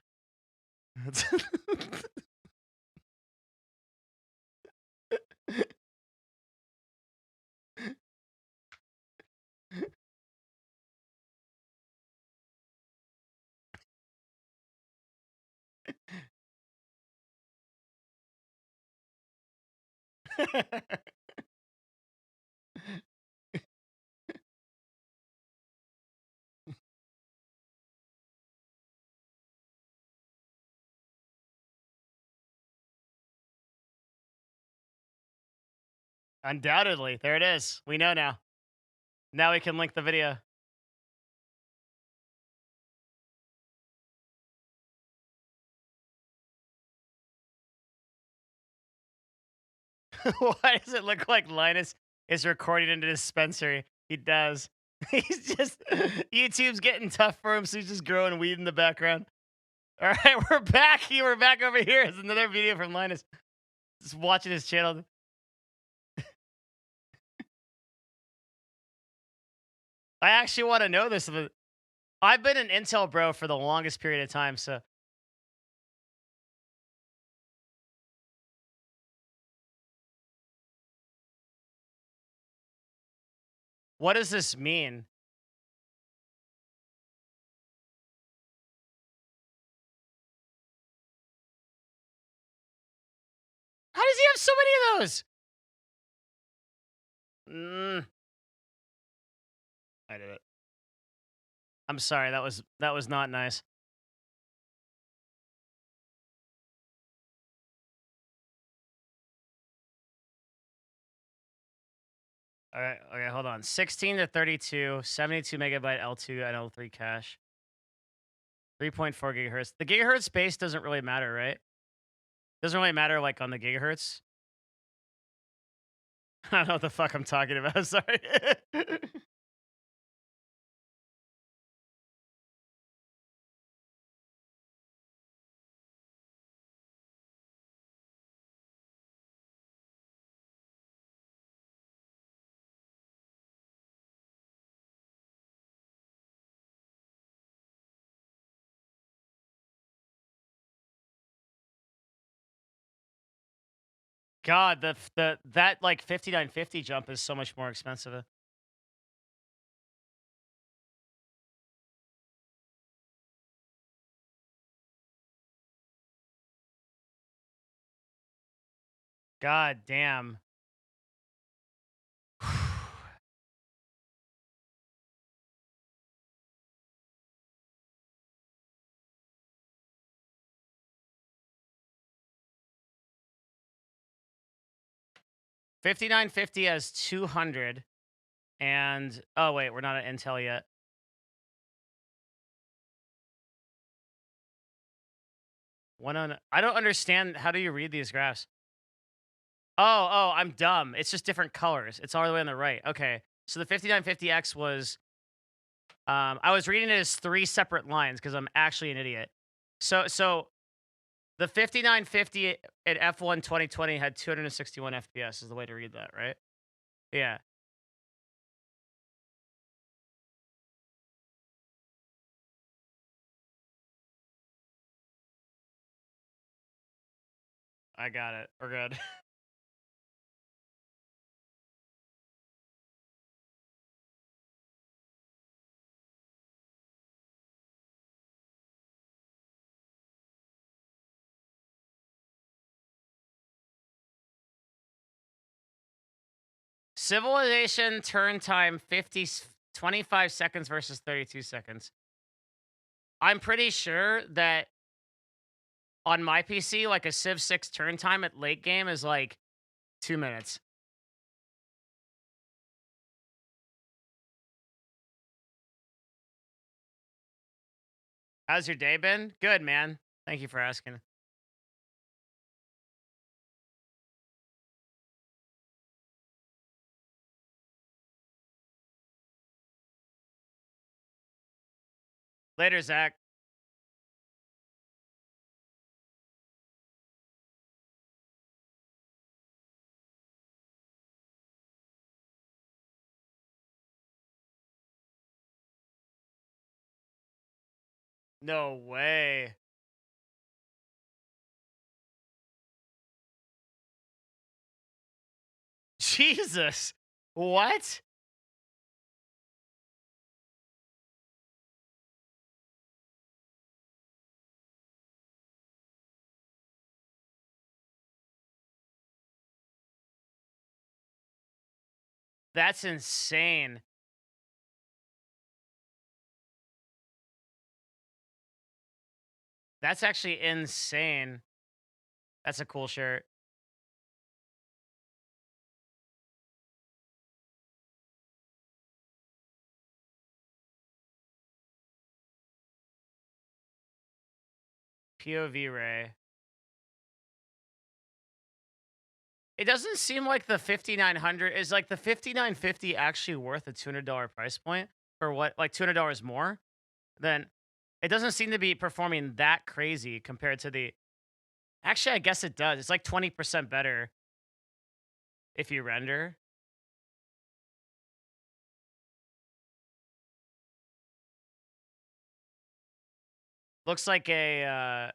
Undoubtedly. There it is. We know now. Now we can link the video. Why does it look like Linus is recording in a dispensary? He does. He's just YouTube's getting tough for him, so he's just growing weed in the background. All right, we're back. We're back over here. It's another video from Linus. Just watching his channel. I actually want to know this. But I've been an Intel bro for the longest period of time. So, what does this mean? How does he have so many of those? I did it. I'm sorry. That was not nice. All right. Okay, hold on. 16 to 32, 72 megabyte L2 and L3 cache. 3.4 gigahertz. The gigahertz space doesn't really matter, right? Doesn't really matter like on the gigahertz. I don't know what the fuck I'm talking about. Sorry. God, that like 5950 jump is so much more expensive. God damn. 5950 has 200 and oh wait, we're not at Intel yet. I don't understand. How do you read these graphs? Oh, I'm dumb. It's just different colors. It's all the way on the right. Okay. So the 5950X was I was reading it as 3 separate lines because I'm actually an idiot. So the 5950 at F1 2020 had 261 FPS is the way to read that, right? Yeah. I got it. We're good. Civilization turn time 25 seconds versus 32 seconds. I'm pretty sure that on my PC, like a Civ 6 turn time at late game is like 2 minutes. How's your day been? Good, man. Thank you for asking. Later, Zach. No way. Jesus. What? That's insane. That's actually insane. That's a cool shirt. POV Ray. It doesn't seem like the 5,900 is like the 5,950 actually worth a $200 price point for what, like $200 more? Then it doesn't seem to be performing that crazy compared to the. Actually, I guess it does. It's like 20% better if you render. Looks like a.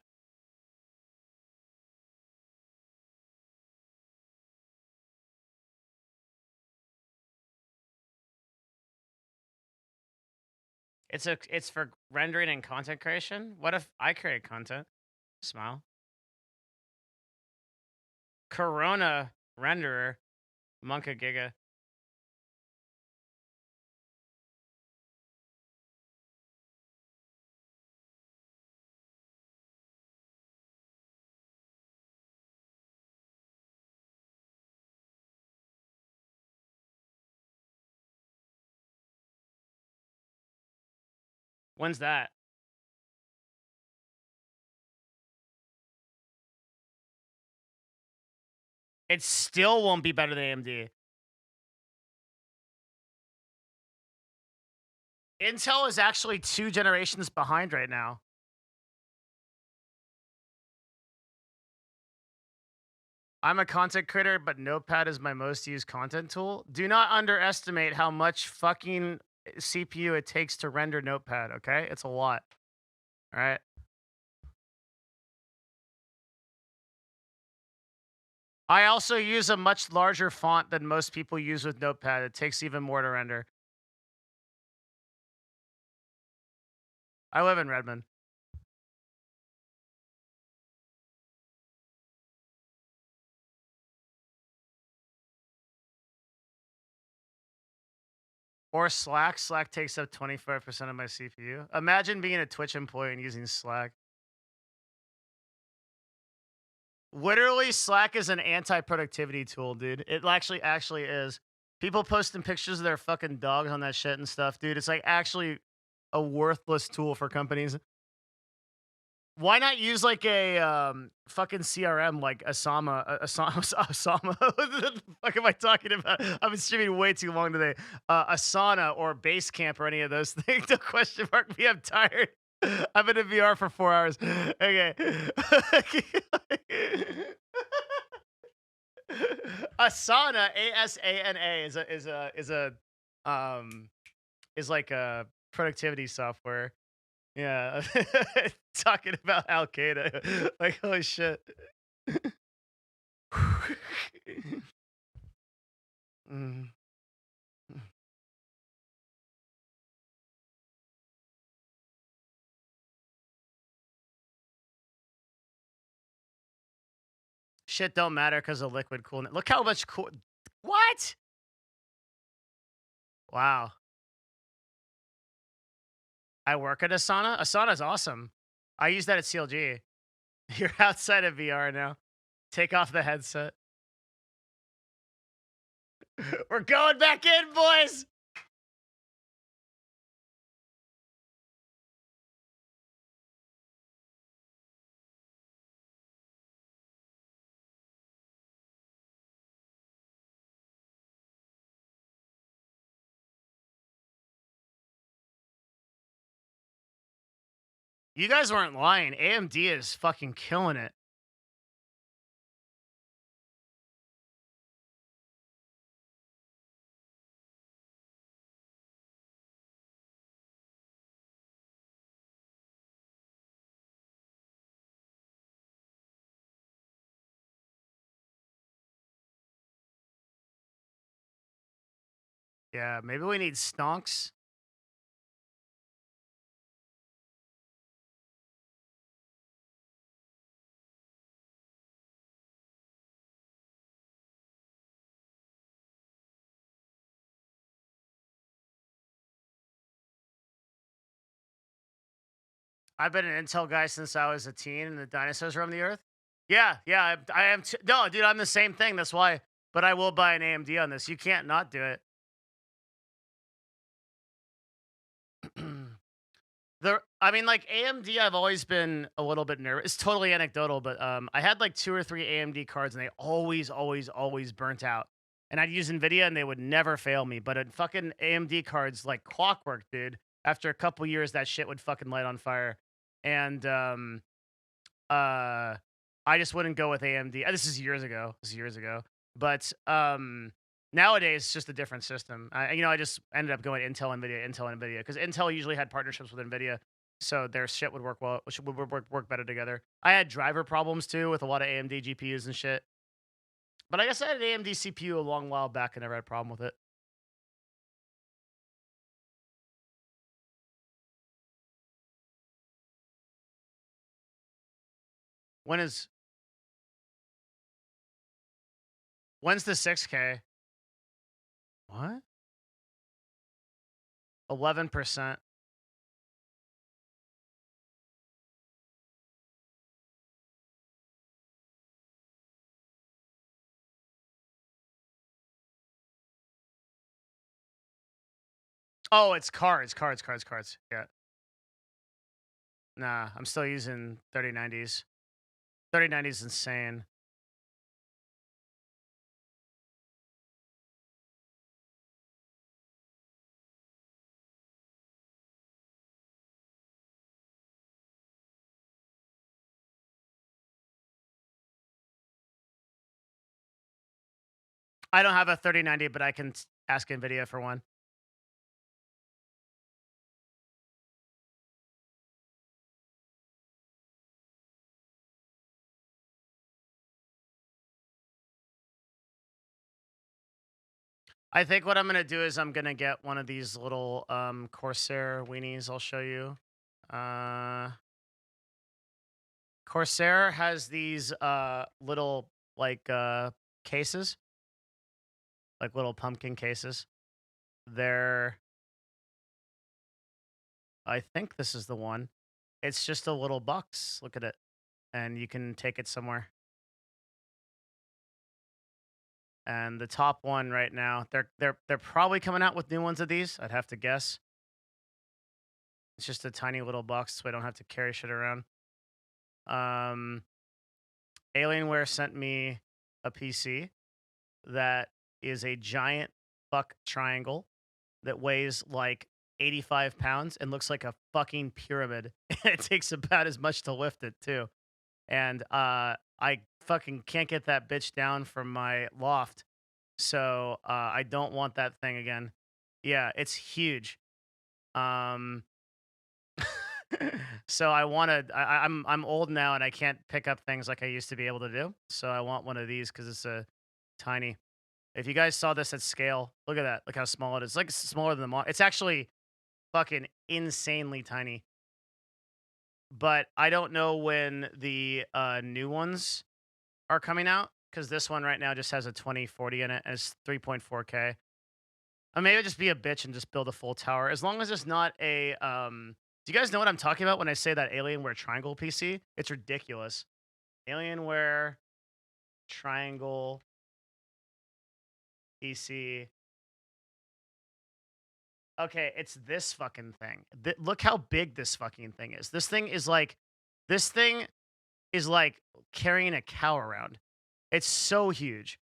It's for rendering and content creation. What if I create content? Smile. Corona renderer, Monka Giga. When's that? It still won't be better than AMD. Intel is actually 2 generations behind right now. I'm a content creator, but Notepad is my most used content tool. Do not underestimate how much fucking CPU it takes to render Notepad, okay? It's a lot. All right. I also use a much larger font than most people use with Notepad. It takes even more to render. I live in Redmond. Or Slack. Slack takes up 25% of my CPU. Imagine being a Twitch employee and using Slack. Literally, Slack is an anti-productivity tool, dude. It actually is. People posting pictures of their fucking dogs on that shit and stuff, dude. It's like actually a worthless tool for companies. Why not use like a fucking CRM like Asama? Asama. What the fuck am I talking about? I've been streaming way too long today. Asana or Basecamp or any of those things. No question mark me. I'm tired. I've been in VR for 4 hours. Okay. Asana, ASANA, is like a productivity software. Yeah. Talking about Al Qaeda. Like, holy shit. Mm. Shit don't matter because of liquid coolness. Look how much cool. What? Wow. I work at Asana. Asana's awesome. I use that at CLG. You're outside of VR now. Take off the headset. We're going back in, boys. You guys weren't lying. AMD is fucking killing it. Yeah, maybe we need stonks. I've been an Intel guy since I was a teen and the dinosaurs roamed the earth. Yeah, yeah, I am. No, dude, I'm the same thing. That's why. But I will buy an AMD on this. You can't not do it. I mean, like AMD, I've always been a little bit nervous. It's totally anecdotal, but I had like 2 or 3 AMD cards, and they always burnt out. And I'd use Nvidia, and they would never fail me. But in fucking AMD cards, like clockwork, dude. After a couple years, that shit would fucking light on fire. And uh, I just wouldn't go with AMD. This is years ago. But nowadays, it's just a different system. I just ended up going Intel, Nvidia, because Intel usually had partnerships with Nvidia, so their shit would work well, which would work better together. I had driver problems too with a lot of AMD GPUs and shit. But I guess I had an AMD CPU a long while back and never had a problem with it. When is when's the 6K? What? 11%. Oh, it's cards. Yeah. Nah, I'm still using 3090s. 3090 is insane. I don't have a 3090, but I can ask Nvidia for one. I think what I'm gonna do is I'm gonna get one of these little Corsair weenies. I'll show you. Corsair has these little like cases, like little pumpkin cases. They're I think this is the one. It's just a little box. Look at it. And you can take it somewhere. And the top one right now, they're probably coming out with new ones of these. I'd have to guess. It's just a tiny little box, so I don't have to carry shit around. Um, Alienware sent me a PC that is a giant fuck triangle that weighs like 85 pounds and looks like a fucking pyramid. It takes about as much to lift it too. And I fucking can't get that bitch down from my loft. So I don't want that thing again. Yeah, it's huge. Um so I wanted I'm old now and I can't pick up things like I used to be able to do. So I want one of these because it's a tiny. If you guys saw this at scale, look at that. Look how small it is. It's like smaller than the It's actually fucking insanely tiny. But I don't know when the new ones are coming out because this one right now just has a 2040 in it and it's 3.4K. Maybe just be a bitch and just build a full tower. As long as it's not a do you guys know what I'm talking about when I say that Alienware triangle PC? It's ridiculous. Alienware triangle PC. Okay, it's this fucking thing. Look how big this fucking thing is. This thing is like carrying a cow around. It's so huge.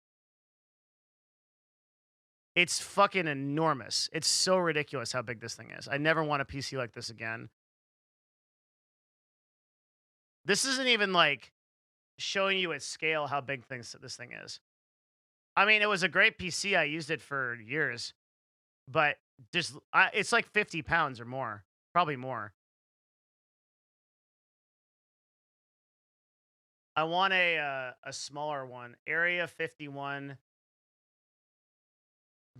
It's fucking enormous. It's so ridiculous how big this thing is. I never want a PC like this again. This isn't even like showing you at scale how big this thing is. I mean, it was a great PC. I used it for years, but it's like 50 pounds or more, probably more. I want a smaller one, Area 51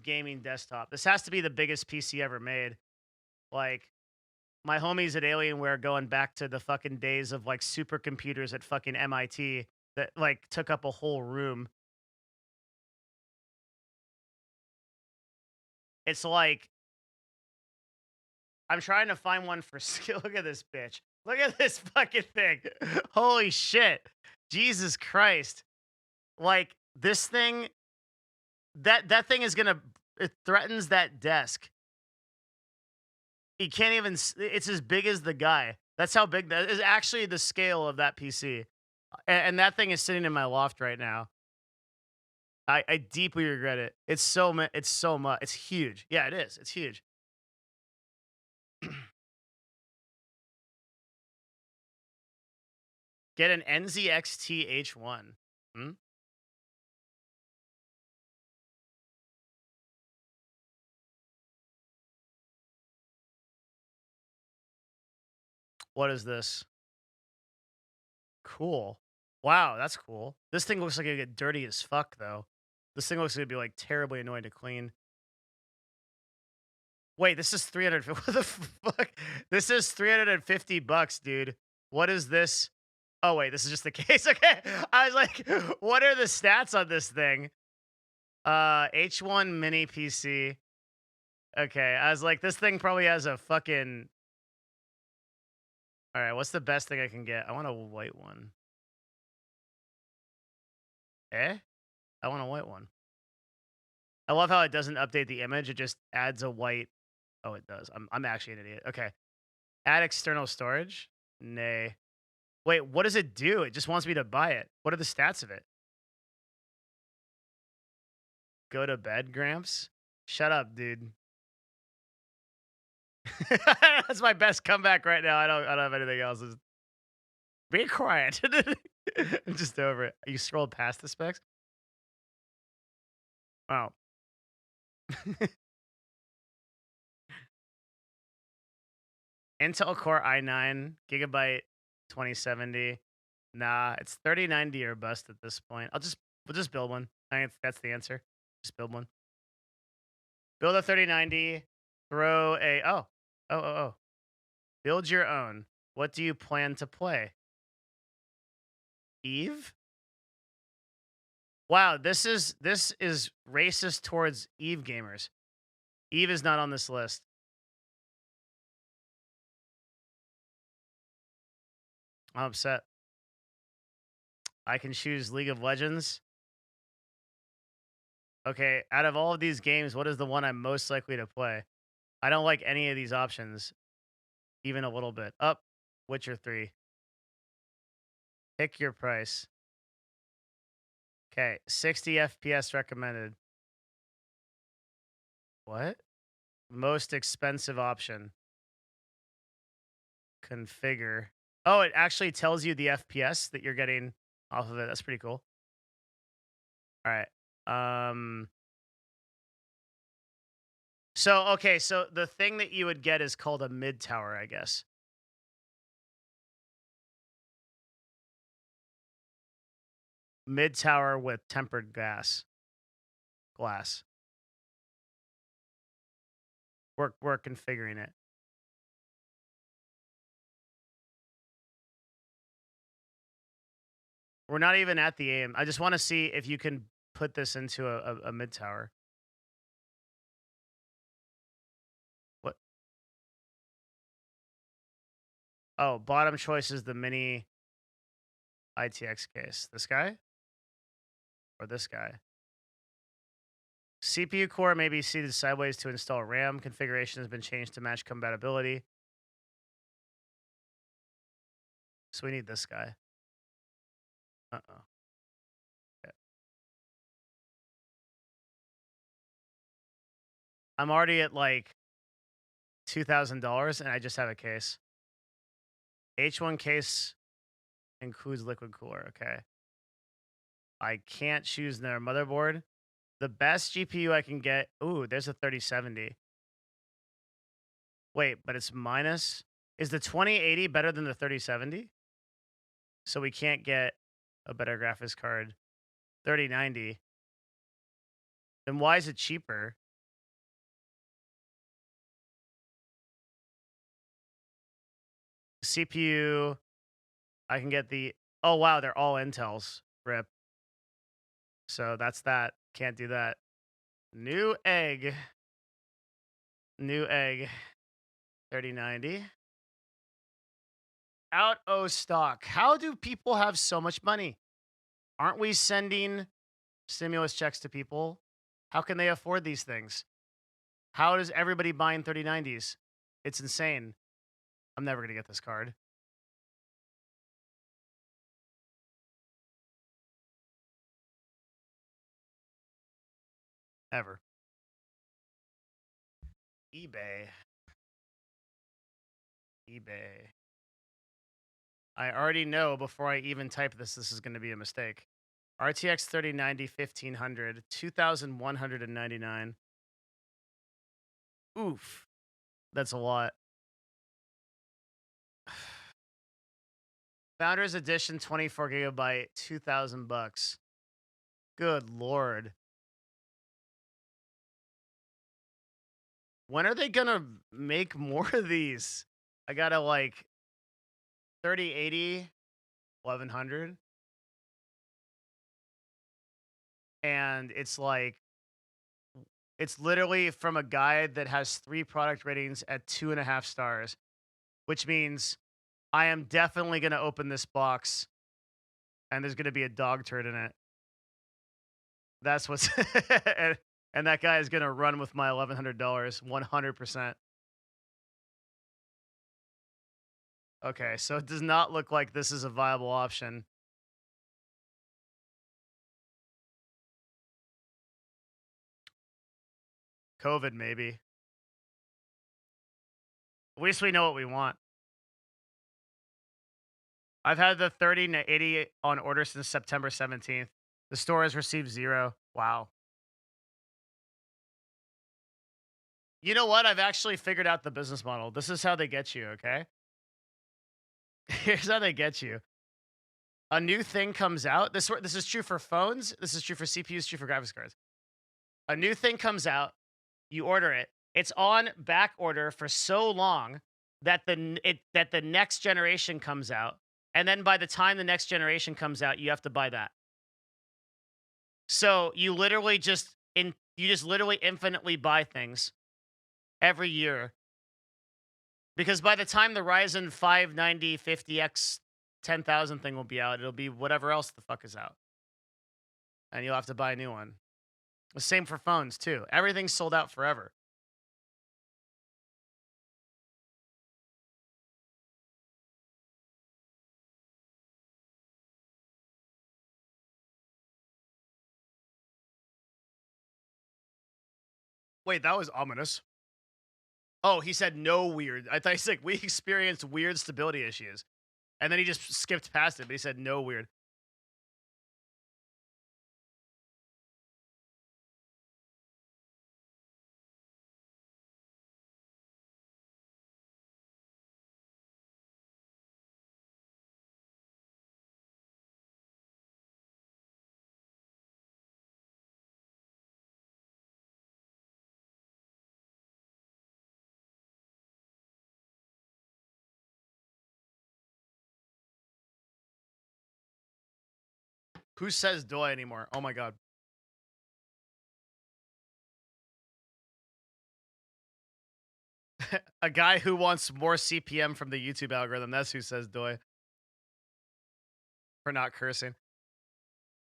gaming desktop. This has to be the biggest PC ever made. Like my homies at Alienware going back to the fucking days of like supercomputers at fucking MIT that like took up a whole room. It's like I'm trying to find one for skill. Look at this bitch. Look at this fucking thing. Holy shit. Jesus Christ. Like this thing that thing is going to it threatens that desk. You can't even it's as big as the guy. That's how big that is actually the scale of that PC. And that thing is sitting in my loft right now. I deeply regret it. It's so much. It's huge. Yeah, it is. It's huge. Get an NZXT H1. Hmm? What is this? Cool. Wow, that's cool. This thing looks like it get dirty as fuck, though. This thing looks like it'd be like terribly annoying to clean. Wait, this is 300. What the fuck? This is $350, dude. What is this? Oh wait, this is just the case. Okay, I was like, what are the stats on this thing? H1 mini PC. Okay, I was like, this thing probably has a fucking. All right, what's the best thing I can get? I want a white one. Eh? I want a white one. I love how it doesn't update the image; it just adds a white. Oh, it does. I'm actually an idiot. Okay, add external storage. Nay. Wait, what does it do? It just wants me to buy it. What are the stats of it? Go to bed, Gramps. Shut up, dude. That's my best comeback right now. I don't have anything else. Just be quiet. I'm just over it. You scrolled past the specs. Wow. Intel Core i9 gigabyte 2070. Nah, it's 3090 or bust at this point. We'll just build one. I think that's the answer. Just build one. Build a 3090. Throw a oh. Build your own. What do you plan to play? Eve? Wow, this is racist towards Eve gamers. Eve is not on this list. I'm upset. I can choose League of Legends. Okay, out of all of these games, what is the one I'm most likely to play? I don't like any of these options, even a little bit. Up, Witcher 3. Pick your price. Okay, 60 FPS recommended. What? Most expensive option. Configure. Oh, it actually tells you the FPS that you're getting off of it. That's pretty cool. All right. So okay, so the thing that you would get is called a mid tower, I guess. Mid tower with tempered glass. We're configuring it. We're not even at the aim. I just want to see if you can put this into a mid tower. Oh, bottom choice is the mini ITX case. This guy or this guy? CPU core may be seated sideways to install RAM. Configuration has been changed to match compatibility. So we need this guy. Uh-oh. Okay. I'm already at like $2,000 and I just have a case. H1 case includes liquid cooler. Okay. I can't choose their motherboard. The best GPU I can get. Ooh, there's a 3070. Wait, but it's minus. Is the 2080 better than the 3070? So we can't get a better graphics card. 3090. Then why is it cheaper? CPU. I can get the. Oh, wow. They're all Intels. Rip. So that's that. Can't do that. New egg. New egg. 3090. Out of stock. How do people have so much money? Aren't we sending stimulus checks to people? How can they afford these things? How does everybody buying 3090s? It's insane. I'm never going to get this card. Ever. eBay. eBay. I already know before I even type this is going to be a mistake. RTX 3090 1500, 2199. Oof. That's a lot. Founders Edition 24 gigabyte, $2,000. Good lord. When are they gonna make more of these? I got a like 3080, 1100. And it's like, it's literally from a guy that has 3 product ratings at 2.5 stars, which means I am definitely gonna open this box and there's gonna be a dog turd in it. That's what's and that guy is gonna run with my $1,100, 100%. Okay, so it does not look like this is a viable option. COVID, maybe. At least we know what we want. I've had the 3080 on order since September 17th. The store has received 0. Wow. You know what? I've actually figured out the business model. This is how they get you, okay? Here's how they get you. A new thing comes out. This is true for phones. This is true for CPUs, true for graphics cards. A new thing comes out. You order it. It's on back order for so long that the next generation comes out. And then by the time the next generation comes out, you have to buy that. So you literally just literally infinitely buy things every year. Because by the time the Ryzen 5 50X 10,000 thing will be out, it'll be whatever else the fuck is out. And you'll have to buy a new one. The same for phones, too. Everything's sold out forever. Wait, that was ominous. Oh, he said no weird. I thought he said we experienced weird stability issues. And then he just skipped past it, but he said no weird. Who says doi anymore? Oh my god. A guy who wants more CPM from the YouTube algorithm. That's who says Doy for not cursing.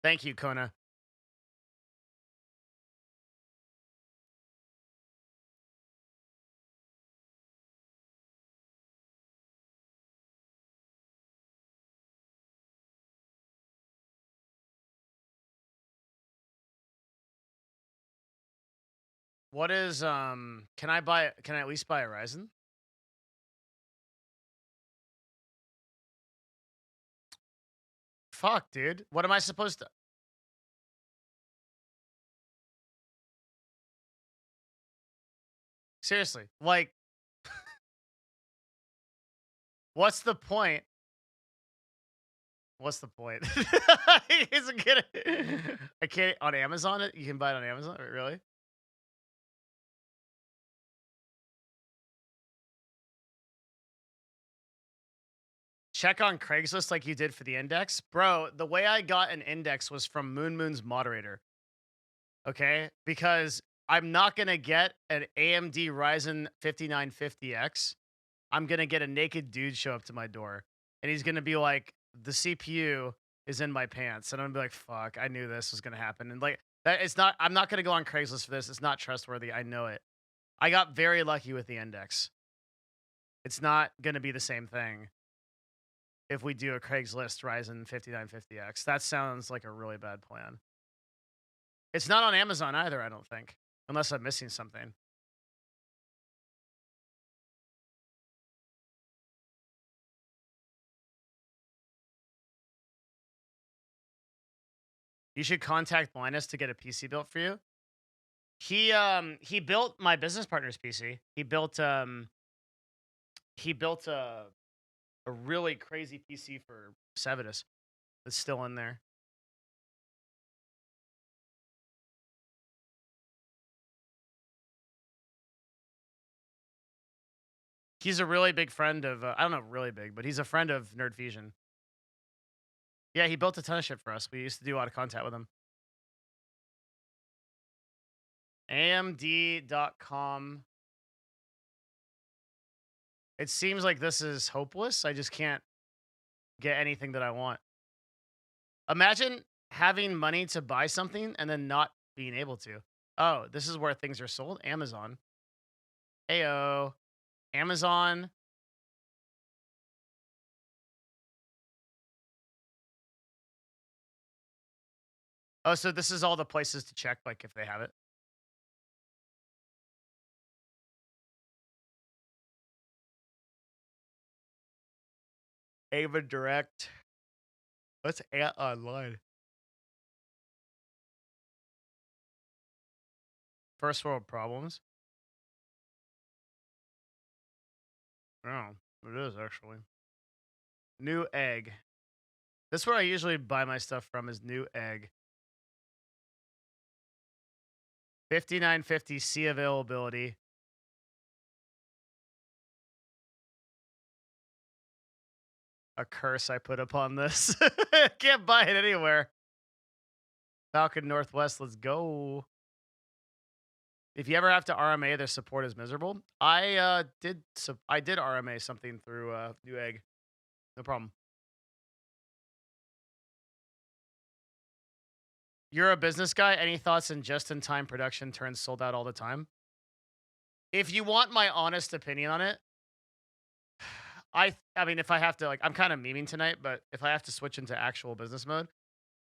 Thank you, Kona. What is can I at least buy a Ryzen? Fuck, dude. What am I supposed to Seriously. Like what's the point? What's the point? He's gonna I can't on Amazon it? You can buy it on Amazon? Really? Check on Craigslist like you did for the index. Bro, the way I got an index was from Moon's moderator. Okay? Because I'm not going to get an AMD Ryzen 5950X. I'm going to get a naked dude show up to my door. And he's going to be like, the CPU is in my pants. And I'm going to be like, fuck, I knew this was going to happen. And like, that it's not, I'm not going to go on Craigslist for this. It's not trustworthy. I know it. I got very lucky with the index. It's not going to be the same thing if we do a Craigslist Ryzen 5950X. That sounds like a really bad plan. It's not on Amazon either, I don't think, unless I'm missing something. You should contact Linus to get a PC built for you. He built my business partner's PC. He built a really crazy PC for Sevidus that's still in there. He's a really big friend of, I don't know, really big, but he's a friend of Nerd Fusion. Yeah, he built a ton of shit for us. We used to do a lot of content with him. AMD.com. It seems like this is hopeless. I just can't get anything that I want. Imagine having money to buy something and then not being able to. Oh, this is where things are sold. Amazon. Ayo. Amazon. Oh, so this is all the places to check, like if they have it. Ava Direct. What's Ant Online? First world problems. Oh, it is actually. New Egg. That's where I usually buy my stuff from is New Egg. 5950 availability. A curse I put upon this. Can't buy it anywhere. Falcon Northwest, let's go. If you ever have to RMA, their support is miserable. I did RMA something through New Egg. No problem. You're a business guy. Any thoughts in just-in-time production turns sold out all the time? If you want my honest opinion on it, I mean, if I have to, like, I'm kind of memeing tonight, but if I have to switch into actual business mode,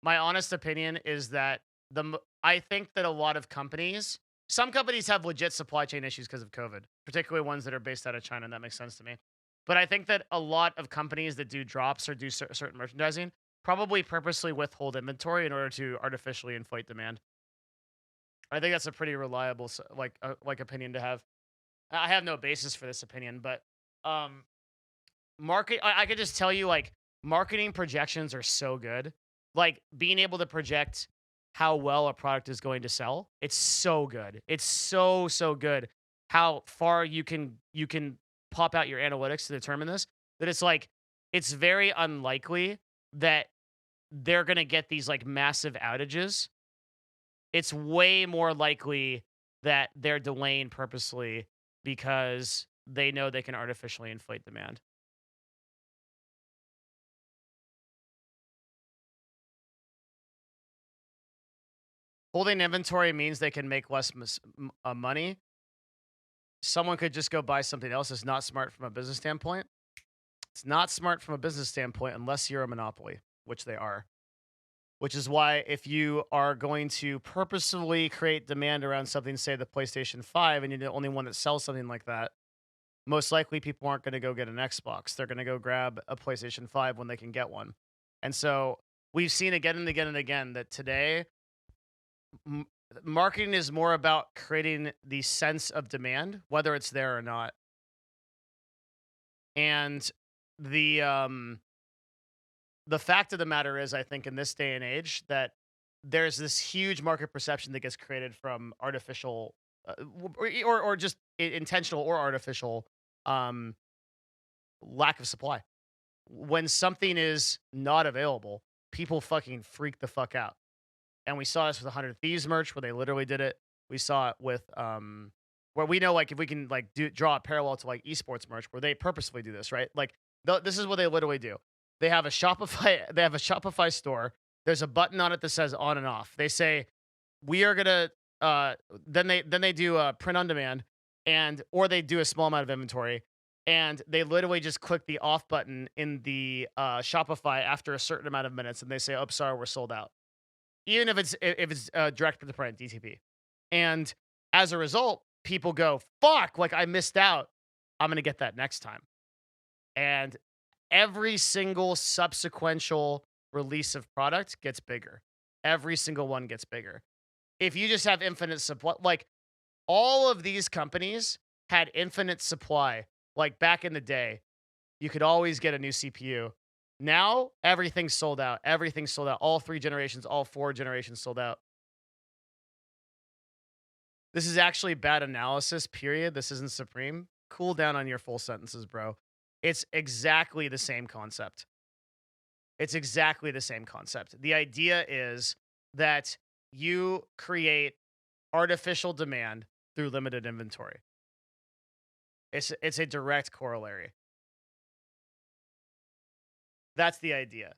my honest opinion is that I think that a lot of companies, some companies have legit supply chain issues because of COVID, particularly ones that are based out of China, and that makes sense to me. But I think that a lot of companies that do drops or do certain merchandising probably purposely withhold inventory in order to artificially inflate demand. I think that's a pretty reliable like opinion to have. I have no basis for this opinion, but I could just tell you, like, marketing projections are so good. Like, being able to project how well a product is going to sell, it's so good. It's so good how far you can pop out your analytics to determine this, that it's like it's very unlikely that they're going to get these like massive outages. It's way more likely that they're delaying purposely because they know they can artificially inflate demand. Holding inventory means they can make less money. Someone could just go buy something else. It's not smart from a business standpoint. It's not smart from a business standpoint unless you're a monopoly, which they are. Which is why if you are going to purposefully create demand around something, say the PlayStation 5, and you're the only one that sells something like that, most likely people aren't going to go get an Xbox. They're going to go grab a PlayStation 5 when they can get one. And so we've seen again and again and again that today marketing is more about creating the sense of demand, whether it's there or not. And the fact of the matter is, I think in this day and age, that there's this huge market perception that gets created from artificial, or just intentional or artificial, lack of supply. When something is not available, people fucking freak the fuck out. And we saw this with 100 Thieves merch, where they literally did it. We saw it with where we know, like, if we can like draw a parallel to like esports merch, where they purposefully do this, right? Like this is what they literally do. They have a Shopify store. There's a button on it that says on and off. They say we are gonna then they do print on demand, or they do a small amount of inventory, and they literally just click the off button in the Shopify after a certain amount of minutes, and they say, "Oh, sorry, we're sold out." Even if it's direct to print DTP, and as a result, people go, "Fuck! Like I missed out. I'm gonna get that next time." And every single subsequential release of product gets bigger. Every single one gets bigger. If you just have infinite supply, like all of these companies had infinite supply, like back in the day, you could always get a new CPU. Now everything's sold out. Everything's sold out. All 3 generations, all 4 generations sold out. This is actually bad analysis, period. This isn't supreme. Cool down on your full sentences, bro. It's exactly the same concept. It's exactly the same concept. The idea is that you create artificial demand through limited inventory. It's a direct corollary. That's the idea.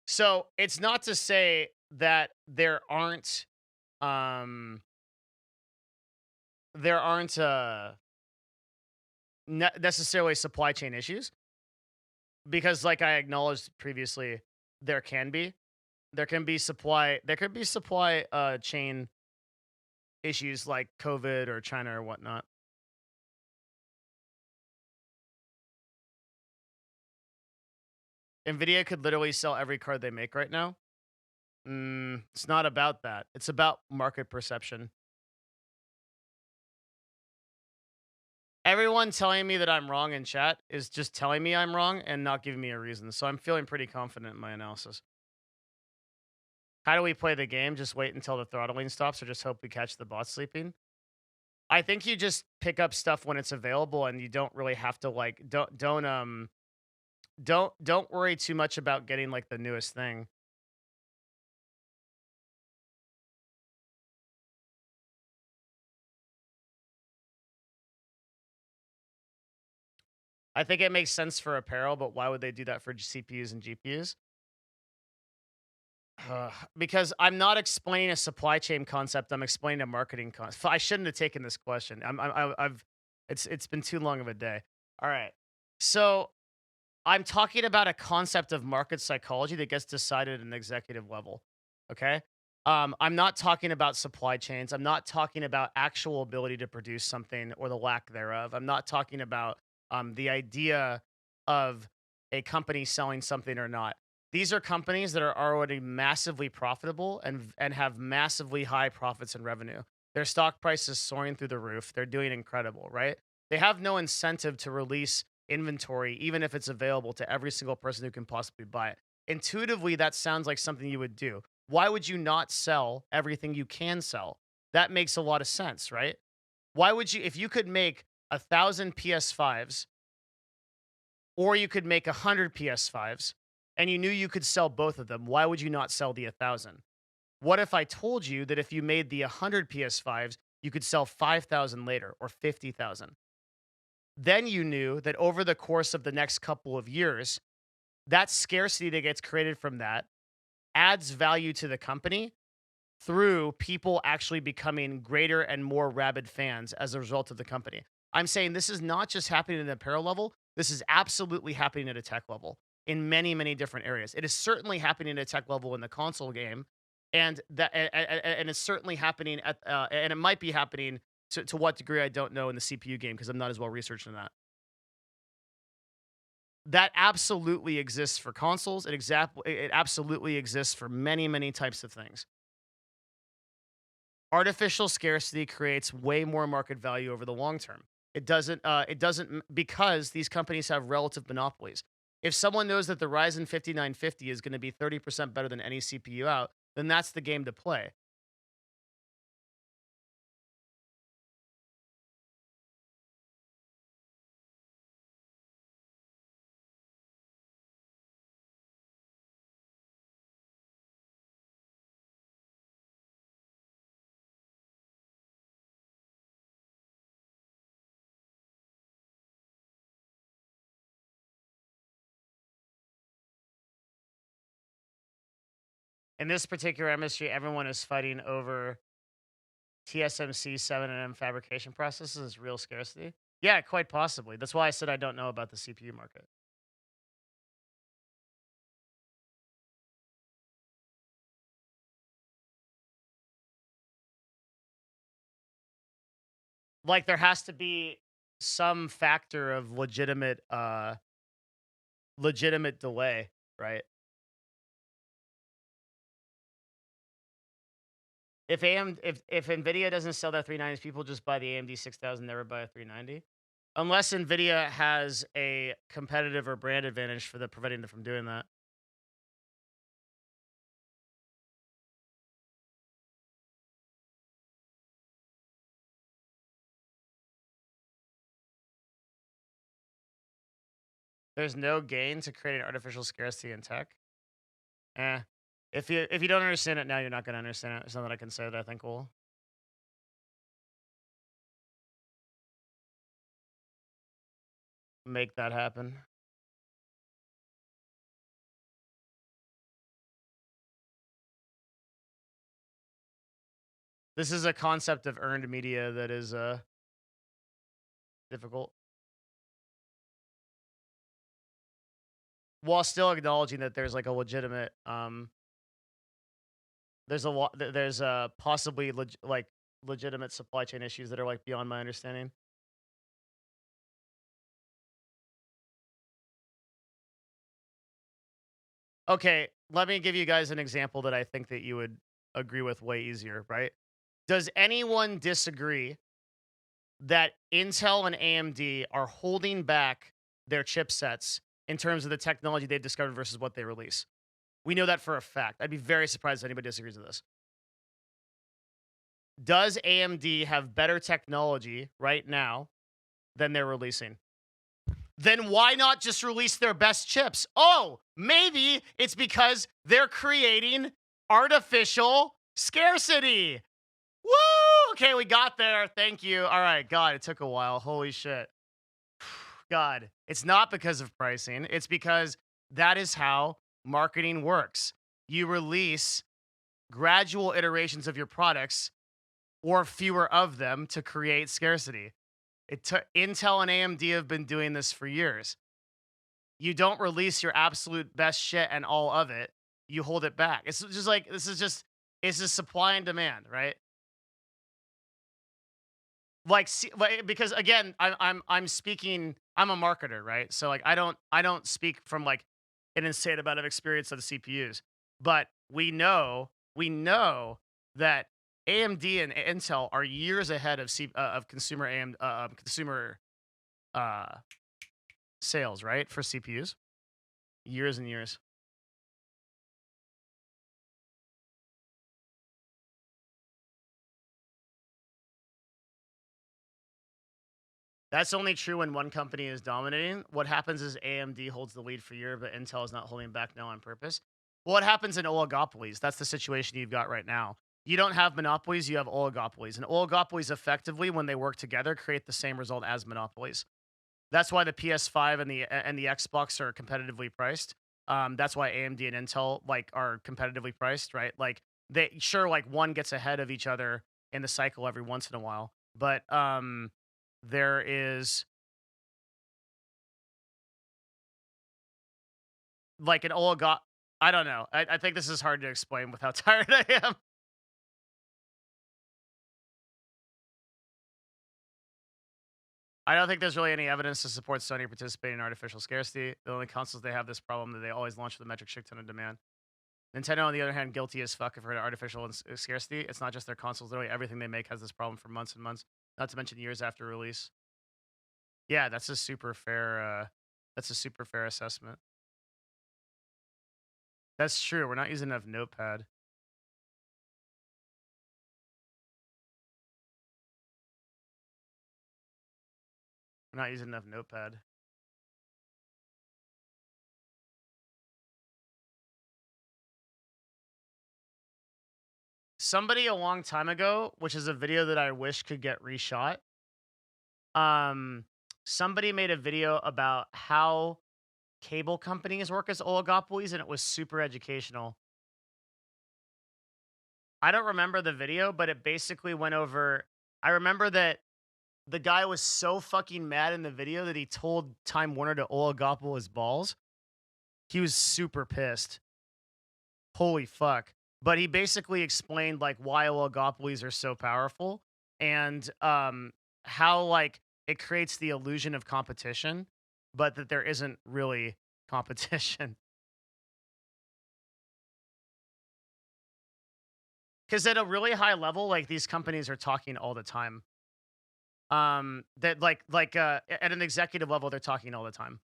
So it's not to say that there aren't necessarily supply chain issues, because like I acknowledged previously, there can be supply chain issues like COVID or China or whatnot. Nvidia could literally sell every card they make right now. It's not about that. It's about market perception. Everyone telling me that I'm wrong in chat is just telling me I'm wrong and not giving me a reason. So I'm feeling pretty confident in my analysis. How do we play the game? Just wait until the throttling stops, or just hope we catch the bot sleeping? I think you just pick up stuff when it's available, and you don't really have to like don't worry too much about getting like the newest thing. I think it makes sense for apparel, but why would they do that for CPUs and GPUs? Because I'm not explaining a supply chain concept. I'm explaining a marketing concept. I shouldn't have taken this question. It's been too long of a day. All right. So I'm talking about a concept of market psychology that gets decided at an executive level. Okay. I'm not talking about supply chains. I'm not talking about actual ability to produce something or the lack thereof. I'm not talking about the idea of a company selling something or not. These are companies that are already massively profitable and have massively high profits and revenue. Their stock price is soaring through the roof. They're doing incredible, right? They have no incentive to release inventory, even if it's available to every single person who can possibly buy it. Intuitively, that sounds like something you would do. Why would you not sell everything you can sell? That makes a lot of sense, right? Why would you, if you could make 1,000 PS5s, or you could make 100 PS5s, and you knew you could sell both of them, why would you not sell the 1,000? What if I told you that if you made the 100 PS5s, you could sell 5,000 later or 50,000? Then you knew that over the course of the next couple of years, that scarcity that gets created from that adds value to the company through people actually becoming greater and more rabid fans as a result of the company. I'm saying this is not just happening at an apparel level. This is absolutely happening at a tech level in many, many different areas. It is certainly happening at a tech level in the console game, and and it's certainly happening at and it might be happening to what degree I don't know in the CPU game because I'm not as well researched in that. That absolutely exists for consoles. It absolutely exists for many, many types of things. Artificial scarcity creates way more market value over the long term. Because these companies have relative monopolies. If someone knows that the Ryzen 5950 is going to be 30% better than any CPU out, then that's the game to play. In this particular industry, everyone is fighting over TSMC 7 nm fabrication processes is real scarcity. Yeah, quite possibly. That's why I said I don't know about the CPU market. Like there has to be some factor of legitimate delay, right? If Nvidia doesn't sell their 390s, people just buy the AMD 6000, never buy a 390. Unless Nvidia has a competitive or brand advantage for preventing them from doing that. There's no gain to creating artificial scarcity in tech. Eh. If you don't understand it now, you're not gonna understand it. There's nothing I can say that I think will make that happen. This is a concept of earned media that is difficult. While still acknowledging that there's like a legitimate there's a lot there's possibly legitimate supply chain issues that are like beyond my understanding. Okay, let me give you guys an example that I think that you would agree with way easier, right? Does anyone disagree that Intel and AMD are holding back their chipsets in terms of the technology they've discovered versus what they release? We know that for a fact. I'd be very surprised if anybody disagrees with this. Does AMD have better technology right now than they're releasing? Then why not just release their best chips? Oh, maybe it's because they're creating artificial scarcity. Woo! Okay, we got there. Thank you. All right, God, it took a while. Holy shit. God, it's not because of pricing. It's because that is how marketing works. You release gradual iterations of your products or fewer of them to create scarcity. Intel and AMD have been doing this for years. You don't release your absolute best shit and all of it. You hold it back. It's just like it's just supply and demand, right? Because again, I'm speaking. I'm a marketer, right? So like I don't speak from like an insane amount of experience on the CPUs, but we know that AMD and Intel are years ahead of consumer uh, sales, right, for CPUs, years and years. That's only true when one company is dominating. What happens is AMD holds the lead for a year, but Intel is not holding back now on purpose. What happens in oligopolies? That's the situation you've got right now. You don't have monopolies, you have oligopolies. And oligopolies effectively, when they work together, create the same result as monopolies. That's why the PS5 and the Xbox are competitively priced. That's why AMD and Intel like are competitively priced, right? Like they sure like one gets ahead of each other in the cycle every once in a while, but there is like an oligo. I don't know. I think this is hard to explain with how tired I am. I don't think there's really any evidence to support Sony participating in artificial scarcity. The only consoles they have this problem that they always launch with a metric shit ton of demand. Nintendo, on the other hand, guilty as fuck for artificial scarcity. It's not just their consoles; literally everything they make has this problem for months and months. Not to mention years after release. Yeah, that's a super fair. That's a super fair assessment. That's true. We're not using enough Notepad. We're not using enough Notepad. Somebody a long time ago, which is a video that I wish could get reshot. Somebody made a video about how cable companies work as oligopolies, and it was super educational. I don't remember the video, but it basically went over. I remember that the guy was so fucking mad in the video that he told Time Warner to oligopol his balls. He was super pissed. Holy fuck. But he basically explained like why oligopolies are so powerful and how like it creates the illusion of competition, but that there isn't really competition. Because at a really high level, like these companies are talking all the time. That at an executive level, they're talking all the time.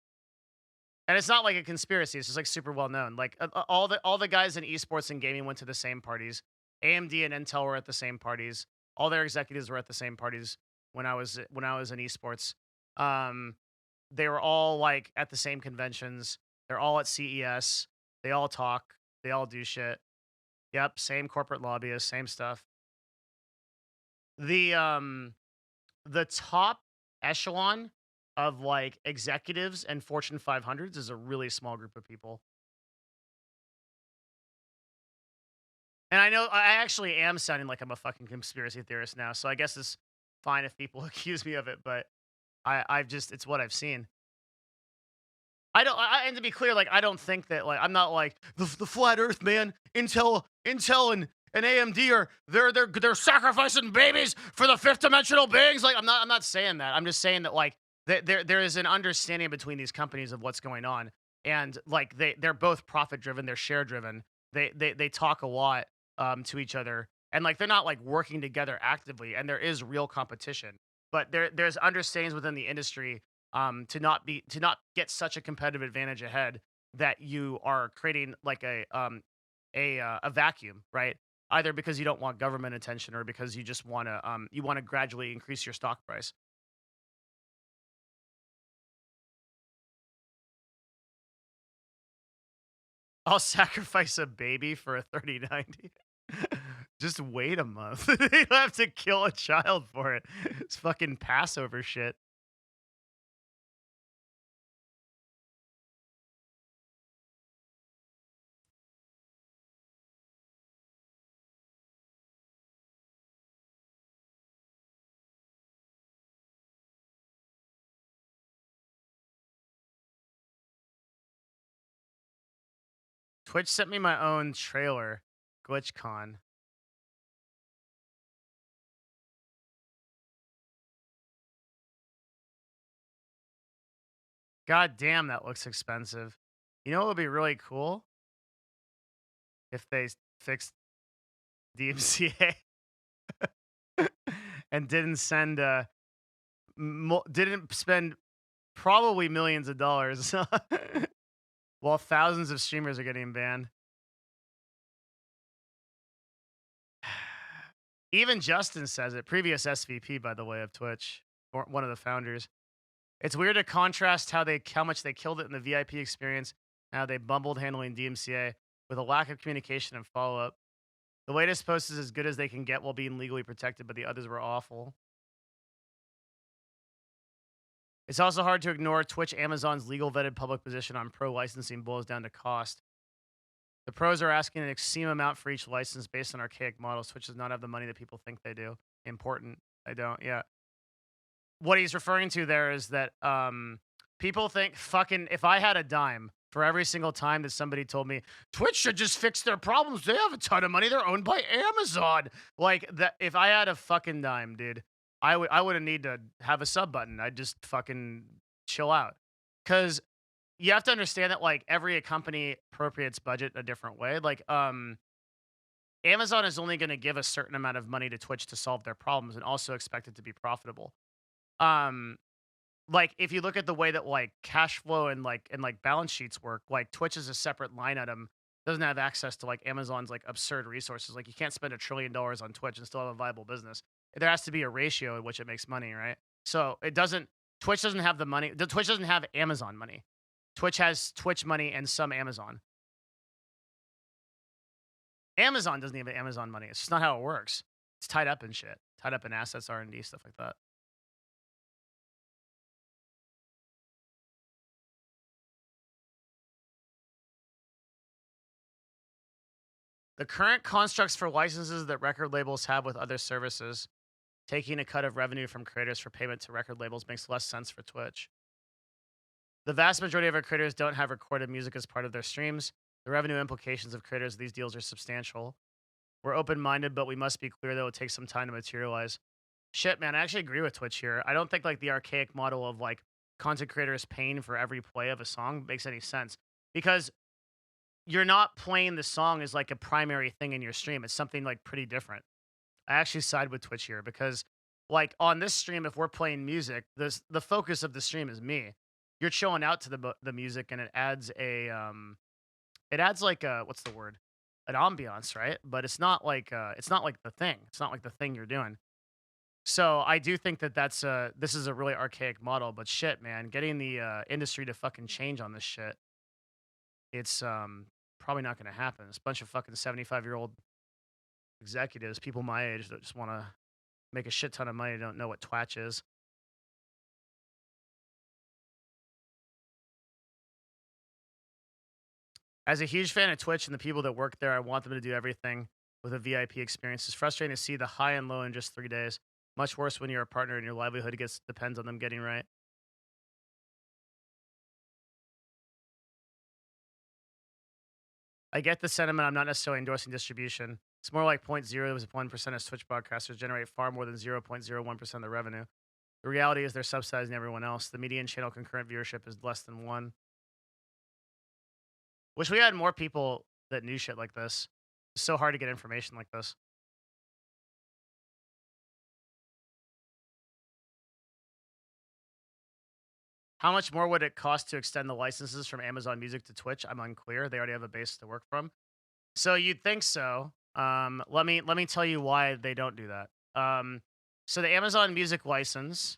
And it's not like a conspiracy. It's just like super well known. Like all the guys in esports and gaming went to the same parties. AMD and Intel were at the same parties. All their executives were at the same parties when I was in esports. They were all like at the same conventions. They're all at CES. They all talk. They all do shit. Yep, same corporate lobbyists, same stuff. The top echelon of like executives and Fortune 500s is a really small group of people. And I know I actually am sounding like I'm a fucking conspiracy theorist now, so I guess it's fine if people accuse me of it, but I've just it's what I've seen. I don't and to be clear, like I don't think that like I'm not like the flat earth man, Intel and AMD are they're sacrificing babies for the fifth dimensional beings. Like I'm not saying that. I'm just saying that like there is an understanding between these companies of what's going on. And like they're both profit driven, they're share driven. They talk a lot to each other. And like they're not like working together actively, and there is real competition. But there's understandings within the industry to not get such a competitive advantage ahead that you are creating like a vacuum, right? Either because you don't want government attention or because you just want to gradually increase your stock price. I'll sacrifice a baby for a 3090. Just wait a month. You have to kill a child for it. It's fucking Passover shit. Twitch sent me my own trailer, GlitchCon. God damn, that looks expensive. You know what would be really cool? If they fixed DMCA and didn't didn't spend probably millions of dollars while thousands of streamers are getting banned. Even Justin says it. Previous SVP, by the way, of Twitch, or one of the founders. It's weird to contrast how much they killed it in the VIP experience, and how they bumbled handling DMCA with a lack of communication and follow up. The latest post is as good as they can get while being legally protected, but the others were awful. It's also hard to ignore Twitch Amazon's legal vetted public position on pro licensing boils down to cost. The pros are asking an obscene amount for each license based on archaic models. Twitch does not have the money that people think they do. Important. I don't. Yeah. What he's referring to there is that people think fucking if I had a dime for every single time that somebody told me Twitch should just fix their problems, they have a ton of money, they're owned by Amazon. Like that, if I had a fucking dime, dude, I wouldn't need to have a sub button. I'd just fucking chill out. Cause you have to understand that like every company appropriates budget a different way. Like Amazon is only going to give a certain amount of money to Twitch to solve their problems and also expect it to be profitable. Um like if you look at the way that like cash flow and like balance sheets work, like Twitch is a separate line item, doesn't have access to like Amazon's like absurd resources. Like you can't spend $1 trillion on Twitch and still have a viable business. There has to be a ratio in which it makes money, right? So it doesn't. Twitch doesn't have the money. The Twitch doesn't have Amazon money. Twitch has Twitch money and some Amazon. Amazon doesn't even have Amazon money. It's just not how it works. It's tied up in shit, tied up in assets, R&D, stuff like that. The current constructs for licenses that record labels have with other services, taking a cut of revenue from creators for payment to record labels, makes less sense for Twitch. The vast majority of our creators don't have recorded music as part of their streams. The revenue implications of creators of these deals are substantial. We're open-minded, but we must be clear that it will take some time to materialize. Shit, man, I actually agree with Twitch here. I don't think like the archaic model of like content creators paying for every play of a song makes any sense because you're not playing the song as like a primary thing in your stream. It's something like pretty different. I actually side with Twitch here because like on this stream, if we're playing music, the focus of the stream is me. You're chilling out to the music and it adds like a, what's the word? An ambiance, right? But it's not like the thing. It's not like the thing you're doing. So I do think that this is a really archaic model, but shit, man, getting the industry to fucking change on this shit, it's probably not going to happen. It's a bunch of fucking 75-year-old executives, people my age that just want to make a shit ton of money, don't know what Twitch is. As a huge fan of Twitch and the people that work there, I want them to do everything with a VIP experience. It's frustrating to see the high and low in just 3 days. Much worse when you're a partner and your livelihood depends on them getting right. I get the sentiment. I'm not necessarily endorsing distribution. It's more like 0.01% of Twitch broadcasters generate far more than 0.01% of the revenue. The reality is they're subsidizing everyone else. The median channel concurrent viewership is less than 1. Wish we had more people that knew shit like this. It's so hard to get information like this. How much more would it cost to extend the licenses from Amazon Music to Twitch? I'm unclear. They already have a base to work from. So you'd think so. Let me tell you why they don't do that. So the Amazon Music license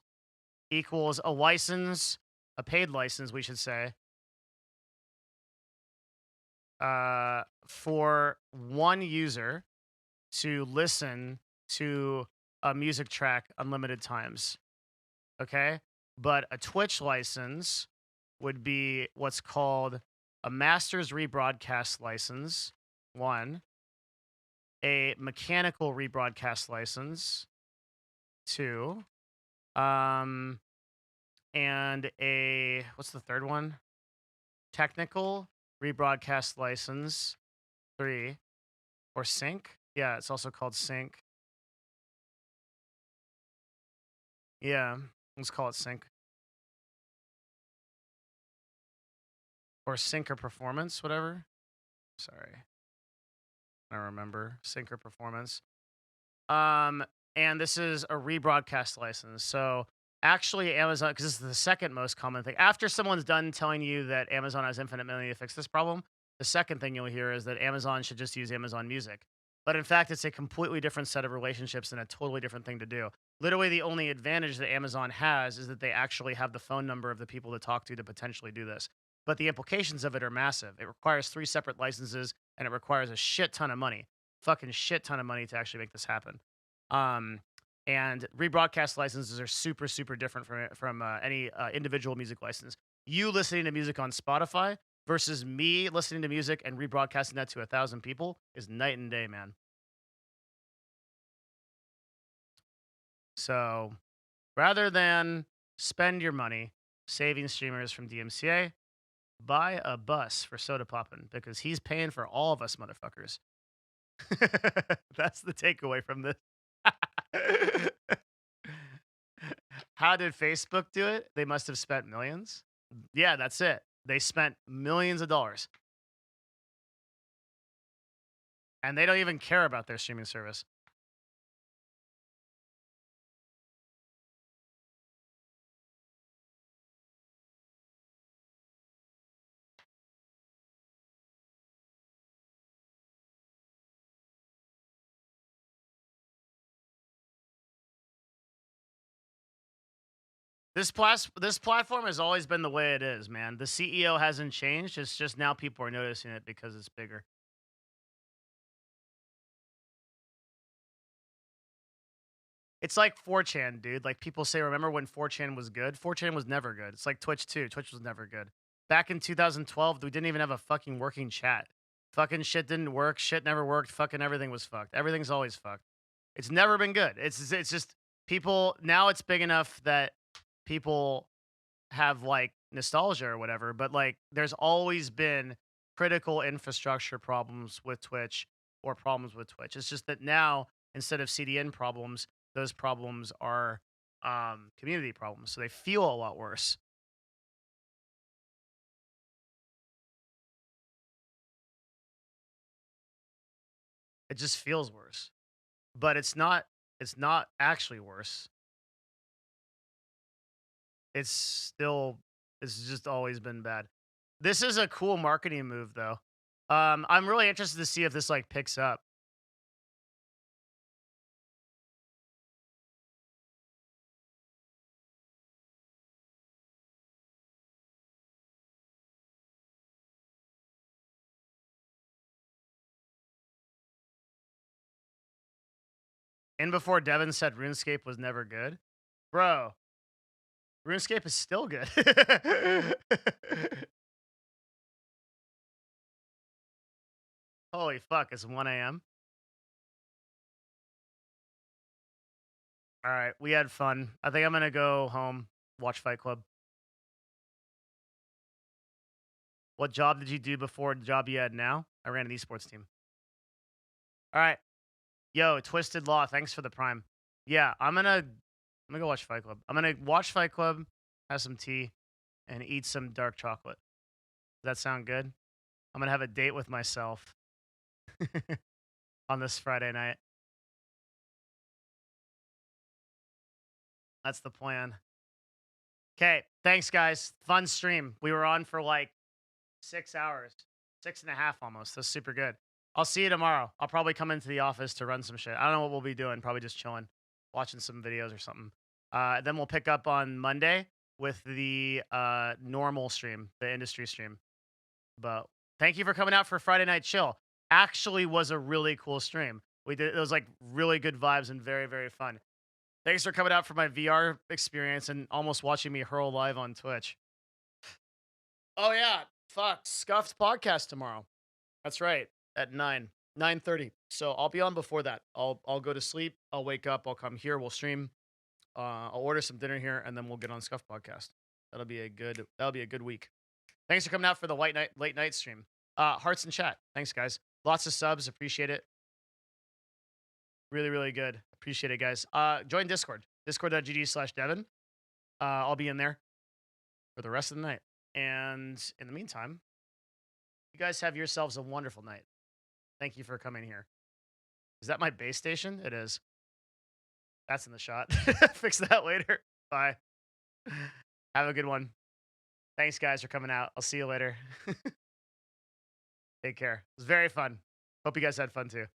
equals a paid license, we should say, for one user to listen to a music track unlimited times. Okay? But a Twitch license would be what's called a master's rebroadcast license, 1, a mechanical rebroadcast license, 2, and a, what's the third one? Technical rebroadcast license, 3, or sync. Yeah, it's also called sync. Yeah, let's call it sync. Or sync or performance, whatever. Sorry. I don't remember. Sync or performance. And this is a rebroadcast license. So actually Amazon, because this is the second most common thing. After someone's done telling you that Amazon has infinite money to fix this problem, the second thing you'll hear is that Amazon should just use Amazon Music. But in fact, it's a completely different set of relationships and a totally different thing to do. Literally, the only advantage that Amazon has is that they actually have the phone number of the people to talk to potentially do this. But the implications of it are massive. It requires 3 separate licenses, and it requires a shit ton of money. Fucking shit ton of money to actually make this happen. And rebroadcast licenses are super, super different from any individual music license. You listening to music on Spotify versus me listening to music and rebroadcasting that to 1,000 people is night and day, man. So rather than spend your money saving streamers from DMCA, buy a bus for Soda Poppin' because he's paying for all of us motherfuckers. That's the takeaway from this. How did Facebook do it? They must have spent millions. Yeah, that's it. They spent millions of dollars. And they don't even care about their streaming service. This platform has always been the way it is, man. The CEO hasn't changed. It's just now people are noticing it because it's bigger. It's like 4chan, dude. Like people say, remember when 4chan was good? 4chan was never good. It's like Twitch too. Twitch was never good. Back in 2012, we didn't even have a fucking working chat. Fucking shit didn't work. Shit never worked. Fucking everything was fucked. Everything's always fucked. It's never been good. It's just people now. It's big enough that people have like nostalgia or whatever. But like, there's always been critical infrastructure problems with Twitch or problems with Twitch. It's just that now instead of CDN problems, those problems are community problems. So they feel a lot worse. It just feels worse. But it's not actually worse. It's just always been bad. This is a cool marketing move though. I'm really interested to see if this like picks up. And before Devin said RuneScape was never good. Bro, RuneScape is still good. Holy fuck, it's 1 a.m. All right, we had fun. I think I'm gonna go home, watch Fight Club. What job did you do before the job you had now? I ran an esports team. All right. Yo, Twisted Law, thanks for the prime. Yeah, I'm gonna go watch Fight Club. I'm gonna watch Fight Club, have some tea, and eat some dark chocolate. Does that sound good? I'm gonna have a date with myself on this Friday night. That's the plan. Okay, thanks guys. Fun stream. We were on for like 6 hours, 6.5 almost. That's super good. I'll see you tomorrow. I'll probably come into the office to run some shit. I don't know what we'll be doing. Probably just chilling, watching some videos or something. Then we'll pick up on Monday with the normal stream, the industry stream. But thank you for coming out for Friday Night Chill. Actually was a really cool stream. It was like really good vibes and very, very fun. Thanks for coming out for my VR experience and almost watching me hurl live on Twitch. Oh yeah, fuck, Scuffed podcast tomorrow. That's right, at 9:30. So I'll be on before that. I'll go to sleep. I'll wake up. I'll come here. We'll stream. I'll order some dinner here, and then we'll get on Scuffed podcast. That'll be a good week. Thanks for coming out for the late night stream. Hearts and chat. Thanks, guys. Lots of subs. Appreciate it. Really, really good. Appreciate it, guys. Join Discord. Discord.gg/Devin. I'll be in there for the rest of the night. And in the meantime, you guys have yourselves a wonderful night. Thank you for coming here. Is that my base station? It is. That's in the shot. Fix that later. Bye. Have a good one. Thanks, guys, for coming out. I'll see you later. Take care. It was very fun. Hope you guys had fun too.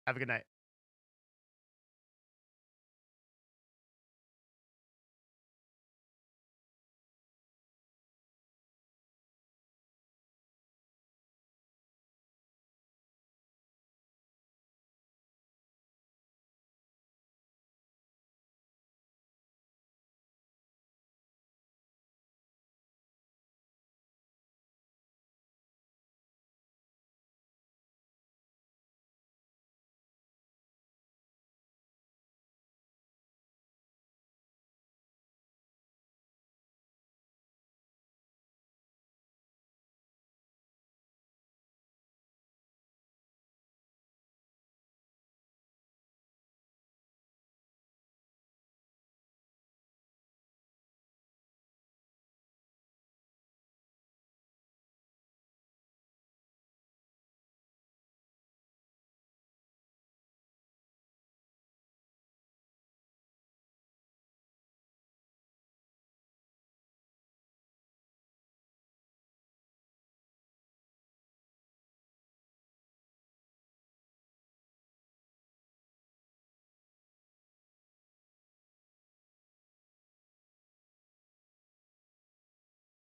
Have a good night.